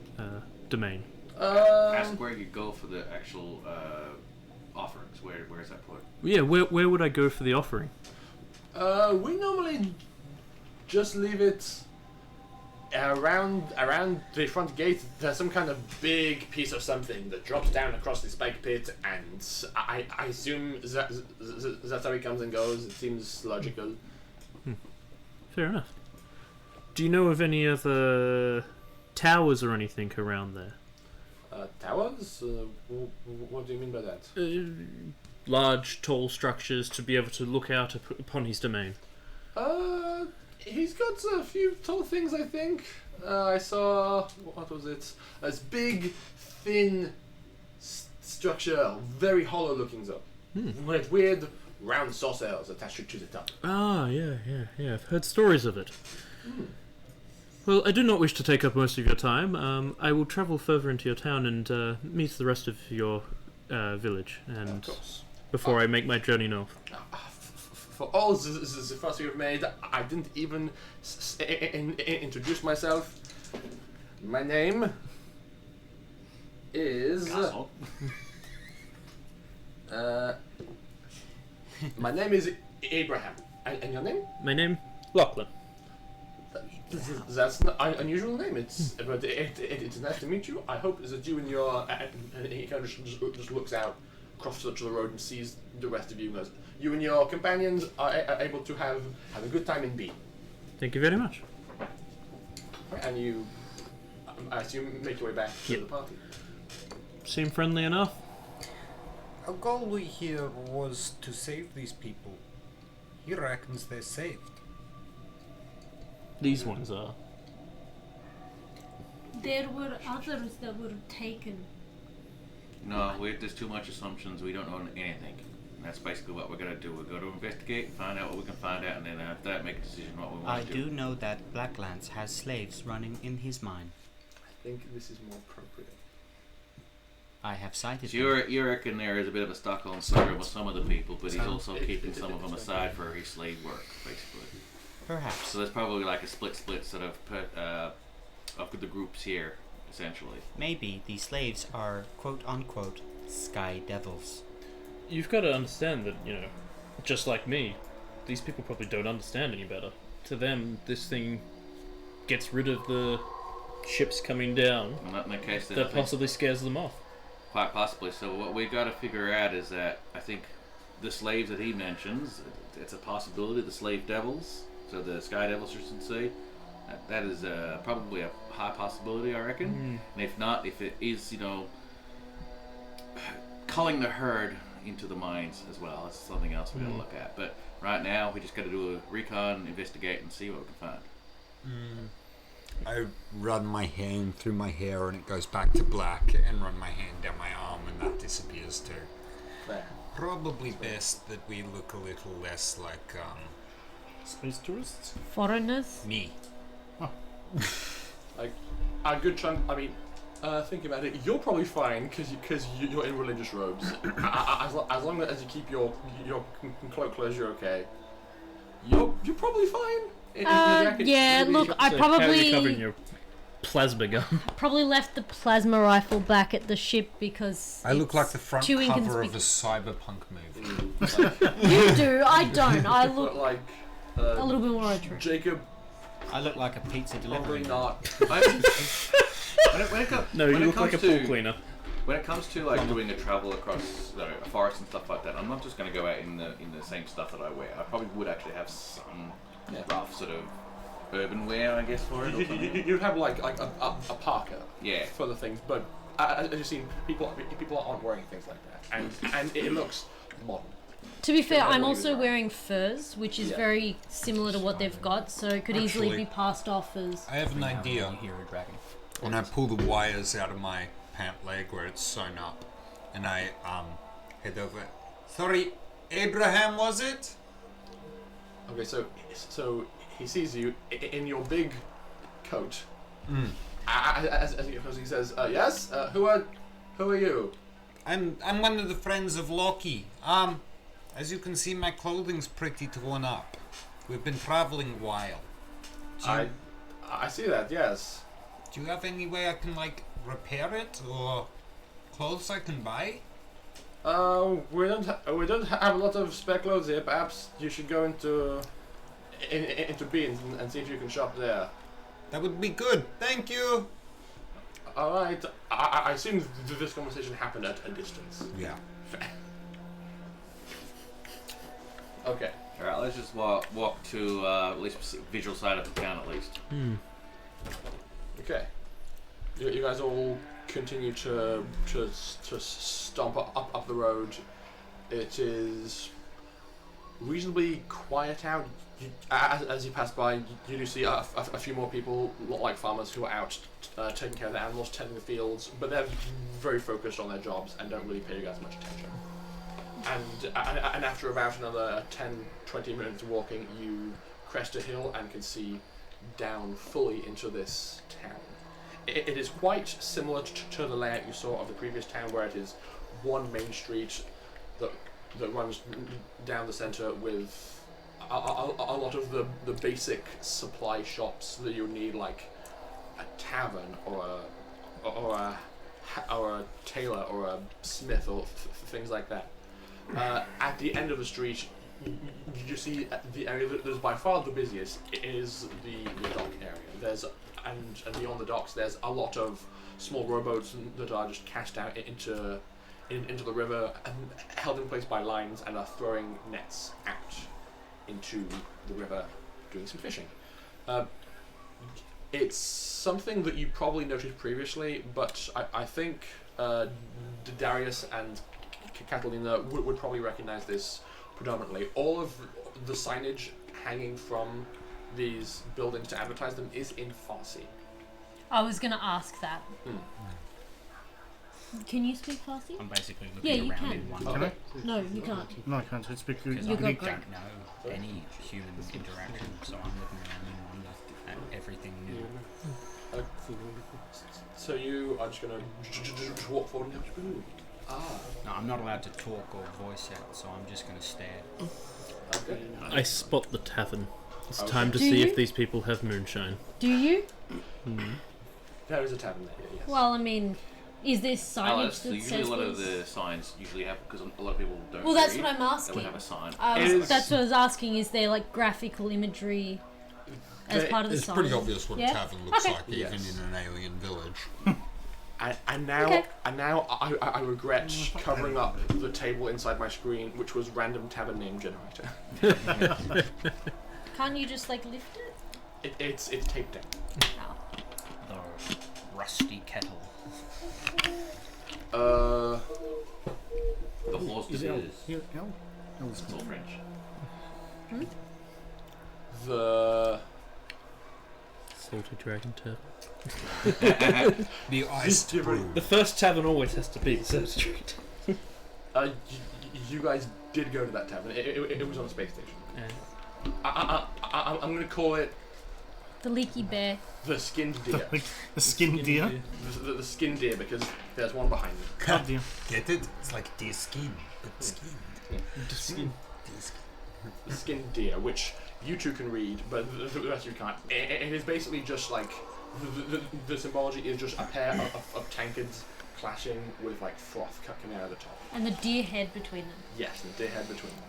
domain? Ask where you go for the actual offerings. Where is that put? Yeah, where would I go for the offering? We normally just leave it around the front gate. There's some kind of big piece of something that drops down across the spike pit, and I assume that's how it comes and goes. It seems logical. Fair enough. Do you know of any other towers or anything around there? Towers? What do you mean by that? Large, tall structures to be able to look out upon his domain. He's got a few tall things, I think. I saw, what was it? This big, thin structure, very hollow looking though. With weird round saucers attached to the top. Ah, yeah. I've heard stories of it. Well, I do not wish to take up most of your time. I will travel further into your town and meet the rest of your village, and Of course. before I make my journey north. For all the fuss you've made, I didn't even introduce myself. My name is... Asshole. My name is Abraham. And your name? My name, Lachlan. That's an unusual name. But it's nice to meet you. I hope that you and your and he kind of just looks out across the road and sees the rest of you. And goes, you and your companions are able to have a good time in B. Thank you very much. And you, I assume, make your way back to the party. Seem friendly enough. Our goal here was to save these people. He reckons they're saved. These ones are. There were others that were taken. No, there's too much assumptions. We don't know anything. And that's basically what we're gonna do. We're going to investigate, find out what we can find out, and then after that, make a decision what we want I to do. do know that Blacklands has slaves running in his mine. I think this is more appropriate. I have cited So them. you reckon there is a bit of a Stockholm syndrome with some of the people, but he's also keeping some of them aside for his slave work, basically. Perhaps. So there's probably like a split sort of of the groups here, essentially. Maybe these slaves are quote unquote sky devils. You've got to understand that, just like me, these people probably don't understand any better. To them, this thing gets rid of the ships coming down. And in that case, then That possibly scares them off. quite possibly. So what we've got to figure out is that I think the slaves that he mentions, it's a possibility. The slave devils, so the sky devils, I should say, that is probably a high possibility, I reckon. And if not, if it is, culling the herd into the mines as well, that's something else we got to look at. But right now, we just got to do a recon, investigate, and see what we can find. I run my hand through my hair and it goes back to black, and run my hand down my arm and that disappears too. There. Probably best that we look a little less like Space tourists? Foreigners? me. Like a good chunk. I mean, think about it. You're probably fine because you're in religious robes. As long as you keep your cloak closed, you're okay. You're probably fine. In the jacket, Yeah, you'll be- look, I So how are you covering probably your plasma gun? probably left the plasma rifle back at the ship because I look it's like the front too cover of a inconspicuous. cyberpunk movie. You do, I don't. I But look like a little bit more attractive. Jacob, I look like a pizza probably delivery man. not. When it comes, No, you when it look like a comes pool to- cleaner. When it comes to like doing a travel across a forest and stuff like that, I'm not just going to go out in the same stuff that I wear. I probably would actually have some rough sort of urban wear, I guess, for it. Or something. You'd have like a parka. Yeah. For the things, but as you've seen, people aren't wearing things like that, and it looks modern. To be fair, Yeah, I'm really also good. wearing furs, which is Yeah. very similar to what they've got, so it could easily Actually- be passed off as. I have an idea. Hear a dragon. When I pull the wires out of my pant leg where it's sewn up, and I head over. Sorry, Abraham, was it? Okay, so he sees you in your big coat. As he says, yes. Who are you? I'm one of the friends of Loki. As you can see, my clothing's pretty torn up. We've been traveling a while. I see that. Yes. Do you have any way I can repair it, or clothes I can buy? We don't have a lot of spare clothes here. Perhaps you should go into Beans and see if you can shop there. That would be good. Thank you. All right. I assume this conversation happened at a distance. Yeah. Okay. All right, let's just walk to at least visual side of the town at least. Okay. You guys all continue to stomp up the road. It is reasonably quiet out. As you pass by, you do see a few more people, not like farmers, who are out taking care of their animals, tending the fields, but they're very focused on their jobs and don't really pay you guys much attention. And after about another 10-20 minutes of walking, you crest a hill and can see down fully into this town. It is quite similar to the layout you saw of the previous town, where it is one main street that runs down the center with a lot of the basic supply shops that you would need, like a tavern or a tailor or a smith or things like that. At the end of the street, you see the area that is by far the busiest is the dock area. And beyond the docks, there's a lot of small rowboats that are just cast out into the river and held in place by lines and are throwing nets out into the river, doing some fishing. It's something that you probably noticed previously, but I think Darius and Catalina would probably recognize this predominantly. All of the signage hanging from these buildings to advertise them is in Farsi. I was gonna ask that. Can you speak Farsi? I'm basically Yeah, looking you around can. in wonder. Can I? No, you can't. No, I can't. It's because Because You I got don't Greg. know any human interaction, so I'm looking around in wonder at everything new. So you are just gonna walk forward and No, I'm not allowed to talk or voice out, so I'm just going to stare. okay. I spot the tavern. It's Okay. time to Do see you? if these people have moonshine. Do you? There is a tavern there, yes. Well, I mean, is there signage Alice, so that usually a says lot of this? the signs usually have, because a lot of people don't Well, that's read, what I'm they asking. would have a sign. That's what I was asking. Is there like graphical imagery as There- part of the It's sign? pretty obvious what Yeah? a tavern looks Okay. like, even Yes. in an alien village. And now, Okay. I regret covering up the table inside my screen, which was random tavern name generator. Can't you just like lift it? It's taped down. Oh. The rusty kettle. The horse Is is. it L? L? L is It's all French. The Salty dragon tavern. The ice brew. The first tavern always has to be the South Street. you guys did go to that tavern. It was on a space station. Yeah. I'm gonna call it The leaky bear. the skinned deer. Like the skin deer. The skinned deer, because there's one behind me. Oh dear. Get it? It's like deer skin, but skin. Skin. Deer skin. The skinned deer, which you two can read, but the rest of you can't. It is basically just like the symbology is just a pair of tankards clashing with like froth coming out of the top. And the deer head between them. Yes, the deer head between them.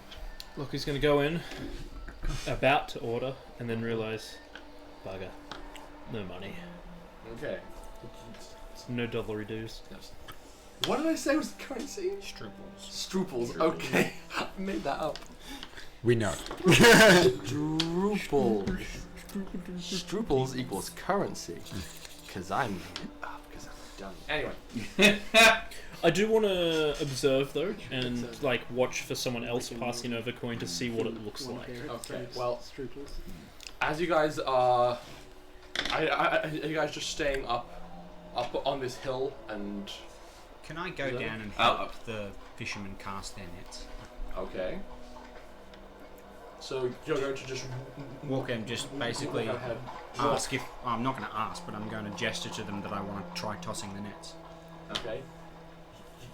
Look, he's going to go in, about to order, and then realise, bugger, no money. Okay. No dollary dues. Yes. What did I say was the currency? Struples. Struples. Okay, I made that up. We know. Struples. Struples equals currency. Because I made it up. Because I'm dumb. Anyway. I do want to observe though, and like watch for someone else passing over coin to see what it looks like. Okay. Well, as you guys are, are you guys just staying up on this hill and? Can I go Yeah. down and help the fishermen cast their nets? Okay. So you're going to just Walk in, just basically walk ahead. ask if... I'm not going to ask, but I'm going to gesture to them that I want to try tossing the nets. Okay.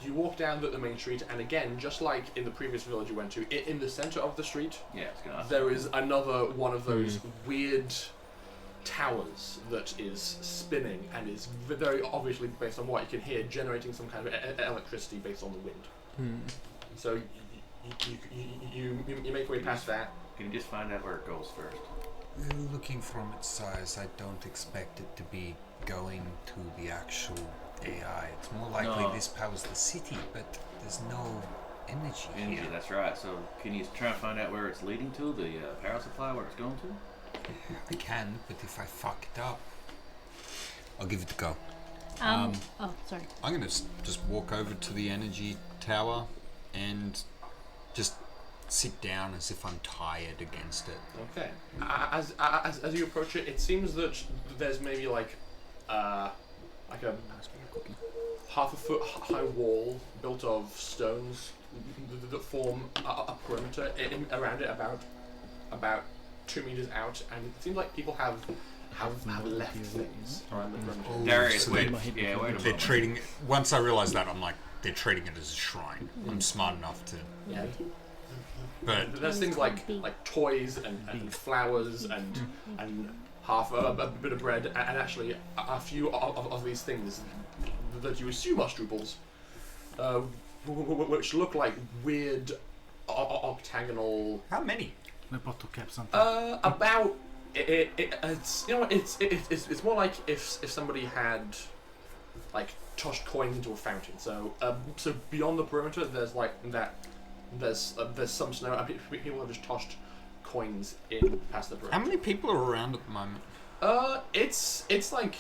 You walk down the main street, and again, just like in the previous village you went to, in the center of the street, Yeah, it's gonna ask. there is another one of those weird towers that is spinning and is very obviously, based on what you can hear, generating some kind of electricity based on the wind. So you make your way past that. Can you just find out where it goes first? Looking from its size, I don't expect it to be going to the actual AI. It's more likely No. this powers the city, but there's no energy Energy, here. that's right. So can you try and find out where it's leading to, the power supply, where it's going to? I can, but if I fuck it up, I'll give it a go. Oh, sorry. I'm gonna just walk over to the energy tower and just sit down as if I'm tired against it. Okay. As you approach it, it seems that there's maybe like a half a foot high wall built of stones that form a perimeter around it about 2 meters out, and it seems like people have left things around the perimeter. Oh, Darius, so wait. they- Yeah, wait a They're moment. treating. Once I realize that, I'm like, they're treating it as a shrine. I'm smart enough to. Yeah. But There's things like toys and flowers and half a bit of bread and actually a few of these things that you assume are struples, which look like weird octagonal. How many? The bottle cap something. About it's it's more like if somebody had like tossed coins into a fountain. So so beyond the perimeter, there's like that. There's some snow. And people have just tossed coins in past the perimeter. How many people are around at the moment? It's like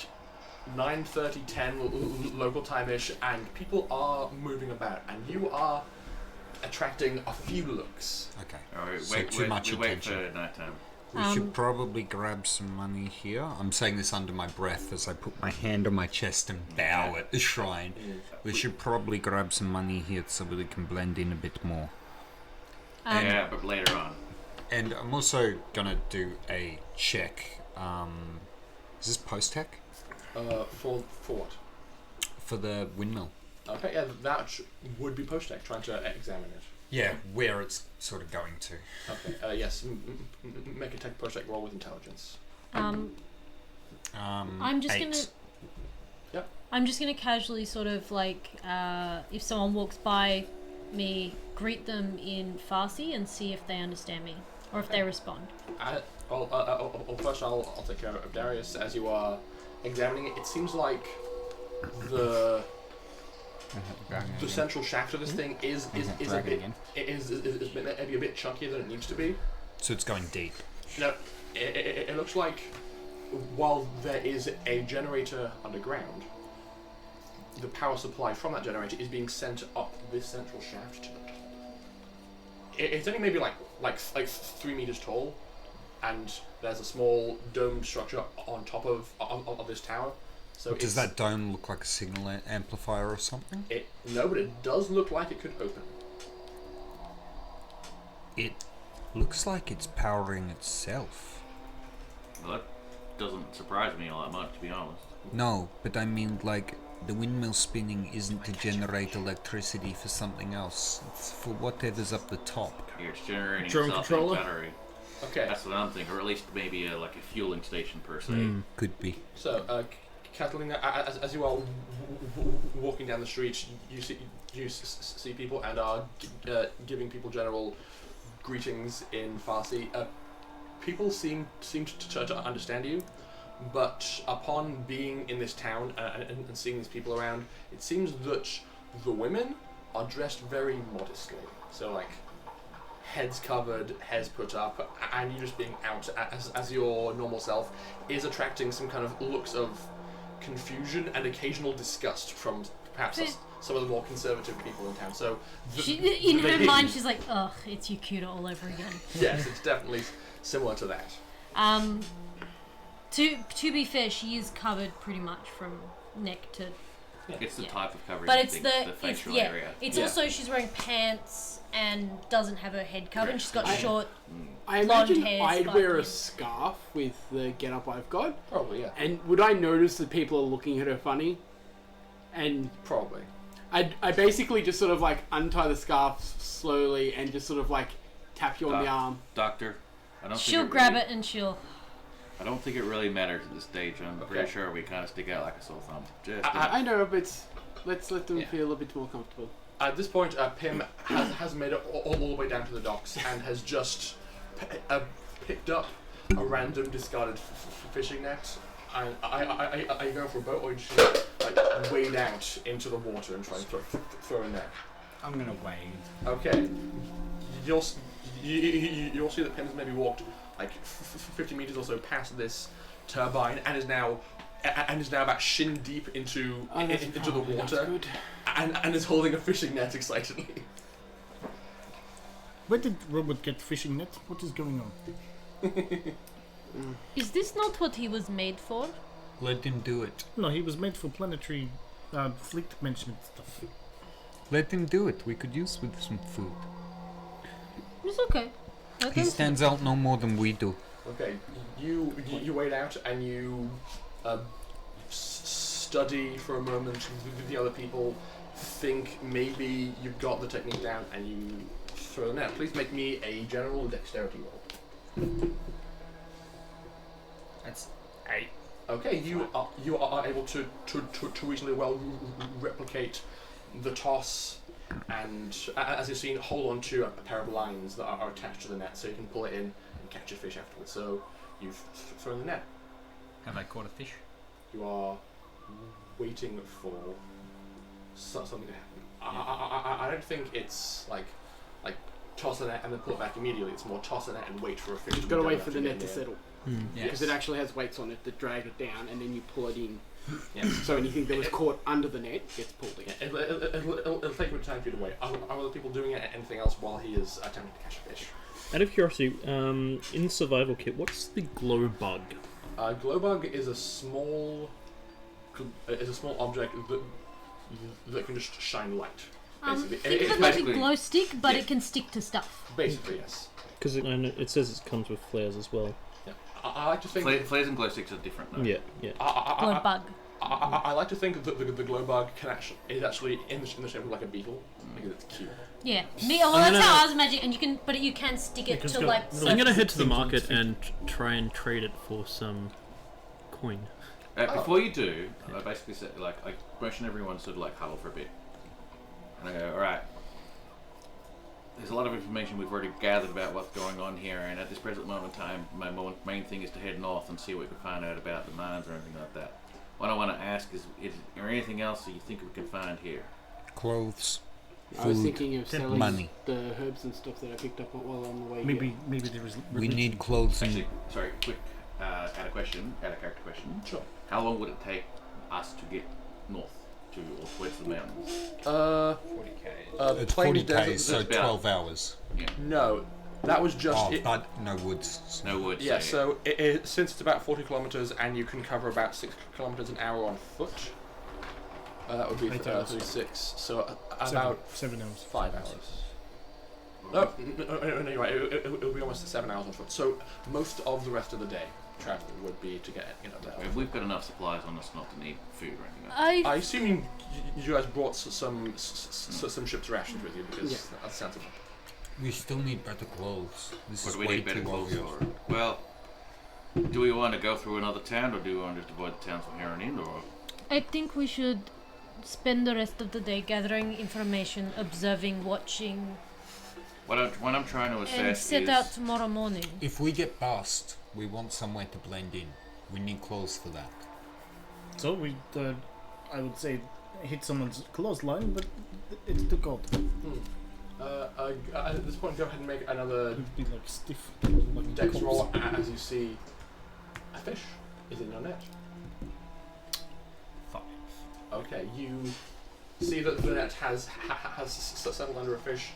9:30, 10 local time-ish, and people are moving about, and you are attracting a few looks. Okay. Alright, So wait, too wait, much we wait attention. for night time. We should probably grab some money here. I'm saying this under my breath as I put my hand on my chest and bow at the shrine. We should probably grab some money here so we can blend in a bit more. Yeah, but later on. And I'm also gonna do a check. Is this post-tech? For what? For the windmill. Okay, yeah, that would be post-tech, trying to examine it. Yeah, where it's sort of going to. Okay, yes, make a tech post-tech roll with intelligence. I'm just 8. gonna. Yep. I'm just gonna casually sort of like, if someone walks by me, greet them in Farsi and see if they understand me or if they respond. Well, first I'll take care of Darius. As you are examining it, it seems like the central shaft of this thing is a bit maybe a bit chunkier than it needs to be. So it's going deep. No, it looks like while there is a generator underground, the power supply from that generator is being sent up this central shaft to it. It's only maybe like 3 meters tall, and there's a small domed structure on top of this tower. So Does that dome look like a signal amplifier or something? No, but it does look like it could open. It looks like it's powering itself. Well, that doesn't surprise me all that much, to be honest. No, but I mean, like, the windmill spinning isn't to generate electricity for something else. It's for whatever's up the top. Here, it's generating Drone itself controller? in a battery. Okay. That's what I'm thinking, or at least maybe like a fueling station per se. Could be. So, Catalina, as you are walking down the street, you see people and are giving people general greetings in Farsi. People seem to understand you, but upon being in this town and seeing these people around, it seems that the women are dressed very modestly. So, like, heads covered, hairs put up, and you just being out as your normal self is attracting some kind of looks of confusion and occasional disgust from perhaps some of the more conservative people in town. So In her mind, she's like, ugh, it's Yukita all over again. Yes, it's definitely similar to that. To be fair, she is covered pretty much from neck to. It's the type of coverage. But you it's think, the facial area. It's Yeah. also she's wearing pants and doesn't have her head covered. And she's got short. I Blonde imagine hair I'd sparkling. wear a scarf with the get-up I've got. Probably, yeah. And would I notice that people are looking at her funny? And Probably. I basically just sort of like untie the scarf slowly and just sort of like tap you on the arm. Doctor, I don't She'll think grab really, it and she'll. I don't think it really matters at this stage. I'm Okay. pretty sure we kind of stick out like a sore thumb. Just I know, but let's let them Yeah. feel a bit more comfortable. At this point, Pim has made it all the way down to the docks and has just picked up a random discarded fishing net. And are you going for a boat, or are you just like wade out into the water and try and throw a net? I'm gonna wade. Okay. You'll see that Pim's maybe walked like 50 meters or so past this turbine and is now about shin deep into the water Good. and is holding a fishing net excitedly. Where did Robert get fishing net? What is going on? Is this not what he was made for? Let him do it. No, he was made for planetary fleet management stuff. Let him do it. We could use with some food. It's okay. He stands out no more than we do. Okay, you wade out and you study for a moment with the other people, think maybe you've got the technique down, and you throw the net. Please make me a general dexterity roll. That's 8. Okay, you are able to reasonably well replicate the toss and as you've seen, hold on to a pair of lines that are attached to the net, so you can pull it in and catch a fish afterwards. So you've thrown the net. Have I caught a fish? You are waiting for something to happen. I don't think it's like toss the net and then pull it back immediately. It's more toss the net and wait for a fish. You've got to wait for the net to settle. Yeah. Because it actually has weights on it that drag it down, and then you pull it in. Yeah. So anything that was caught under the net gets pulled in. Yeah, it'll take a bit of time for you to wait. Are other people doing anything else while he is attempting to catch a fish? Out of curiosity, in survival kit, what's the glow bug? Glow bug is a small object that can just shine light. Basically, Think of it like a glow stick, but it can stick to stuff. Basically, yes. Because it says it comes with flares as well. Yeah. I like to think Flares and glow sticks are different though. Yeah, yeah. Glow bug. I like to think that the glow bug is actually in the shape of like a beetle because it's cute. Yeah. That's how I was imagining, and you can stick it to like. I'm gonna head to the things on market its feet. and try and trade it for some coin. Before you do, I basically said I motion everyone sort of like huddle for a bit, and I go, all right. There's a lot of information we've already gathered about what's going on here, and at this present moment in time, my main thing is to head north and see what we can find out about the mines or anything like that. What I want to ask is there anything else that you think we can find here? Clothes, I was food, thinking of selling money. the herbs and stuff that I picked up while on the way Maybe there is. We need clothes and Actually, sorry, quick, out of character question. Sure. How long would it take us to get north or towards the mountains? 40k. it's plain 40k, desert, so that's about- 12 hours. Yeah. No, that was just Oh, it. but no woods. No woods. Yeah, so since it's about 40 kilometers and you can cover about 6 kilometers an hour on foot, that would be 8 hours. 36. So about 7 hours. 5 hours. No, you're right. It would be almost 7 hours on foot. So most of the rest of the day traveling would be to get up there. We've got enough supplies on us not to need food or anything. I assume you guys brought some ship's rations with you because that sounds about. We still need better clothes. This What is do we way need better too clothes obvious. for? Well, do we want to go through another town, or do we want to just avoid the towns from here on in, or? I think we should spend the rest of the day gathering information, observing, watching, What I'm trying to assess and set is out tomorrow morning. If we get past, we want somewhere to blend in. We need clothes for that. So we, I would say, hit someone's clothesline, but it's too cold. At this point, go ahead and make another It'd be like stiff. Like dex corpse. roll as you see a fish is in your net. 5. Okay, you see that the net has settled under a fish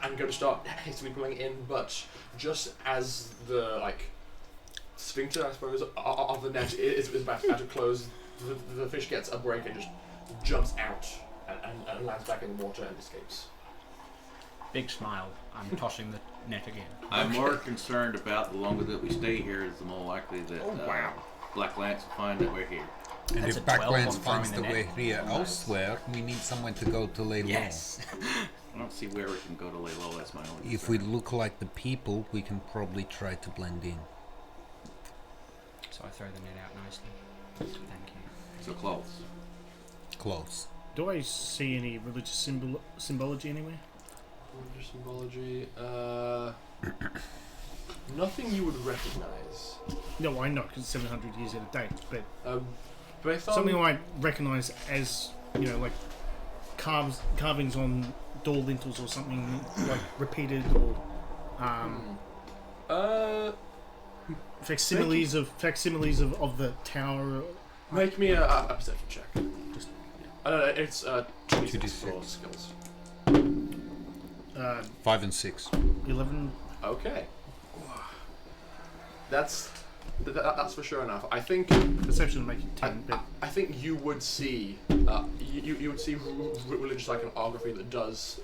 and go to start hastily pulling it in, but just as the sphincter, I suppose, of the net is about to close, the fish gets a break and just jumps out and lands back in the water and escapes. Big smile. I'm tossing the net again. I'm more concerned about the longer that we stay here, is the more likely that Wow. Black Lance will find that we're here. And That's if a 12 Backlands on throwing finds the that we're net. here elsewhere, we need somewhere to go to lay low. Yes. I don't see where we can go to lay low. That's my only. If we look like the people, we can probably try to blend in. So I throw the net out nicely. Thank you. So clothes. Clothes. Do I see any religious symbology anywhere? Religious symbology. Nothing you would recognize. No, I know because it's 700 years out of date, but Based on something I might recognise as, like carvings on door lintels or something like repeated or facsimiles of the tower. make me a perception check. Just it's 2d6 for 2d6. skills. 5 and 6. 11. Okay. That's for sure enough. I think Perception will make it 10, but I think you would see you would see religious iconography that does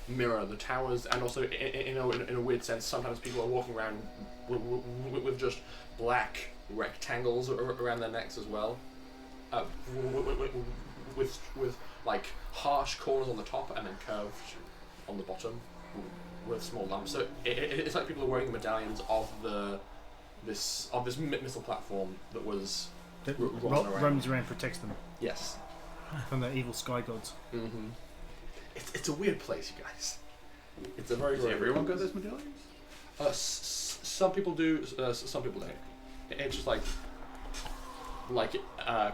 mirror the towers, and also in a weird sense, sometimes people are walking around with just black rectangles around their necks as well, with harsh corners on the top and then curved on the bottom with small lumps. So it's like people are wearing medallions of this missile platform that was that rolling around. roams around protects them Yes. from the evil sky gods. Mm-hmm. it's a weird place, you guys. It's a very Does very everyone weird got place. this medallion? Some people do, some people don't. It's just like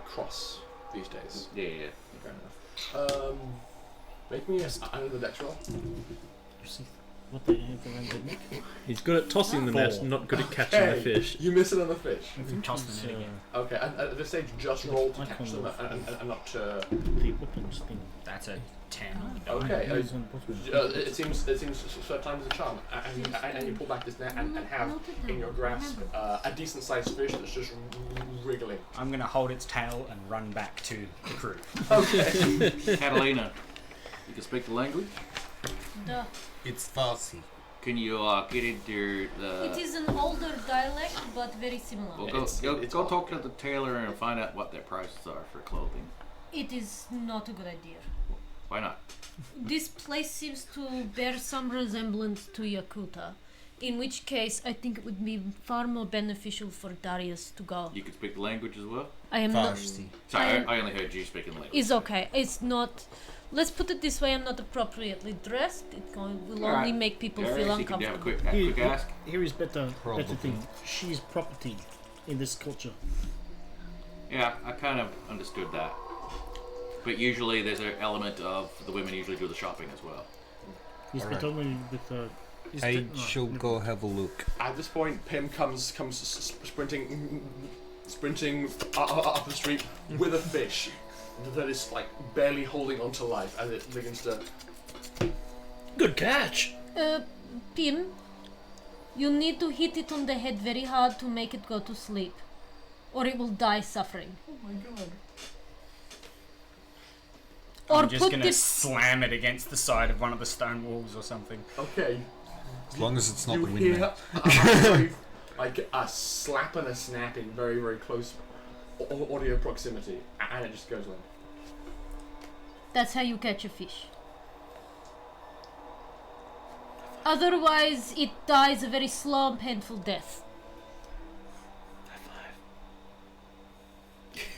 cross these days. Yeah. Fair enough. Make me another dex roll. See what they have around the neck. He's good at tossing the net, not good at catching the fish. You miss another fish. I think Toss the it's, net again. Okay, at this stage, just roll to I catch can them and not to. the weapons thing. That's a 10. Okay, Use on bottom. it seems third time's the charm, and you pull back this net and have in your grasp a decent sized fish that's just wriggling. I'm going to hold its tail and run back to the crew. Okay. Catalina, you can speak the language? Duh. It's Farsi. Can you get into the... It is an older dialect, but very similar. Well, It's go talk to the tailor and find out what their prices are for clothing. It is not a good idea. Why not? This place seems to bear some resemblance to Yakuta, in which case I think it would be far more beneficial for Darius to go. You can speak the language as well? I am not. Farsi. Sorry, I only heard you speaking the language. It's okay. It's not. Let's put it this way: I'm not appropriately dressed. It will Alright. only make people Darius, feel you can have a uncomfortable. quick ask. Here is better Probably. thing. She's property in this culture. Yeah, I kind of understood that. But usually there's an element of the women usually do the shopping as well. He's Alright. told me with is I the- no, shall never go have a look. At this point, Pim comes sprinting up the street with a fish that is like barely holding on to life as it begins to. Good catch! Pim, you need to hit it on the head very hard to make it go to sleep, or it will die suffering. Oh my god. Or I'm just put going to this. slam it against the side of one of the stone walls or something. Okay. As long as it's not You the hear windmill. like a slap and a snap in very very close audio proximity, and it just goes limp. That's how you catch a fish. Otherwise, it dies a very slow and painful death.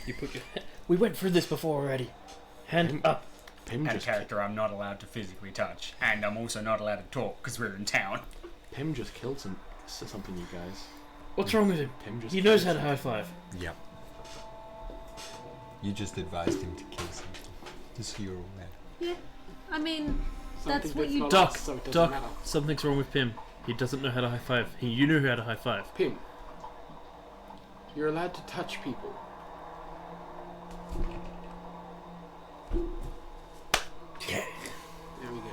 You put your. We went through this before already. Hand up. Pim And a just, character I'm not allowed to physically touch. And I'm also not allowed to talk because we're in town. Pim just killed something, you guys. What's wrong with him? Pim just. He knows how killed to high five. Yep. You just advised him to kill something. Just so you're aware. Yeah, I mean, that's Something what that's you not Duck, us, so it doesn't duck. matter. Something's wrong with Pim. He doesn't know how to high five. You knew how to high five. Pim, you're allowed to touch people. There we go.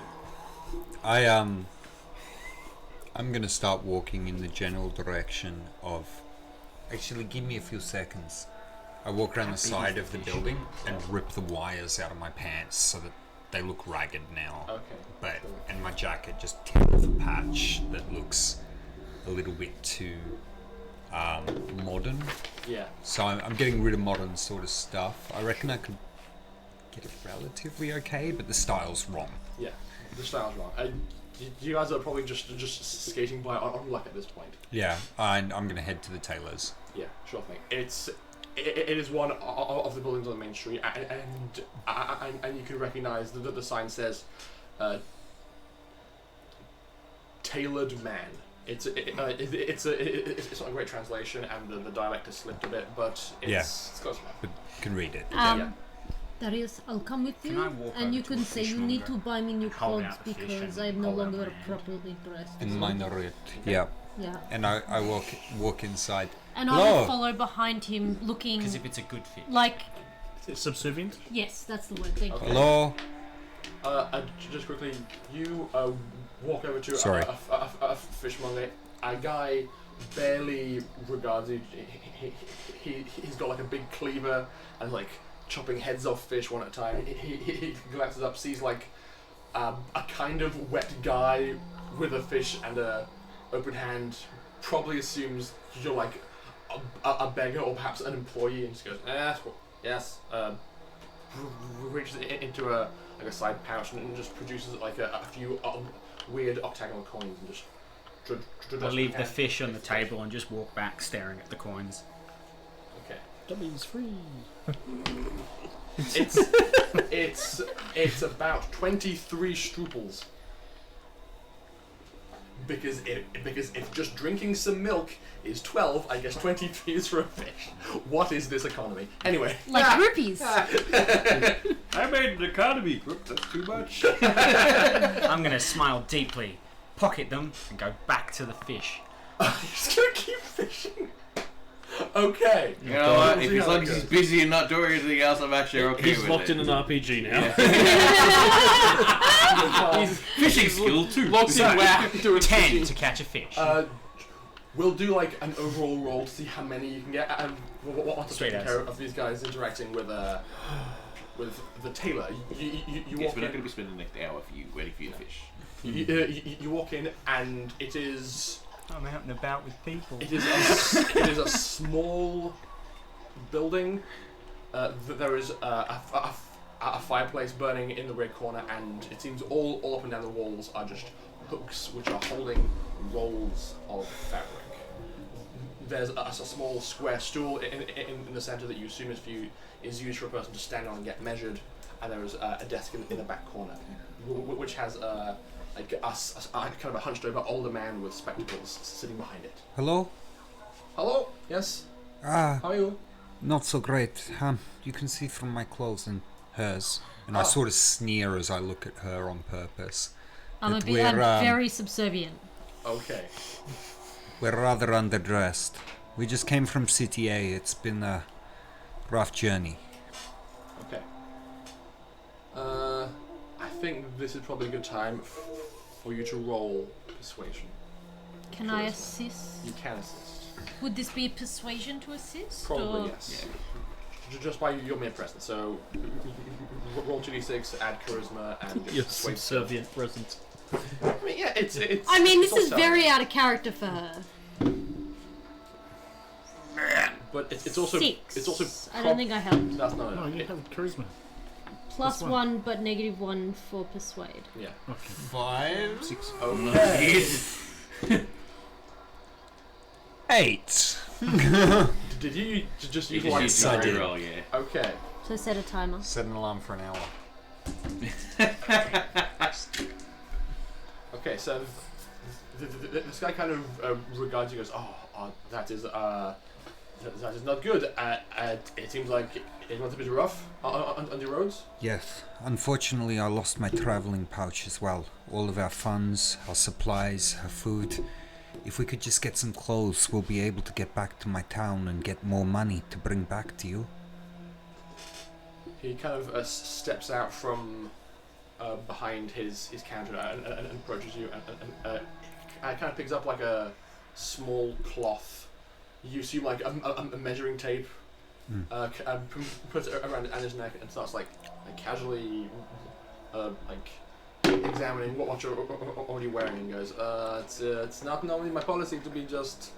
I'm gonna start walking in the general direction of. Actually, give me a few seconds. I walk around the side of the building and rip the wires out of my pants so that they look ragged now. Okay. But and my jacket just tear off a patch that looks a little bit too modern. Yeah. So I'm getting rid of modern sort of stuff. I reckon I could get it relatively okay, but the style's wrong. Yeah. The style's wrong. You guys are probably just skating by on luck at this point. Yeah, and I'm gonna head to the tailor's. Yeah, sure thing. It is one of the buildings on the main street, and you can recognise that the sign says "Tailored Man." It's not a great translation, and the dialect has slipped a bit, but it's close enough. But can read it. Yeah. Darius, I'll come with Can you, I walk and over you to a can say you fishmonger, need to buy me new hold clothes out the fish because and I'm no hold out longer my hand? appropriately dressed. In minority. Yeah. Yeah. And I walk inside. And I Hello. will follow behind him, looking Because if it's a good fish. like, Subservient. yes, that's the word. Thank you. Hello. Just quickly, you walk over to Sorry. a fishmonger. A guy barely regards you. He's got like a big cleaver and like chopping heads off fish one at a time. He glances up, sees like a kind of wet guy with a fish and a open hand. Probably assumes you're like a beggar or perhaps an employee, and just goes, yes. Reaches into a side pouch and just produces like a few weird octagonal coins and just. I leave the fish on the table and just walk back staring at the coins. Okay. Dummies free. It's about 23 struples. Because if just drinking some milk is 12, I guess 23 is for a fish. What is this economy? Anyway. Like rupees. I made an economy. Whoops, that's too much. I'm gonna smile deeply, pocket them, and go back to the fish. You're just gonna keep fishing? Okay. You know what? We'll If see as how long that as he's goes. busy and not doing anything else, I'm actually okay He's with locked it. in an RPG now. He's fishing skill too. Locked in where? Doing 10 fishing. to catch a fish. We'll do like an overall roll to see how many you can get, and what's Straight taking as. care of these guys interacting with the tailor. You Yes, walk we're not in. going to be spending the next hour for you waiting for your fish. You walk in, and it is I'm out and about with people. it is a small building. There is a fireplace burning in the rear corner, and it seems all up and down the walls are just hooks which are holding rolls of fabric. There's a small square stool in the center that you assume is used for a person to stand on and get measured, and there is a desk in the back corner, which has kind of a hunched over older man with spectacles sitting behind it. Hello? Hello? Yes? Ah, How are you? not so great. You can see from my clothes and hers. And I Ah. sort of sneer as I look at her on purpose. I'm That we're, very subservient. Okay. We're rather underdressed. We just came from CTA. It's been a rough journey. Okay. I think this is probably a good time for you to roll persuasion. Can I assist? You can assist. Would this be persuasion to assist? Probably or? yes. Just by your mere presence. So roll 2d6, add charisma, and Your persuade. subservient presence. I mean, yeah, it's. I mean, this it's is all very out of character for her. But it's also. 6. It's also. I don't think I helped. That's not No, enough. you have charisma. Plus Plus 1, but -1 for persuade. Yeah. Okay. 5. 6. Okay. 8. Did you just use You one? just I use did. a roll, yeah. Okay. So set a timer. Set an alarm for an hour. Okay. So this guy kind of regards you. Goes, that is not good. It seems like it was a bit rough on the roads. Yes. Unfortunately, I lost my traveling pouch as well. All of our funds, our supplies, our food. If we could just get some clothes, we'll be able to get back to my town and get more money to bring back to you. He kind of steps out from behind his counter and approaches you and kind of picks up like a small cloth. You see like a measuring tape, puts it around his neck and starts like casually examining what you're already wearing and goes, it's not normally my policy to be just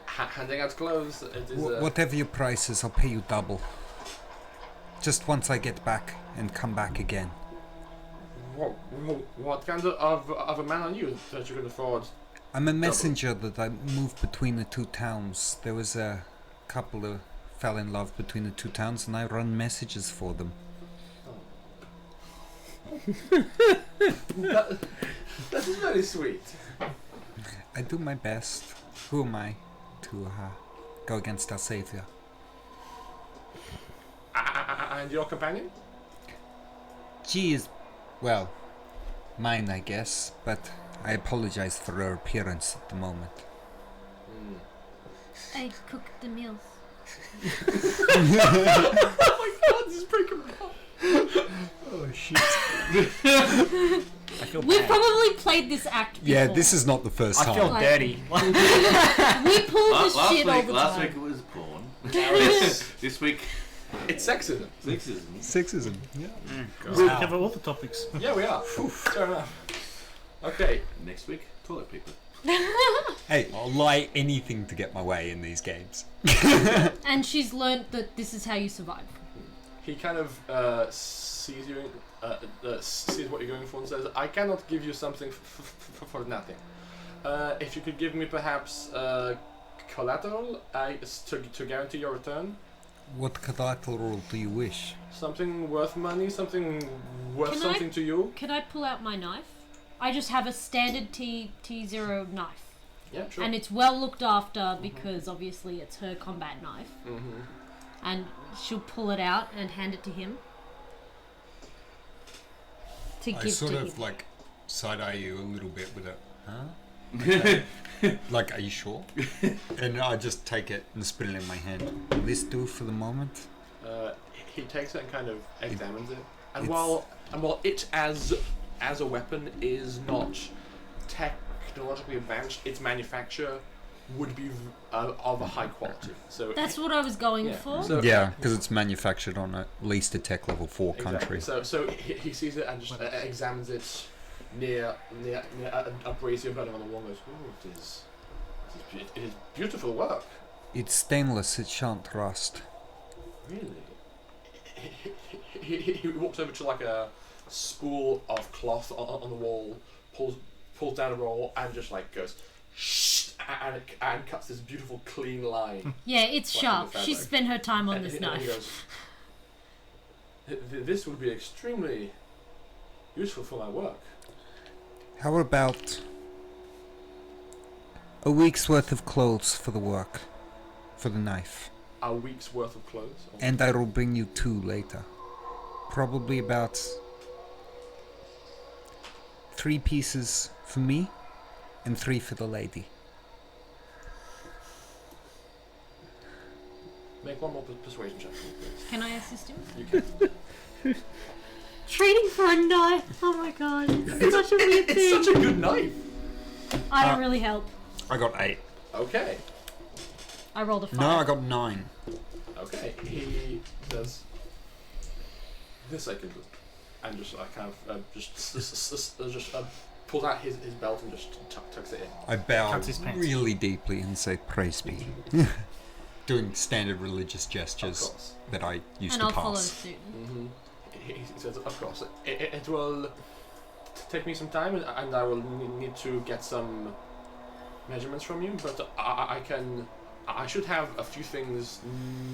handing out clothes. It is, Whatever your price is, I'll pay you double. Just once I get back and come back again. what kind of a man are you that you can afford? I'm a messenger that I moved between the two towns. There was a couple who fell in love between the two towns and I run messages for them. That is very sweet. I do my best. Who am I to go against our savior? And your companion? She is, well, mine I guess, but I apologize for her appearance at the moment. I cooked the meals. Oh my god, this is breaking my heart. Oh shit. I feel We've bad. probably played this act before. Yeah, this is not the first I time. feel Like- dirty. We pull this shit all the last time. week it was porn. This week, It's sexism. sexism. Sexism. Yeah. We cover all the topics. Yeah, we are. Fair enough. Okay. Next week, toilet paper. Hey, I'll lie anything to get my way in these games. And she's learnt that this is how you survive. He kind of sees you, sees what you're going for, and says, "I cannot give you something for nothing. If you could give me perhaps collateral to guarantee your return." What collateral do you wish? Something worth money, something worth Can something to you. Can I pull out my knife? I just have a standard T0 knife. Yeah, sure. And it's well looked after because obviously it's her combat knife. Mm-hmm. And she'll pull it out and hand it to him. To I give sort to of him. like side-eye you a little bit with it. Huh? Like, are you sure? And I just take it and spit it in my hand. Will this do for the moment? He takes it and kind of examines it. And It's- while it as a weapon is not technologically advanced, its manufacture would be of a high quality. So That's what I was going yeah. for. So, Yeah, because it's manufactured on at least a tech level 4 exactly. country. So he sees it and just examines it near a brazier burning on the wall. And goes, "Ooh, it is beautiful work. It's stainless, it shan't rust. Really?" He walks over to like a spool of cloth on the wall, pulls down a roll, and just like goes, shh, and cuts this beautiful clean line. Yeah, it's Like sharp. in the She fabric. spent her time on And this he knife. goes, "This would be extremely useful for my work." How about a week's worth of clothes for the work? For the knife. A week's worth of clothes. Or- And I will bring you 2 later. Probably about 3 pieces for me and 3 for the lady. Make one more persuasion check, please. Can I assist him? You can. Trading for a knife. Oh my god, it's such a weird thing. It's such a good knife. I don't really help. I got 8. Okay. I rolled a 5. No, I got 9. Okay. He does. This I can do, and just kind of just pulls out his belt and just tucks it in. I bow Cuts his pants. really deeply and say, praise be. Doing standard religious Of gestures course. that I used And to I'll follow pass. suit. Mm-hmm. He says, "Of course, it will take me some time, and I will need to get some measurements from you. But I should have a few things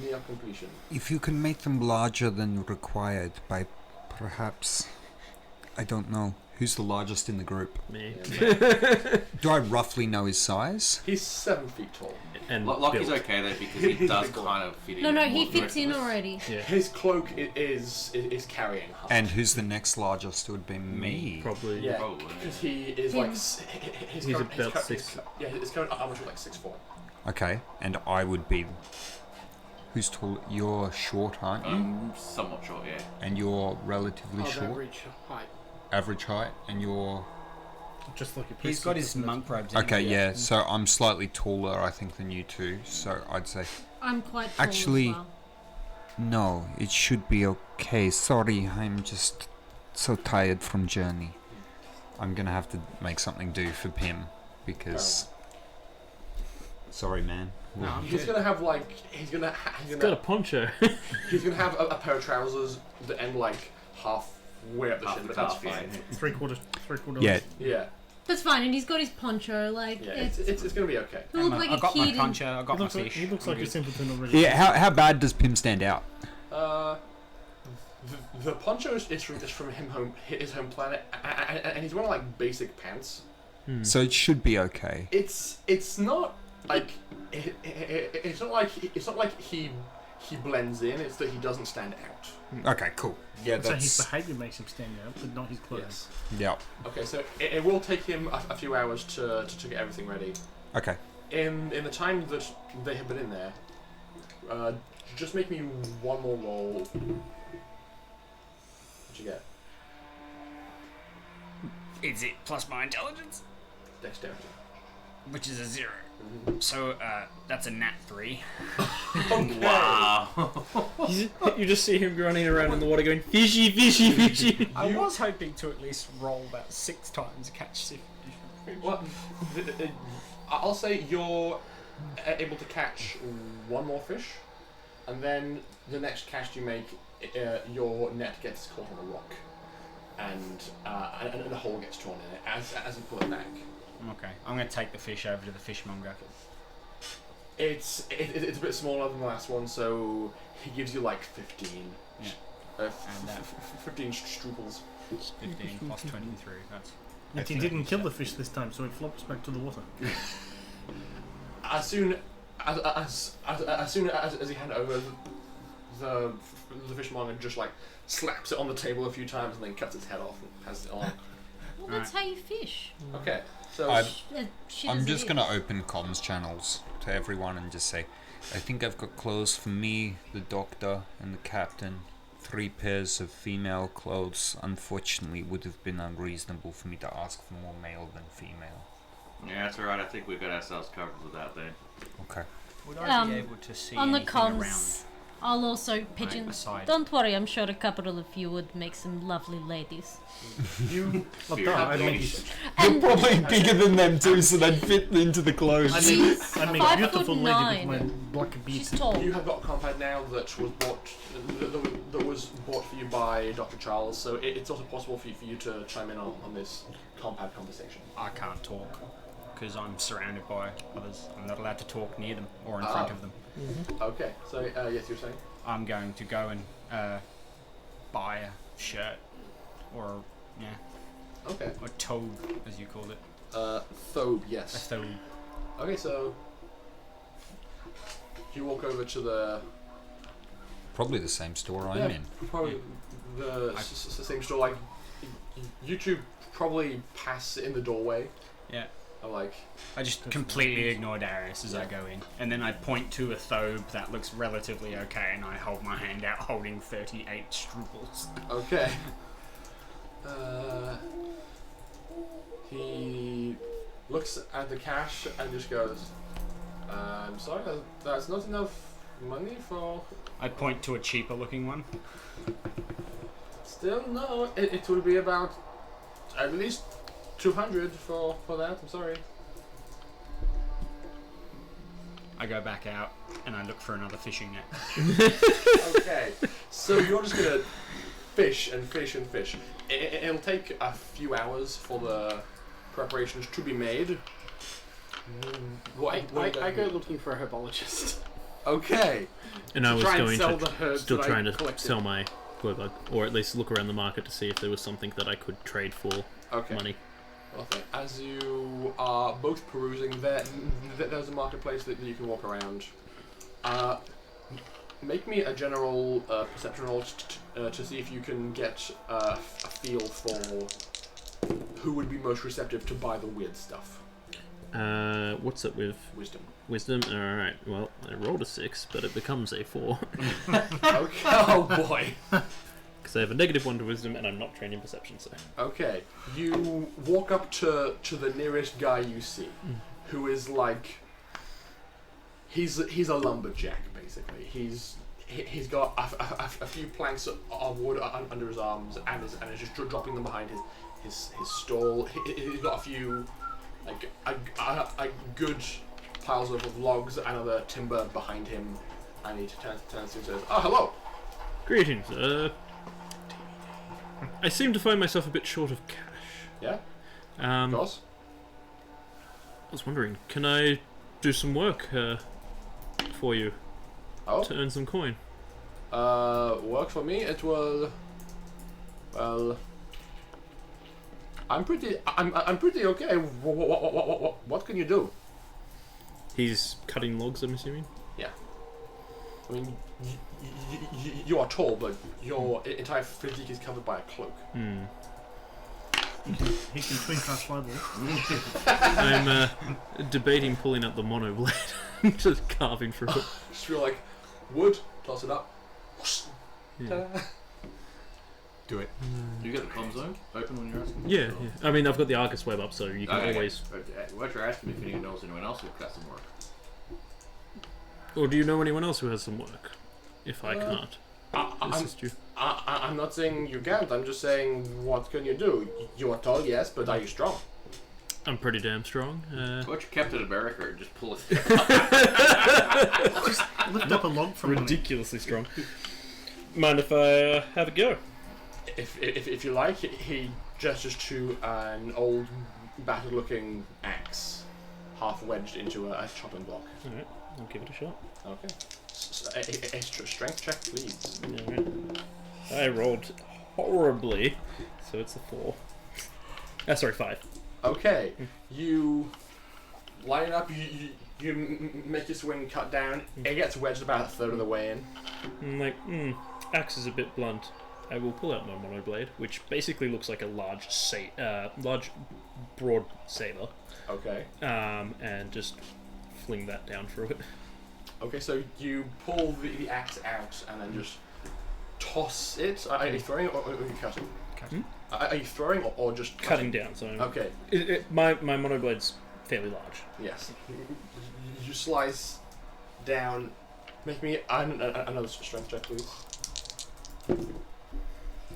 near completion." If you can make them larger than required by perhaps, I don't know, who's the largest in the group? Me. Yeah. Do I roughly know his size? He's 7 feet tall. And Lockie's built. okay though because he does kind of fit in. No, more he than the fits rest in of us. already. Yeah. His cloak is carrying half. And who's the next largest? It would be me. Probably. Yeah, Probably, because yeah. he is Him. like He's about 6. Yeah, his current armor is like 6'4". Okay, and I would be. Who's tall? You're short, aren't you? Somewhat short, yeah. And you're relatively Of short. average height. Average height, and you're. Just like a He's got his monk robes. Okay, anyway. yeah. So I'm slightly taller, I think, than you two. So I'd say I'm quite tall Actually- as well. no. It should be okay. Sorry, I'm just so tired from journey. I'm gonna have to make something do for Pim because. Sorry, man. No, I'm He's good. gonna have like He's got a poncho. he's gonna have a pair of trousers that end like halfway up the Half shin, the but that's calf, fine. Three quarters. Yeah, Yeah, That's fine, and he's got his poncho. Like yeah, it's, it's gonna be okay. he'll look like I a got my kid. in- poncho. I got He my looks like, fish. he looks I'm like a good. simpleton already. yeah. How bad does Pim stand out? The poncho is from his home planet, and he's wearing like basic pants. So it should be okay. It's not like it's not like he blends in. It's that he doesn't stand out. Okay, cool. Yeah, So his that's. behaviour makes him stand out, but not his clothes. Yes. Yeah. Okay, so it will take him a few hours to get everything ready. Okay. In the time that they have been in there, just make me one more roll. What'd you get? Is it plus my intelligence, Dexterity. which is a 0? Mhm. So that's a nat 3. Okay. Wow. You just see him running around in the water going, fishy, fishy, fishy. I was hoping to at least roll about 6 times to catch fish. Well, I'll say you're able to catch one more fish, and then the next cast you make, your net gets caught on a rock, and a hole gets torn in it as you pull it back. Okay, I'm going to take the fish over to the fishmonger. It's a bit smaller than the last one, so he gives you like 15. Yeah. Uh, And that 15 struples. 15 plus 23. That's Yet he didn't kill the fish this time, so it flops back to the water. As soon as he hand over the fishmonger just like slaps it on the table a few times and then cuts its head off and passes it on. Well, that's how you fish. Okay, so Shit I'm as just it gonna is. open comms channels to everyone and just say, I think I've got clothes for me, the doctor, and the captain. 3 pairs of female clothes. Unfortunately, would have been unreasonable for me to ask for more male than female. Yeah, that's alright. I think we've got ourselves covered with that then. Okay. Would I be able to see on the anything comms, I'll also pigeon. aside? Don't worry, I'm sure a couple of you would make some lovely ladies. you Well, Fear duh, of I'd make, ladies. And Probably bigger than them too, so they'd fit into the clothes. I'd make a 5'9". beautiful lady with my black she's beads. tall. You have got a compound now that was bought for you by Dr. Charles, so it's also possible for you to chime in on this compound conversation. I can't talk because I'm surrounded by others. I'm not allowed to talk near them or in front of them. Okay, so yes, you're saying? I'm going to go and buy a shirt or Okay. a tobe, as you called it. Thobe, A yes. thobe. Okay, so you walk over to the Probably the same store I'm in. probably the same store. Like you two probably pass in the doorway. Yeah. I'm like, I just completely ignore Darius as I go in, and then I point to a thobe that looks relatively okay, and I hold my hand out holding 38 struples. okay. He looks at the cash and just goes, I'm sorry, that's not enough money for... I point to a cheaper looking one. Still, no, it will be about at least 200 for that, I'm sorry. I go back out and I look for another fishing net. Okay, so you're just gonna fish and fish and fish. It'll take a few hours for the preparations to be made. I go looking for a herbologist. Okay. And I was try and going sell to the herbs still that I trying to collected. sell my glow bug, or at least look around the market to see if there was something that I could trade for Okay. money. Okay. As you are both perusing, there's a marketplace that you can walk around. Make me a general perception roll to see if you can get a feel for who would be most receptive to buy the weird stuff. What's it with Wisdom. wisdom? Alright, well, I rolled a 6, but it becomes a 4. Okay. Oh boy. Because I have a -1 to wisdom and I'm not trained in perception, so. Okay. You walk up to the nearest guy you see, who is like... He's a lumberjack, basically. He's got a few planks of wood under his arms and is just dropping them behind his stall. He's got a few like a good piles of logs and other timber behind him, and he turns to you and says, "Oh, hello." Greetings, I seem to find myself a bit short of cash. Yeah. Of Boss. I was wondering, can I do some work for you Oh. to earn some coin? Work for me. It will. Well. I'm pretty okay. What can you do? He's cutting logs, I'm assuming? Yeah. I mean, you are tall, but your entire physique is covered by a cloak. Hmm. He can twin class fireball. I'm debating pulling out the mono blade and just carving through it. Just feel like wood, toss it up. Yeah. Ta-da. Do it. You get the comms zone open when you're asking? Yeah, yeah. I mean, I've got the Argus web up, so you can Okay. always... What you're asking me if anyone knows anyone else who's got some work. Or do you know anyone else who has some work? If I can't assist you. I'm not saying you can't. I'm just saying, what can you do? You are tall, yes, but are you strong? I'm pretty damn strong. What you kept at America and just pull it. Lift up a log from him. Ridiculously strong. Mind if I have a go? If you like, he gestures to an old, battered-looking axe, half wedged into a chopping block. Alright. I'll give it a shot. Okay. A strength check, please. Alright. I rolled horribly, so it's a 4. Sorry, 5. Okay. You line up. You make your swing, cut down. It gets wedged about a third of the way in. I'm like, axe is a bit blunt. I will pull out my monoblade, which basically looks like a large, broad saber. Okay. And just fling that down through it. Okay, so you pull the axe out and then just toss it. Are you throwing or are you cutting? Cutting. Are you throwing or just Cutting down. So okay. My monoblade's fairly large. Yes. You slice down. Make me another strength check, please.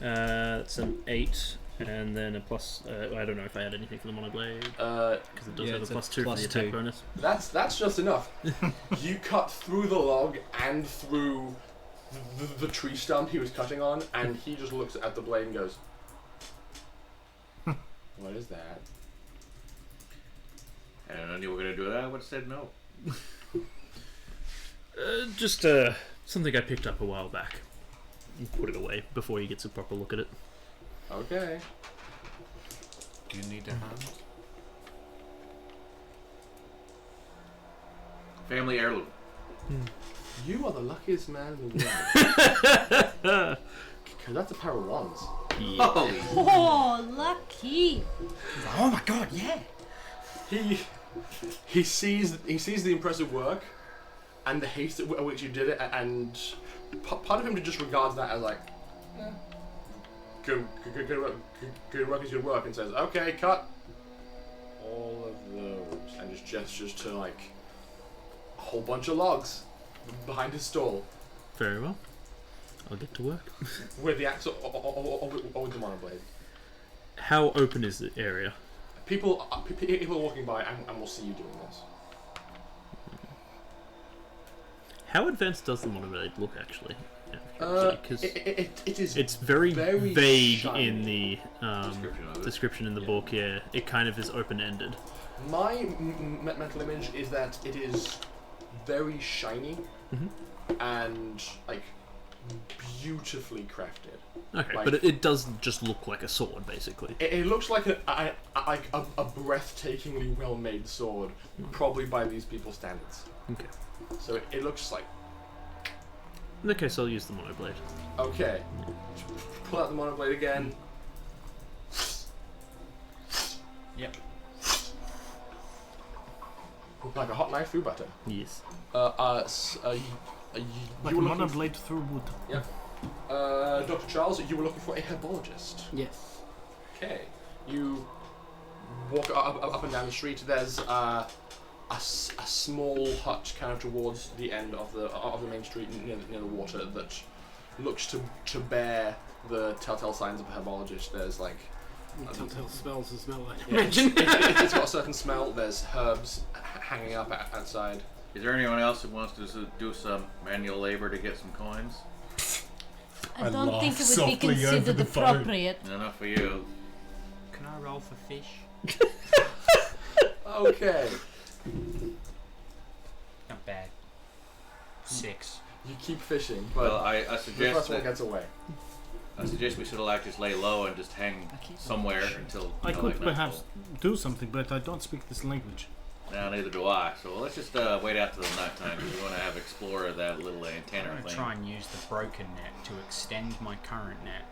It's an 8, and then a plus. I don't know if I had anything for the monoblade because it does have a +2 for the attack bonus. That's just enough. You cut through the log and through the tree stump he was cutting on, and he just looks at the blade and goes, "What is that?" And I knew we were gonna do that. I would have said no. Just something I picked up a while back. Put it away before he gets a proper look at it. Okay. Do you need a hand? Family heirloom. You are the luckiest man in the world. Because that's a pair of wands. Yeah. Holy. Oh, lucky! Oh my god, yeah! He sees the impressive work and the haste at which you did it, and part of him just regards that as like, good work is good work, and says, okay, cut all of those, and just gestures to like a whole bunch of logs behind his stall. Very well. I'll get to work. With the axe or with the monoblade. How open is the area? People are walking by and will see you doing this. How advanced does the monoblade look, actually? Because it's very vague shiny. in the description in the book. Yeah, it kind of is open-ended. My mental image is that it is very shiny and like beautifully crafted. Okay, like, but it does just look like a sword, basically. It looks like a breathtakingly well-made sword, probably by these people's standards. Okay. So it looks like. Okay, so I'll use the monoblade. Okay. Pull out the monoblade again. Yep. Like a hot knife through butter. Yes. Like you a were looking monoblade through wood. Yep. Dr. Charles, you were looking for a herbologist. Yes. Okay. You walk up and down the street. There's a small hut kind of towards the end of the main street near the water that looks to bear the telltale signs of a herbologist. There's like Telltale smells and smell like. yeah, it's got a certain smell. There's herbs hanging up outside. Is there anyone else who wants to do some manual labor to get some coins? I I don't laugh think it would be softly over considered the phone. appropriate. No, not for you. Can I roll for fish? Okay. Not bad. 6. You keep fishing, but Well, I the suggest first one that gets away. I suggest we should like just lay low and just hang somewhere until. I could like perhaps nightfall. do something, but I don't speak this language. Now, neither do I. So let's just wait out till the nighttime because we want to have Explorer that little I'm antenna going to thing. try and use the broken net to extend my current net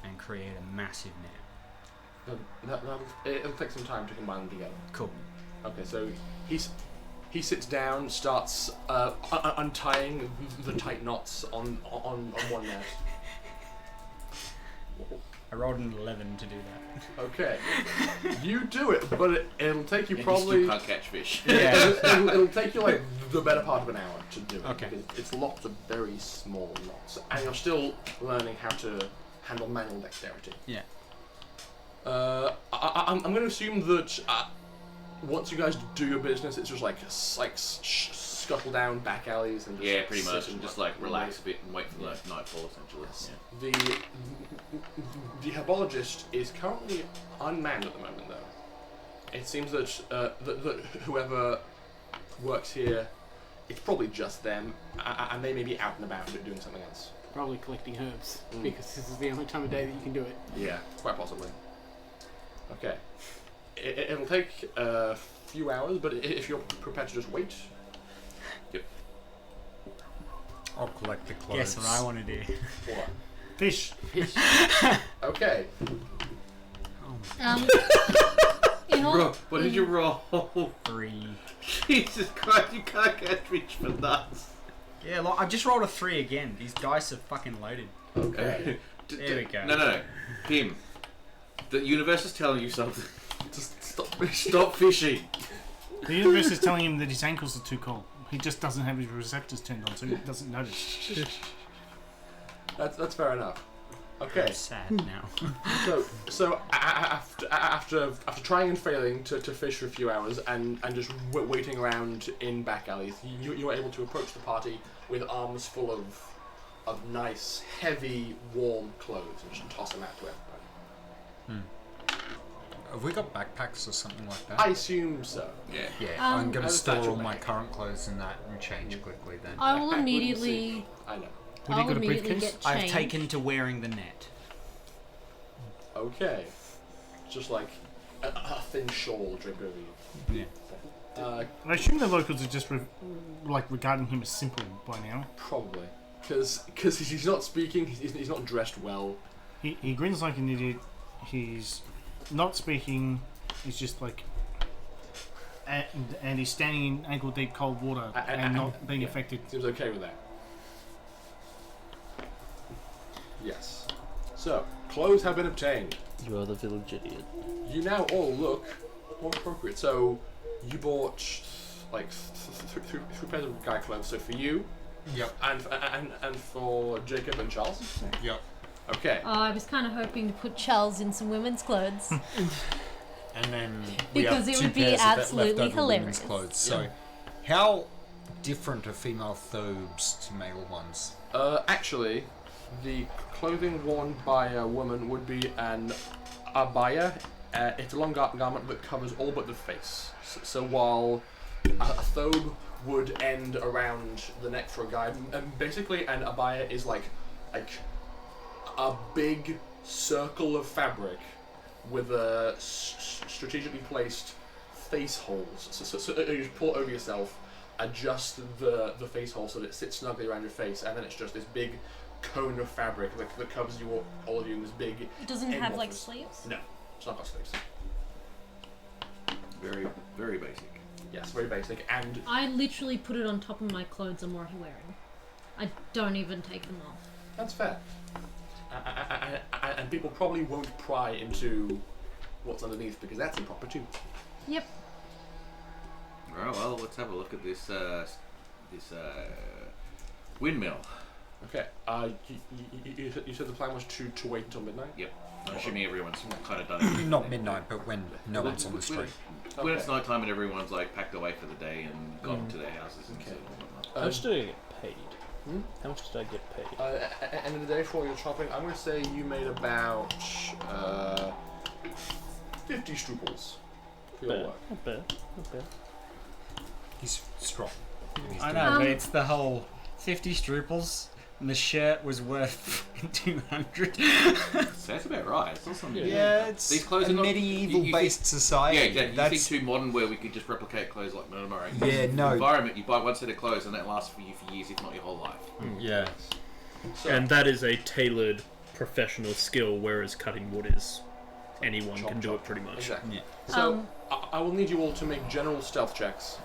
and create a massive net. It'll take some time to combine them together. Cool. Okay, so he sits down, starts untying the tight knots on one net. I rolled an 11 to do that. Okay, you do it, but it'll take you And probably. you can't catch fish. Yeah. It'll take you like the better part of an hour to do it. Okay. Because it's lots of very small knots, and you're learning how to handle manual dexterity. Yeah. I'm going to assume that once you guys do your business, it's just like scuttle down back alleys and just Yeah, pretty sit much. and And just like relax a bit and wait for the nightfall, essentially. Yes. The herbologist is currently unmanned at the moment, though. It seems that that whoever works here it's probably just them, and they may be out and about doing something else. Probably collecting herbs because this is the only time of day that you can do it. Yeah, quite possibly. Okay. It'll take a few hours, but if you're prepared to just wait... Yep. I'll collect the clothes. Guess what I want to do? What? Fish. Okay. In all, Roll. What did you roll? 3. Jesus Christ, you can't get rich for nuts. Yeah, look, I just rolled a 3 again. These dice are fucking loaded. Okay. There we go. No. Him. The universe is telling you something. Just stop fishing. Stop fishing. The universe is telling him that his ankles are too cold. He just doesn't have his receptors turned on, so he doesn't notice. That's fair enough. Okay. I'm sad now. So after trying and failing to fish for a few hours and just waiting around in back alleys, you were able to approach the party with arms full of nice, heavy, warm clothes and just toss them out to everybody. Have we got backpacks or something like that? I assume so. Yeah. Yeah, I'm going to As a store satchel all my bag. current clothes in that and change quickly then. I will I wouldn't immediately. I know. Would you I'll got a immediately briefcase? get I've changed. taken to wearing the net. Okay. Just like a thin shawl draped over you. Yeah. I assume the locals are just regarding him as simple by now. Probably. Because he's not speaking, he's not dressed well. He grins like an idiot. He's not speaking. He's just like, and he's standing in ankle deep cold water and not being affected. Seems okay with that. Yes. So, clothes have been obtained. You are the village idiot. You now all look more appropriate. So, you bought like three pairs of guy clothes. So for you, Yep. and for Jacob and Charles. Yep. Okay. I was kind of hoping to put Charles in some women's clothes. And then Because we it have would two be pairs of absolutely leftover women's hilarious. clothes. So, how different are female thobes to male ones? Actually, the clothing worn by a woman would be an abaya. It's a long garment that covers all but the face. So while a thobe would end around the neck for a guy, and basically an abaya is like a big circle of fabric with a strategically placed face holes. So you just pull it over yourself, adjust the face hole so that it sits snugly around your face, and then it's just this big cone of fabric that covers you all of you in this big. It doesn't have like amorphous- sleeves? No, it's not got sleeves. Very, very basic. Yes, very basic. And I literally put it on top of my clothes I'm already wearing. I don't even take them off. that's fair. And people probably won't pry into what's underneath because that's improper too. Yep. Alright, well, let's have a look at this windmill. Okay. You said the plan was to wait until midnight. Yep. I'm assuming everyone's kind of done it. Not midnight, but when no one's on the street. When it's night time and everyone's like packed away for the day and gone to their houses and Okay. so on and whatnot. How much did I get paid? Hmm? How much did I get paid? End of the day for your shopping, I'm going to say you made about 50 struples for your work. Not bad. Not bad. He's strong. He's I doing know, but Um, it's the whole 50 struples, and the shirt was worth 200. So that's about right. It's not something. Yeah, it's These clothes a are not- medieval-based Yeah, society. exactly. You That's think too modern where we could just replicate clothes like Murmur. Yeah, no. Environment, you buy one set of clothes and that lasts for you for years, if not your whole life. yeah. So, And that is a tailored professional skill, whereas cutting wood is anyone Chop, can do chop. it pretty much. exactly. Yeah. So I will need you all to make general stealth checks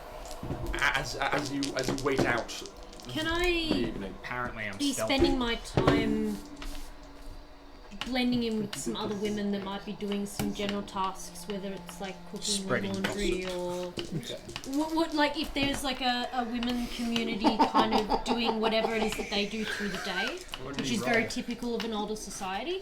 as you wait out Can the I evening. Apparently I'm be stealthy. spending my time blending in with some other women that might be doing some general tasks, whether it's like cooking Spreading or laundry gossip. or Okay. what like if there's like a women community kind of doing whatever it is that they do through the day, which is very typical of an older society.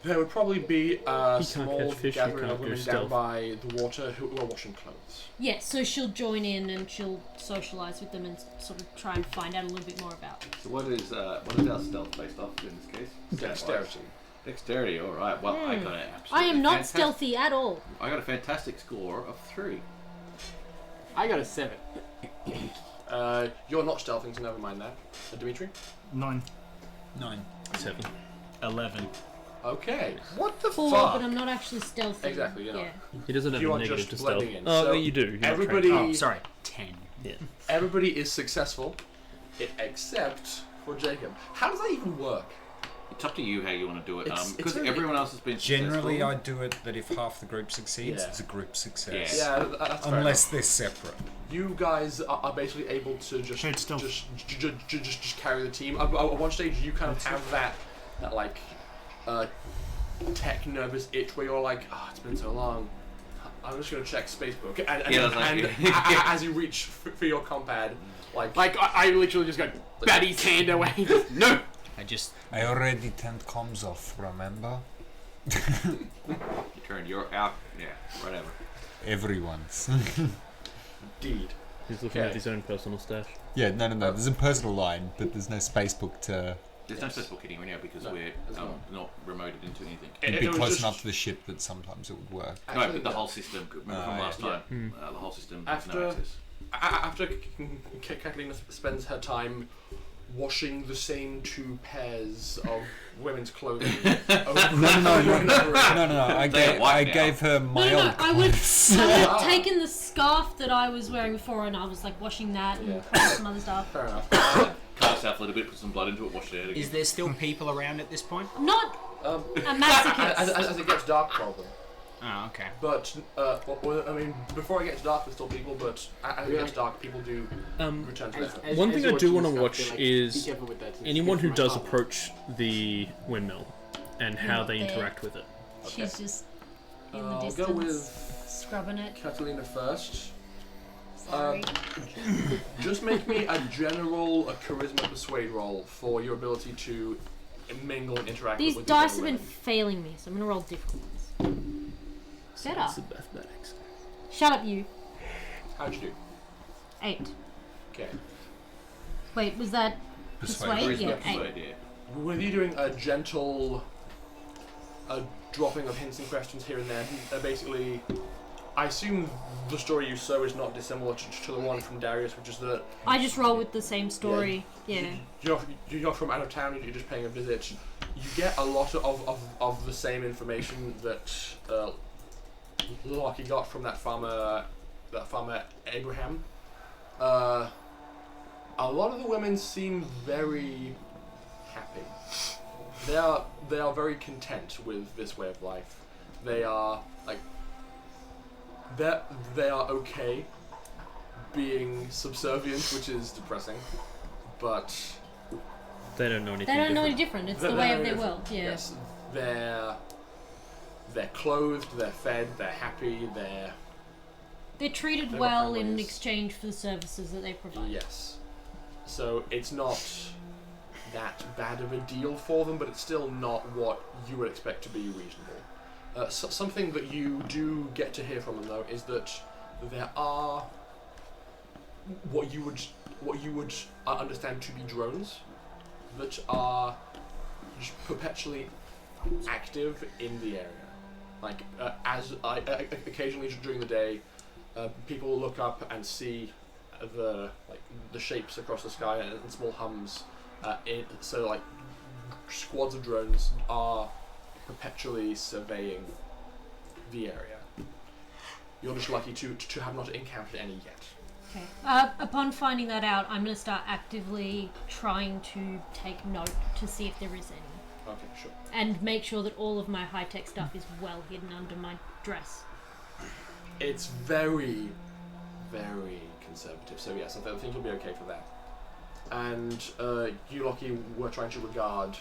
There would probably be a He can't small catch fish, he gathering can't of go women down stealth. by the water who are washing clothes. Yeah, so she'll join in and she'll socialise with them and sort of try and find out a little bit more about. So what is our stealth based off in this case? Dexterity. Dexterity, alright. Well, I got an absolutely I am not fantastic- stealthy at all. I got a fantastic score of 3. I got a 7. You're not stealthing, so never mind that. Dimitri? 9. 9. 7. 11. Okay. What the 4, fuck? but I'm not actually stealthy. Exactly, you're not. Yeah. He doesn't have You a are negative just to stealth. blending in. Oh, So you do. You're not everybody- trained. Oh, sorry. 10. Yeah. Everybody is successful, except for Jacob. How does that even work? It's up to you how you want to do it. It's Because really- everyone else has been Generally, successful. I do it that if half the group succeeds, Yeah. it's a group success. Yeah, that's fair Unless enough. they're separate. You guys are basically able to just Shared stealth. just carry the team. At one stage, you kind of have that like tech nervous itch where you're like, oh, it's been so long. I'm just gonna check Spacebook, and, Yeah, that's like- and as you reach for your compad, like I literally just go, bat his hand away. No! I already turned comms off, remember? You turn your out. Yeah, whatever. Everyone's. indeed. He's looking Okay. at his own personal stash. Yeah, no. There's a personal line, but there's no spacebook to There's no Facebook anywhere now because No, we're there's not remoted into anything. be was close just- enough to the ship that sometimes it would work. No, Actually, but the whole system. Remember from yeah. last time? Yeah. The whole system has no After access. after Catalina spends her time washing the same 2 pairs of women's clothing. over No. and over again. No. I They're white now. gave her my No, old I would clothes. have taken the scarf that I was wearing before and I was like washing that and Yeah. probably some other stuff. Fair enough. Cut yourself a little bit, put some blood into it, wash it out again. Is there still people around at this point? I'm not Um, a as, masochist. as it gets dark, probably. Oh, okay. But well, I mean, before it gets dark, there's still people. But as it gets dark, people do return to their homes. One thing I do you're want to watching watch stuff, you're like, is "Be careful with that, it's anyone good who for my does armor." approach the windmill and how Not they there. interact with it. She's just in the I'll distance, go with scrubbing it. Catalina first. Sorry. Just make me a charisma persuade roll for your ability to mingle and interact These with dice these have other been women. failing me, so I'm gonna roll different ones. Better. It's the mathematics. Shut up, you. How'd you do? 8. Okay. Wait, was that persuade? Yeah, 8. Persuade, yeah. With you doing a gentle dropping of hints and questions here and there, basically, I assume the story you sow is not dissimilar to the one from Darius, which is that I just roll with the same story. Yeah. you're from out of town and you're just paying a visit. You get a lot of the same information that Lockie got from that farmer Abraham. A lot of the women seem very happy. They are very content with this way of life. They are like they are okay being subservient, which is depressing, but They don't know anything They don't know any different. different. It's the way of their world. Yeah. Yes, they're clothed, they're fed, they're happy, They're treated They're well not in families. exchange for the services that they provide. yes. So it's not that bad of a deal for them, but it's still not what you would expect to be reasonable. Something that you do get to hear from them though is that there are what you would understand to be drones that are just perpetually active in the area. Like occasionally during the day, people will look up and see the shapes across the sky and small hums. So like squads of drones are perpetually surveying the area. You're just lucky to have not encountered any yet. Okay. Upon finding that out, I'm going to start actively trying to take note to see if there is any. Okay, sure. And make sure that all of my high-tech stuff is well hidden under my dress. It's very, very conservative. So yes, I think you'll be okay for that. And you, Lockie, were trying to regard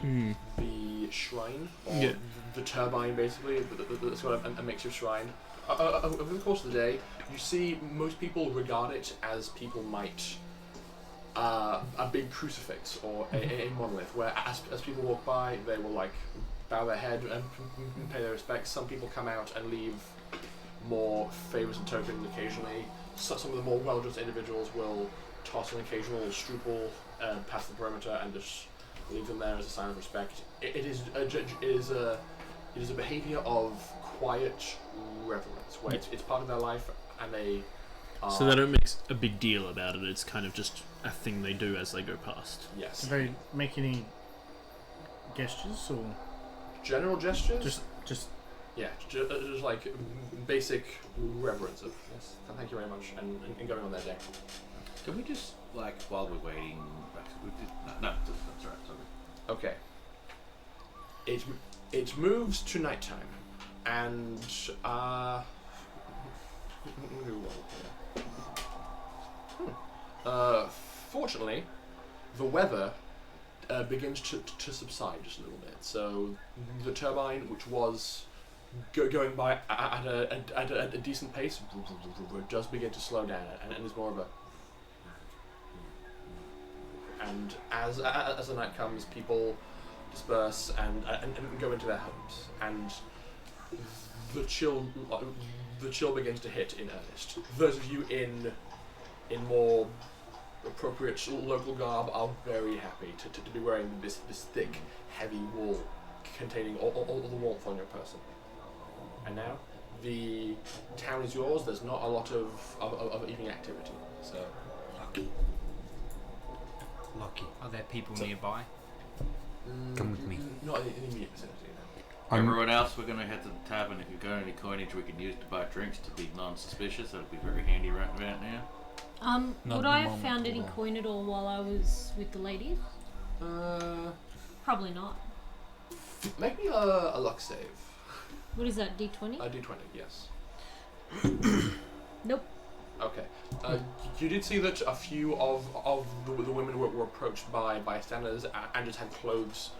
the shrine, or Yeah. the turbine, basically. That's got a makeshift shrine. Over the course of the day, you see most people regard it as people might a big crucifix or a monolith, where as people walk by, they will like bow their head and pay their respects. Some people come out and leave more favors and tokens occasionally. Some of the more well-dressed individuals will toss an occasional struple past the perimeter and just leave them there as a sign of respect. It is a behavior of quiet reverence, where it's part of their life, and they So they don't make a big deal about it. It's kind of just a thing they do as they go past. Yes. Do they make any gestures or General gestures? just Yeah, just like basic reverence of yes, thank you very much, and going on their day. Can we just, like, while we're waiting... No, that's alright, sorry. Okay. It moves to nighttime, and fortunately, the weather begins to subside just a little bit. So the turbine, which was going by at a decent pace, does begin to slow down, and is more of a. And as the night comes, people disperse and go into their homes, and the chill begins to hit in earnest. Those of you in more appropriate local garb are very happy to be wearing this thick, heavy wool containing all the warmth on your person. And now, the town is yours. There's not a lot of evening activity, so. Lucky. Are there people nearby? Come with me. Not in the immediate vicinity, no. Everyone else, we're going to head to the tavern. If you've got any coinage we can use to buy drinks to be non-suspicious, that'd be very handy right about now. Not Would the I have moment found at any all. coin at all while I was with the ladies? Probably not. Make me a luck save. What is that, D20? A d20, yes. Nope. Okay. You did see that a few of the women were approached by bystanders and just had clothes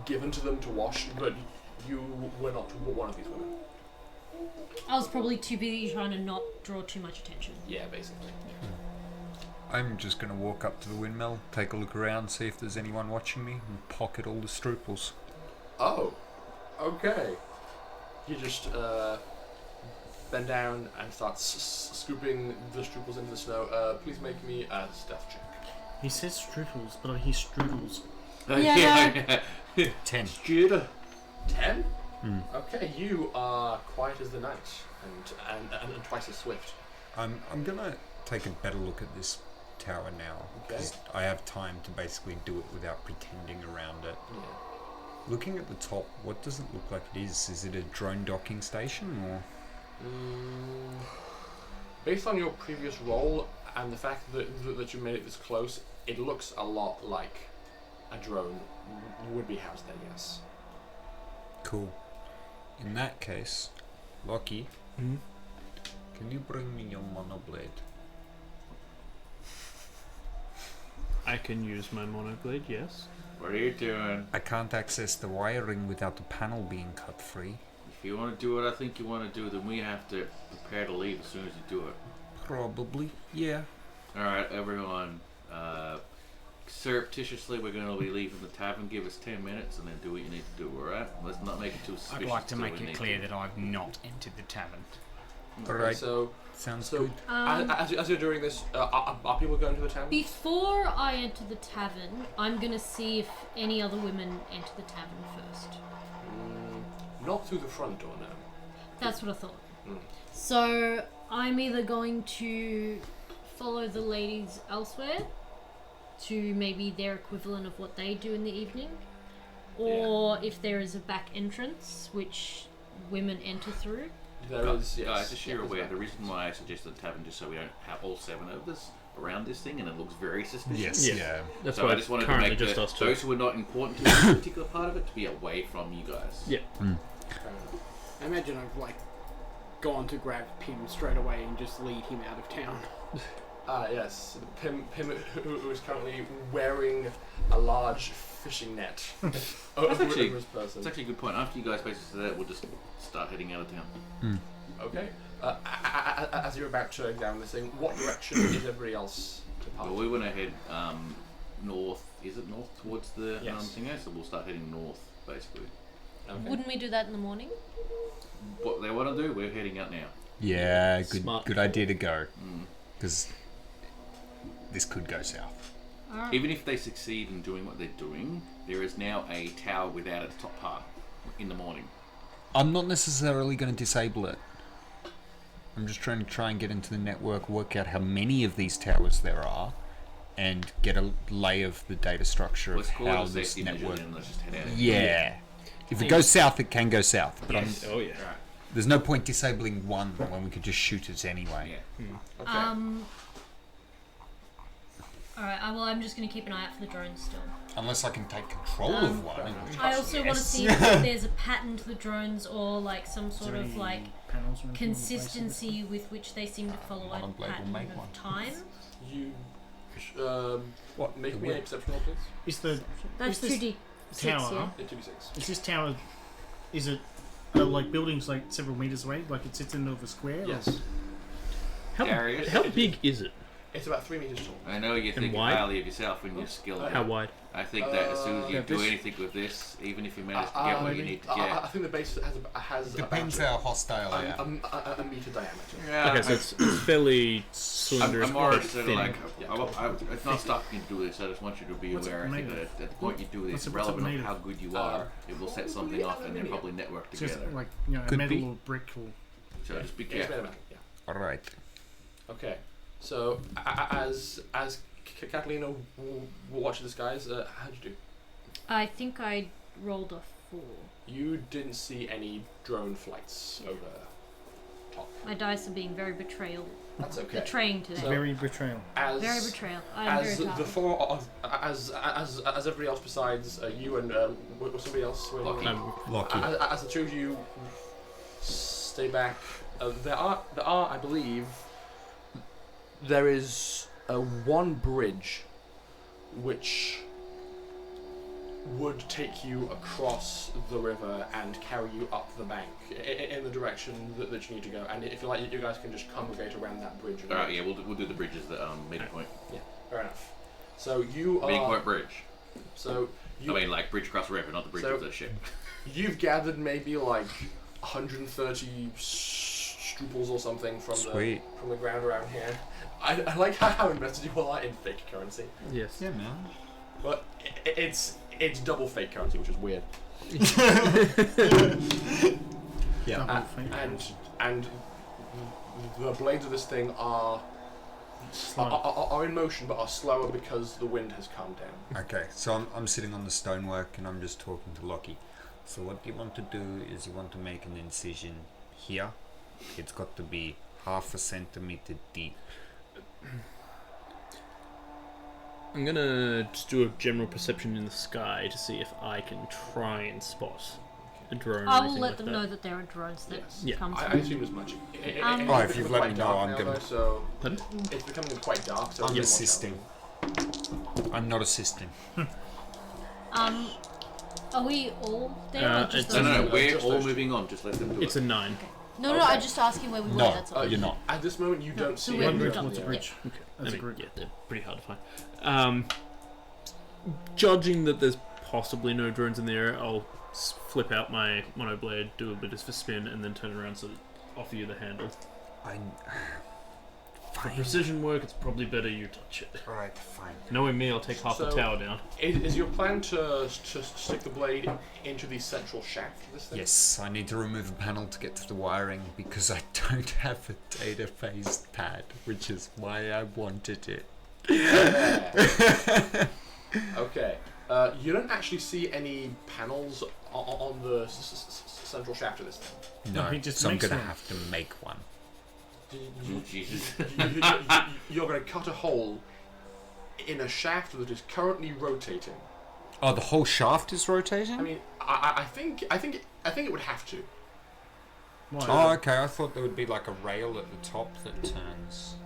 given to them to wash, but you were not one of these women. I was probably too busy trying to not draw too much attention. Yeah, basically. I'm just going to walk up to the windmill, take a look around, see if there's anyone watching me, and pocket all the strooples. Oh, okay. You just bend down and start scooping the struples into the snow. Please make me a stealth check. he says strudels, but I hear strudels. Yeah. 10. Strudel. 10? Mm. Okay, you are quiet as the night and twice as swift. I'm going to take a better look at this tower now, because I have time to basically do it without pretending around it. Yeah. Looking at the top, what does it look like it is? Is it a drone docking station, or...? Based on your previous role and the fact that you made it this close, it looks a lot like a drone would be housed there, yes. Cool. In that case, Lockie, can you bring me your monoblade? I can use my monoblade, yes. What are you doing? I can't access the wiring without the panel being cut free. If you want to do what I think you want to do, then we have to prepare to leave as soon as you do it. Probably, yeah. Alright, everyone. Surreptitiously, we're going to be leaving the tavern. Give us 10 minutes and then do what you need to do, alright? Let's not make it too suspicious. I'd like to till make we it need clear to. that I've not entered the tavern. Alright, So sounds so good. as you're doing this, are people going to the town? Before I enter the tavern, I'm gonna see if any other women enter the tavern first. Not through the front door, no. That's what I thought. Mm. So I'm either going to follow the ladies elsewhere to maybe their equivalent of what they do in the evening, or if there is a back entrance which women enter through. There is, yes. Guys, just so you're there's aware, that. the reason why I suggested the tavern, just so we don't have all 7 of us around this thing and it looks very suspicious. Yeah. Yeah. That's So why I just wanted to currently make just us two. those who are not important to this particular part of it to be away from you guys. Yeah. Fair enough. I imagine I've like gone to grab Pim straight away and just lead him out of town. Yes. Pim who is currently wearing a large fishing net over actually- his person. That's actually a good point. After you guys basically say that, we'll just start heading out of town. Okay. As you're about to examine this thing, what direction is everybody else Well, departing? we want to head north. Is it north towards the Yes. thing? So we'll start heading north, basically. Okay. Wouldn't we do that in the morning? What they want to do, we're heading out now. Yeah, Smart. good idea to go. Mm. Because this could go south. Alright. Even if they succeed in doing what they're doing, there is now a tower without its top part in the morning. I'm not necessarily going to disable it. I'm just trying to get into the network, work out how many of these towers there are, and get a lay of the data structure Let's of call how it a this safety measure network. and let's just head out. Yeah. If it goes south, it can go south. But Yes. Oh yeah. Right. there's no point disabling one when we could just shoot it anyway. Yeah. Okay. Alright, well, I'm just going to keep an eye out for the drones still. Unless I can take control of one. and- I also want to see if there's a pattern to the drones or like some sort of like panels or anything in place of this? consistency with which they seem to follow a One blade will pattern make of one. time. You make The me a whip. perception roll, please. Is the That's is this 2D6, tower? yeah. Yeah, 2d6. Is this tower? Is it like buildings like several meters away? Like it sits in the middle of a square? or- Yes. Darius? How big is it? It's about 3 meters tall. I know you think wide? highly of yourself when you're skilled. How wide? I think that as soon as you Yeah, do this- anything with this, even if you manage to get what you need to get. I think the base has Depends about how hostile they are. a meter diameter. Yeah, Okay, so it's fairly I'm cylindrical. more quite sort of thin. like, it's not stopping you to do this, I just want you to be What's it aware. I think made that of? at the point you do this, What's it relevant made of of? how good you are, it will set something off and they'll probably network It's just together. like a Could metal be. or brick or. So just be Yeah, it's made careful. of metal, yeah. Alright. Okay. So as Catalina watches this, guys, how'd you do? I think I rolled a 4. You didn't see any drone flights over top. My dice are being very That's okay. betraying today. So- Very betrayal. As Very betrayal. I'm as very the tired. four of as everybody else besides you and was somebody else. Lucky. Lucky. As the two of you stay back, there are I believe there is one bridge which would take you across the river and carry you up the bank in the direction that you need to go. And if you like, you guys can just congregate around that bridge. and- Alright, yeah, we'll do the bridges that made a point. Yeah, fair enough. So you are. Main point bridge. So you. I mean, like bridge across the river, not the bridge So- of the ship. You've gathered maybe like 130 struples or something from Sweet. the ground around here. I like how invested you all are in fake currency, Yes. Yeah, man. but it's double fake currency, which is weird. Yeah. Double fake. And the blades of this thing are in motion, but are slower because the wind has calmed down. Okay, so I'm sitting on the stonework and I'm just talking to Lockie. So what you want to do is you want to make an incision here. It's got to be 0.5 centimeter deep. I'm gonna just do a general perception in the sky to see if I can try and spot a drone. or I will anything let like them that. know that there are drones that Yes. Yeah. come I through. assume as much. Oh, It's if you've becoming let quite me know, dark I'm now, gonna- though, so Pardon? it's becoming quite dark. So I'm you watch out. assisting. I'm not assisting. Are we all there? or just it's- No, those no, two? we're just all those two. moving on, just let them do It's it. a 9. No, no, I'm just asking where we were. No. That's all. You're not. At this moment, you No, don't so see we're any moved drones on Towards in the the air. bridge. Okay. As I a mean, group. yeah, they're pretty hard to find. Judging that there's possibly no drones in the air, I'll flip out my monoblade, do a bit of a spin, and then turn around so that offer you the handle. For precision work, it's probably better you touch it. Alright, fine. Knowing me, I'll take half the So- tower down. Is your plan to stick the blade into the central shaft of this thing? Yes, I need to remove a panel to get to the wiring because I don't have a data phase pad, which is why I wanted it. Okay. You don't actually see any panels on the central shaft of this thing. No, No, he just so I'm makes gonna one. have to make one. Oh, Jesus. You're going to cut a hole in a shaft that is currently rotating. Oh, the whole shaft is rotating? I mean, I think it would have to. Why? Oh, okay. I thought there would be like a rail at the top that turns.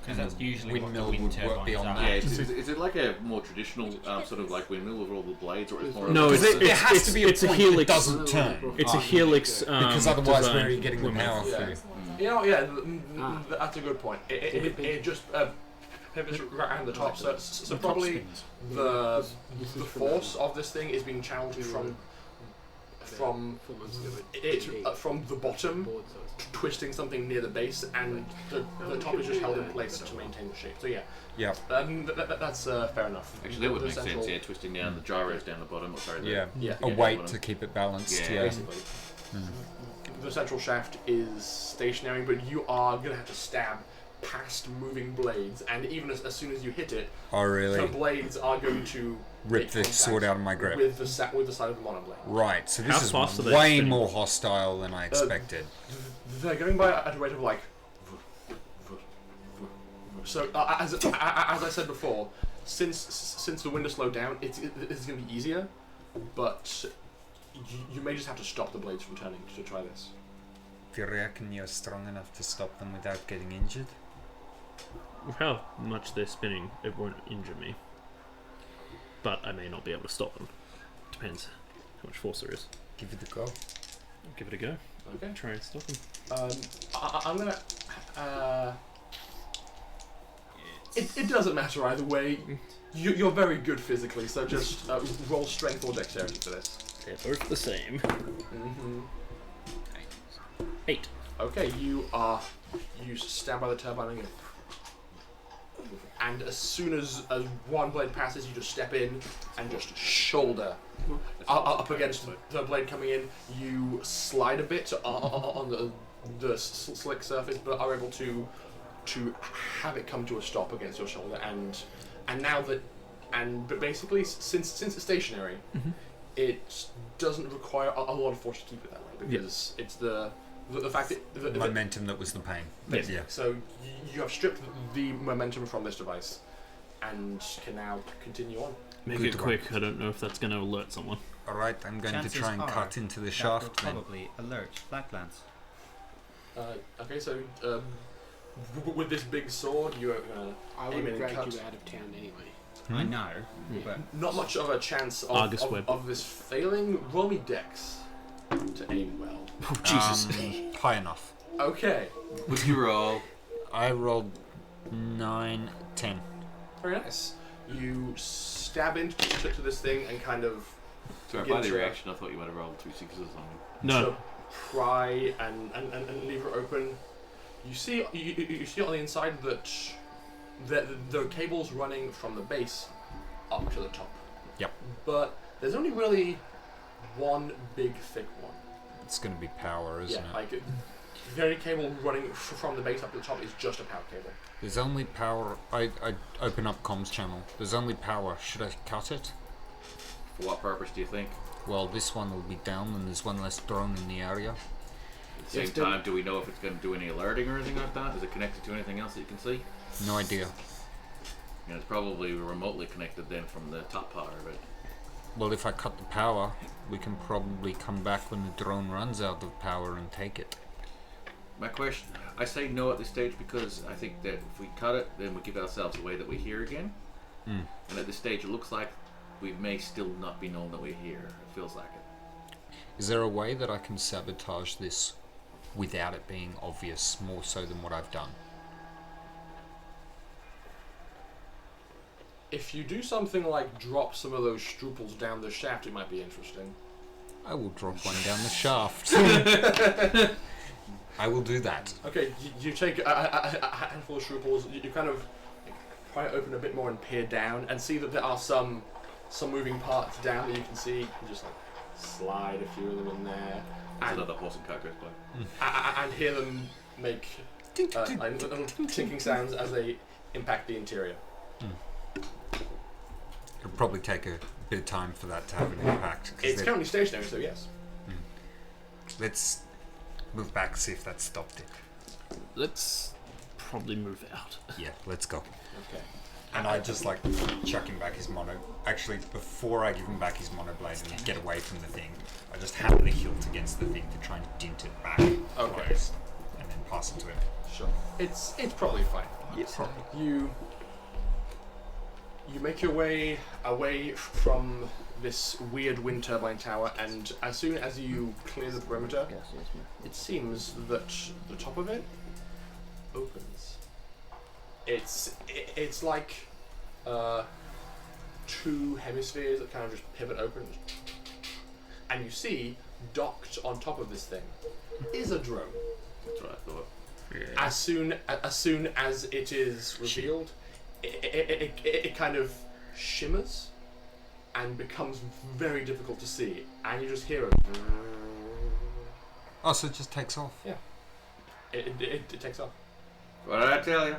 Because that's usually what the Windmill wind would work turbines beyond are. that. Yeah, is it like a more traditional sort of like windmill with all the blades, or it's more? No, of a- it's- There has to be a it's a point helix. that doesn't turn. It's a helix. Because otherwise, design. where are you getting the power Yeah. through? You know, yeah, that's a good point. It just pivots right around the top, so probably the force of this thing is being channeled from the bottom, twisting something near the base, and the top is just held in place to maintain the shape. So yeah, Yeah. that's fair enough. Actually, that would The make central- sense. Yeah, twisting down the gyros down the bottom. Or sorry, yeah. Yeah, A yeah, weight bottom. to keep it balanced. Yeah. Yeah. Basically. The central shaft is stationary, but you are going to have to stab past moving blades, and even as soon as you hit it, Oh, really? the blades are going to Rip make the contact sword out of my grip. with the side of the monoblade. Right, so How this fast are is they way spinning? more hostile than I expected. They're going by at a rate of like. So as I said before, since the wind has slowed down, it's going to be easier, but you may just have to stop the blades from turning to try this. Do you reckon you're strong enough to stop them without getting injured? With how much they're spinning, it won't injure me. But I may not be able to stop them. Depends how much force there is. Give it a go. I'll give it a go. Okay. Try and stop them. I'm gonna. It doesn't matter either way. You're very good physically, so just roll strength or dexterity for this. They're both the same. Mm-hmm. 8. Okay, you stand by the turbine and as soon as one blade passes, you just step in and just shoulder up against the blade coming in. You slide a bit on the slick surface, but are able to have it come to a stop against your shoulder. But basically, since it's stationary, it doesn't require a lot of force to keep it that way because it's the fact that the Momentum that was the pain. basically. Yeah. So you have stripped the momentum from this device and can now continue on. Make Good it quick. I don't know if that's going to alert someone. Alright, I'm going Chances to try and are cut into the that shaft. will then. probably alert Flatlands. Okay, so with this big sword, you're I aim would in and drag cut. you out of town anyway. I know, but Not much of a chance Argus web. of this failing. Roll me dex to aim well. Oh, Jesus. High enough. Okay, What'd you roll? I rolled 9, 10. very nice. You stab into this thing and kind of Sorry, Begin by the to- reaction, I thought you might have rolled 2 6s or something. No. to pry and leave it open. You see on the inside that there are cables running from the base up to the top. Yep. But there's only really one big thick one. It's going to be power, isn't it? Like the only cable running from the base up to the top is just a power cable. There's only power. I open up comms channel. There's only power. Should I cut it? For what purpose do you think? Well, this one will be down and there's one less drone in the area. At the same time, do we know if it's going to do any alerting or anything like that? Is it connected to anything else that you can see? No idea. And it's probably remotely connected then from the top part of it. Well, if I cut the power, we can probably come back when the drone runs out of power and take it. My question, I say no at this stage because I think that if we cut it, then we give ourselves away that we're here again. Mm. And at this stage, it looks like we may still not be known that we're here. It feels like it. Is there a way that I can sabotage this without it being obvious, more so than what I've done? If you do something like drop some of those struples down the shaft, it might be interesting. I will drop one down the shaft. I will do that. Okay, you take a handful of struples. You kind of try to open a bit more and peer down and see that there are some moving parts down that you can see. You just like slide a few of them in there, There's and, another horse and cart goes by. and hear them make like little tinking sounds as they impact the interior. It'll probably take a bit of time for that to have an impact. 'cause It's currently stationary, so yes. Let's move back, see if that stopped it. Let's probably move out. Yeah, let's go. Okay. And I just like chuck him back his mono. Actually, before I give him back his monoblade and get away from the thing, I just hammer the hilt against the thing to try and dint it back. Okay. Close, and then pass it to him. Sure. It's probably fine. Yeah, probably. You make your way away from this weird wind turbine tower, and as soon as you clear the perimeter, it seems that the top of it opens. It's like two hemispheres that kind of just pivot open, and you see docked on top of this thing is a drone. That's what I thought. As soon as it is revealed, it kind of shimmers and becomes very difficult to see, and you just hear it Oh, so it just takes off. Yeah. It takes off. What did I tell you?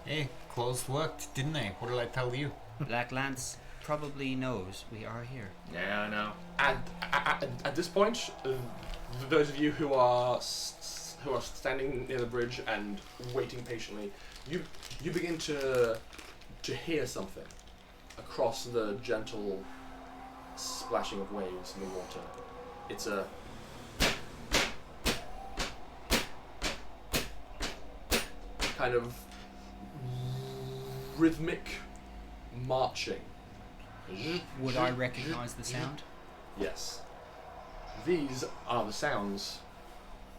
Hey, claws worked, didn't they? What did I tell you? Black Lance probably knows we are here. Yeah, I know. At this point, those of you who are standing near the bridge and waiting patiently, you begin to hear something across the gentle splashing of waves in the water. It's a kind of rhythmic marching. Would I recognize the sound? Yes. These are the sounds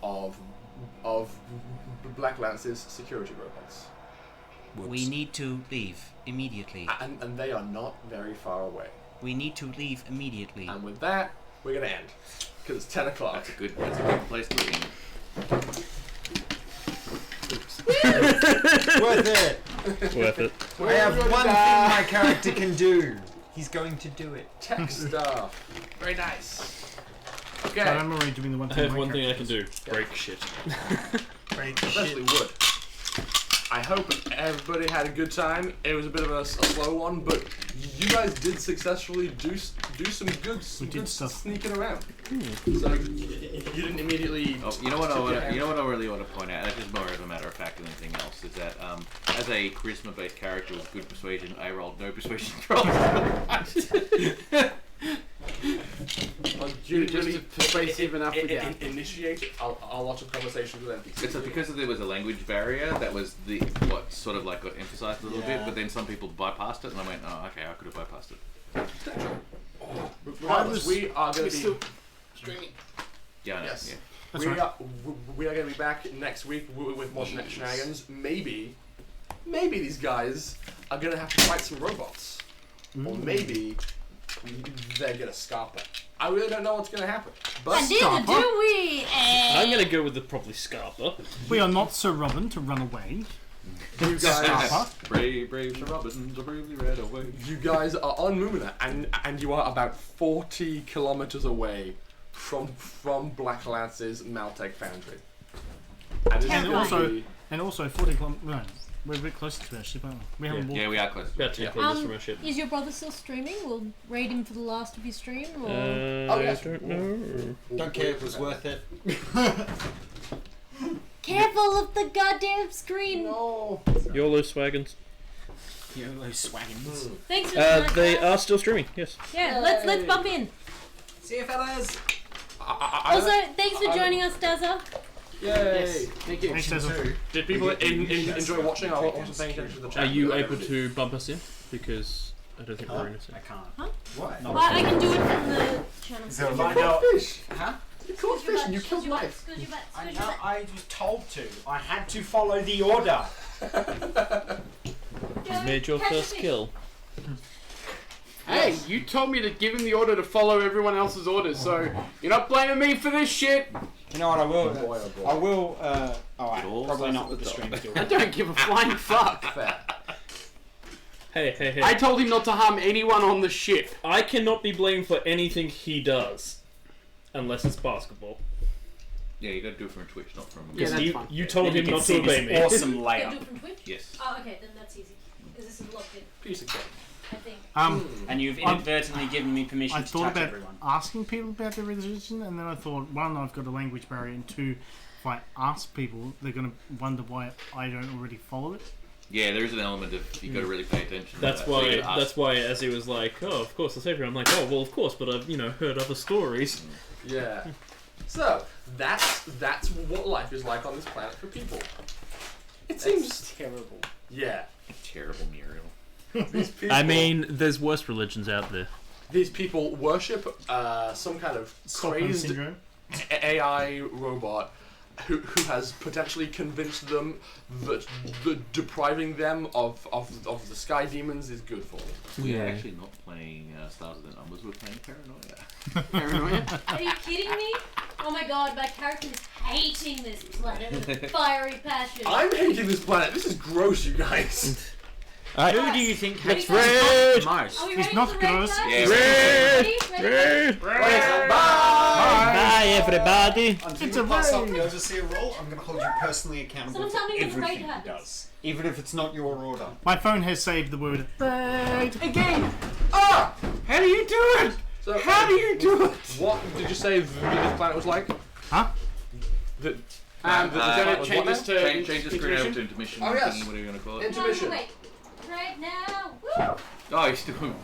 of Black Lance's security robots. We need to leave immediately. And they are not very far away. We need to leave immediately. And with that, we're going to end. Because it's 10 o'clock. That's a good place to end. Worth it! Worth it. I have one thing my character can do. He's going to do it. Tech stuff. Very nice. Okay. So I'm already doing the one I thing. have my one thing I character can do. Break shit. Especially wood. I hope everybody had a good time. It was a bit of a slow one, but you guys did successfully do some good stuff. sneaking around. So you didn't immediately. Oh, you know what I really want to point out, and it's just more as a matter of fact than anything else, is that as a charisma-based character with good persuasion, I rolled no persuasion rolls. You Just really persuasive enough without. initiate a lot of conversations with NPCs. It's because there was a language barrier that was what sort of like got emphasized a little bit, but then some people bypassed it, and I went, oh, okay, I could have bypassed it. Regardless, we are going to be. Streaming. Yeah, I know, Yes. yeah. That's we right. are going to be back next week with more shenanigans. Maybe these guys are going to have to fight some robots, or maybe they're going to scarper. I really don't know what's going to happen. But And neither do we. I'm gonna go with the probably Scarpa. We are not Sir Robin to run away. you guys, Scarpa. Brave Sir Robinsons are bravely ran away. you guys are on Mumina, and you are about 40 kilometers away from Black Lance's Maltec foundry. And this is And gonna also, be- and also 40 kilometers. No, we're a bit closer to our ship, aren't we? We haven't walked. Yeah, we are close. About 10 kilometers from our ship. Is your brother still streaming? We'll raid him for the last of his stream, or Oh, yes. I don't know. Don't care if it was worth it. careful of the goddamn screen. No. YOLO Swaggins. YOLO Swaggins. Thanks for the night, They guys. are still streaming, yes. Yeah, let's bump in. See you, fellas. Also, thanks for joining us, Dazza. Yay! Yes. Thank you. Thanks, Tezza. Did people enjoy watching? I wasn't paying attention to the chat. Are you able to bump us in? Because I don't think we're in a I set. can't. Huh? What? Well, I can do it from the channel. So find out. Fish. Huh? You caught fish and you killed your life. Scooch your butt, I scooch know. your butt. I was told to. I had to follow the order. You made your Catch a first fish. kill. Hey, you told me to give him the order to follow everyone else's orders, so you're not blaming me for this shit. You know what I will? Boy, oh boy. I will. It all Probably starts not at with the the top. stream still. I don't give a flying fuck. Fair. Hey. I told him not to harm anyone on the ship. I cannot be blamed for anything he does. Unless it's basketball. Yeah, you got to do it from Twitch, not from. Yeah, that's you, fine. you told And him you can not see to obey this me. awesome Can you do layup. it from Twitch? Yes. Oh, okay, then that's easy. Because this is locked in, Piece of cake. I think. And you've inadvertently given me permission I to thought touch about everyone. asking people about their religion, and then I thought, one, I've got a language barrier, and two, if I ask people, they're going to wonder why I don't already follow it. Yeah, there is an element of you got to really pay attention. to That's that. So you why. gotta ask- That's why. As he was like, "Oh, of course, the savior." I'm like, "Oh, well, of course," but I've heard other stories. Yeah. So that's what life is like on this planet for people. It seems terrible. Yeah. Terrible Muriel. These people, I mean, there's worse religions out there. these people worship some kind of Stockholm crazed syndrome. AI robot who has potentially convinced them that depriving them of the sky demons is good for them. We're actually not playing Stars of the Numbers, we're playing Paranoia. Paranoia. Are you kidding me? Oh my god, my character is hating this planet with a fiery passion. I'm hating this planet. This is gross, you guys. Who do you think Let's has raid! most? Are we He's ready not for the raid, gross. guys? Yeah, Ready? Ready? Bye. Bye, everybody. Until It's you a pass up raid. the overseer role, I'm going to hold you personally accountable Someone tell for me when the raid everything he happens. does. Even if it's not your order. My phone has saved the word raid. Again! Ah! How do you do it? So, How do you do it? What did you say this planet was like? Huh? The Change change this change the screen over to intermission. Oh, yes. Thingy, what are you going to call it? Intermission. Wait. Right now. Woo! Oh, he's doing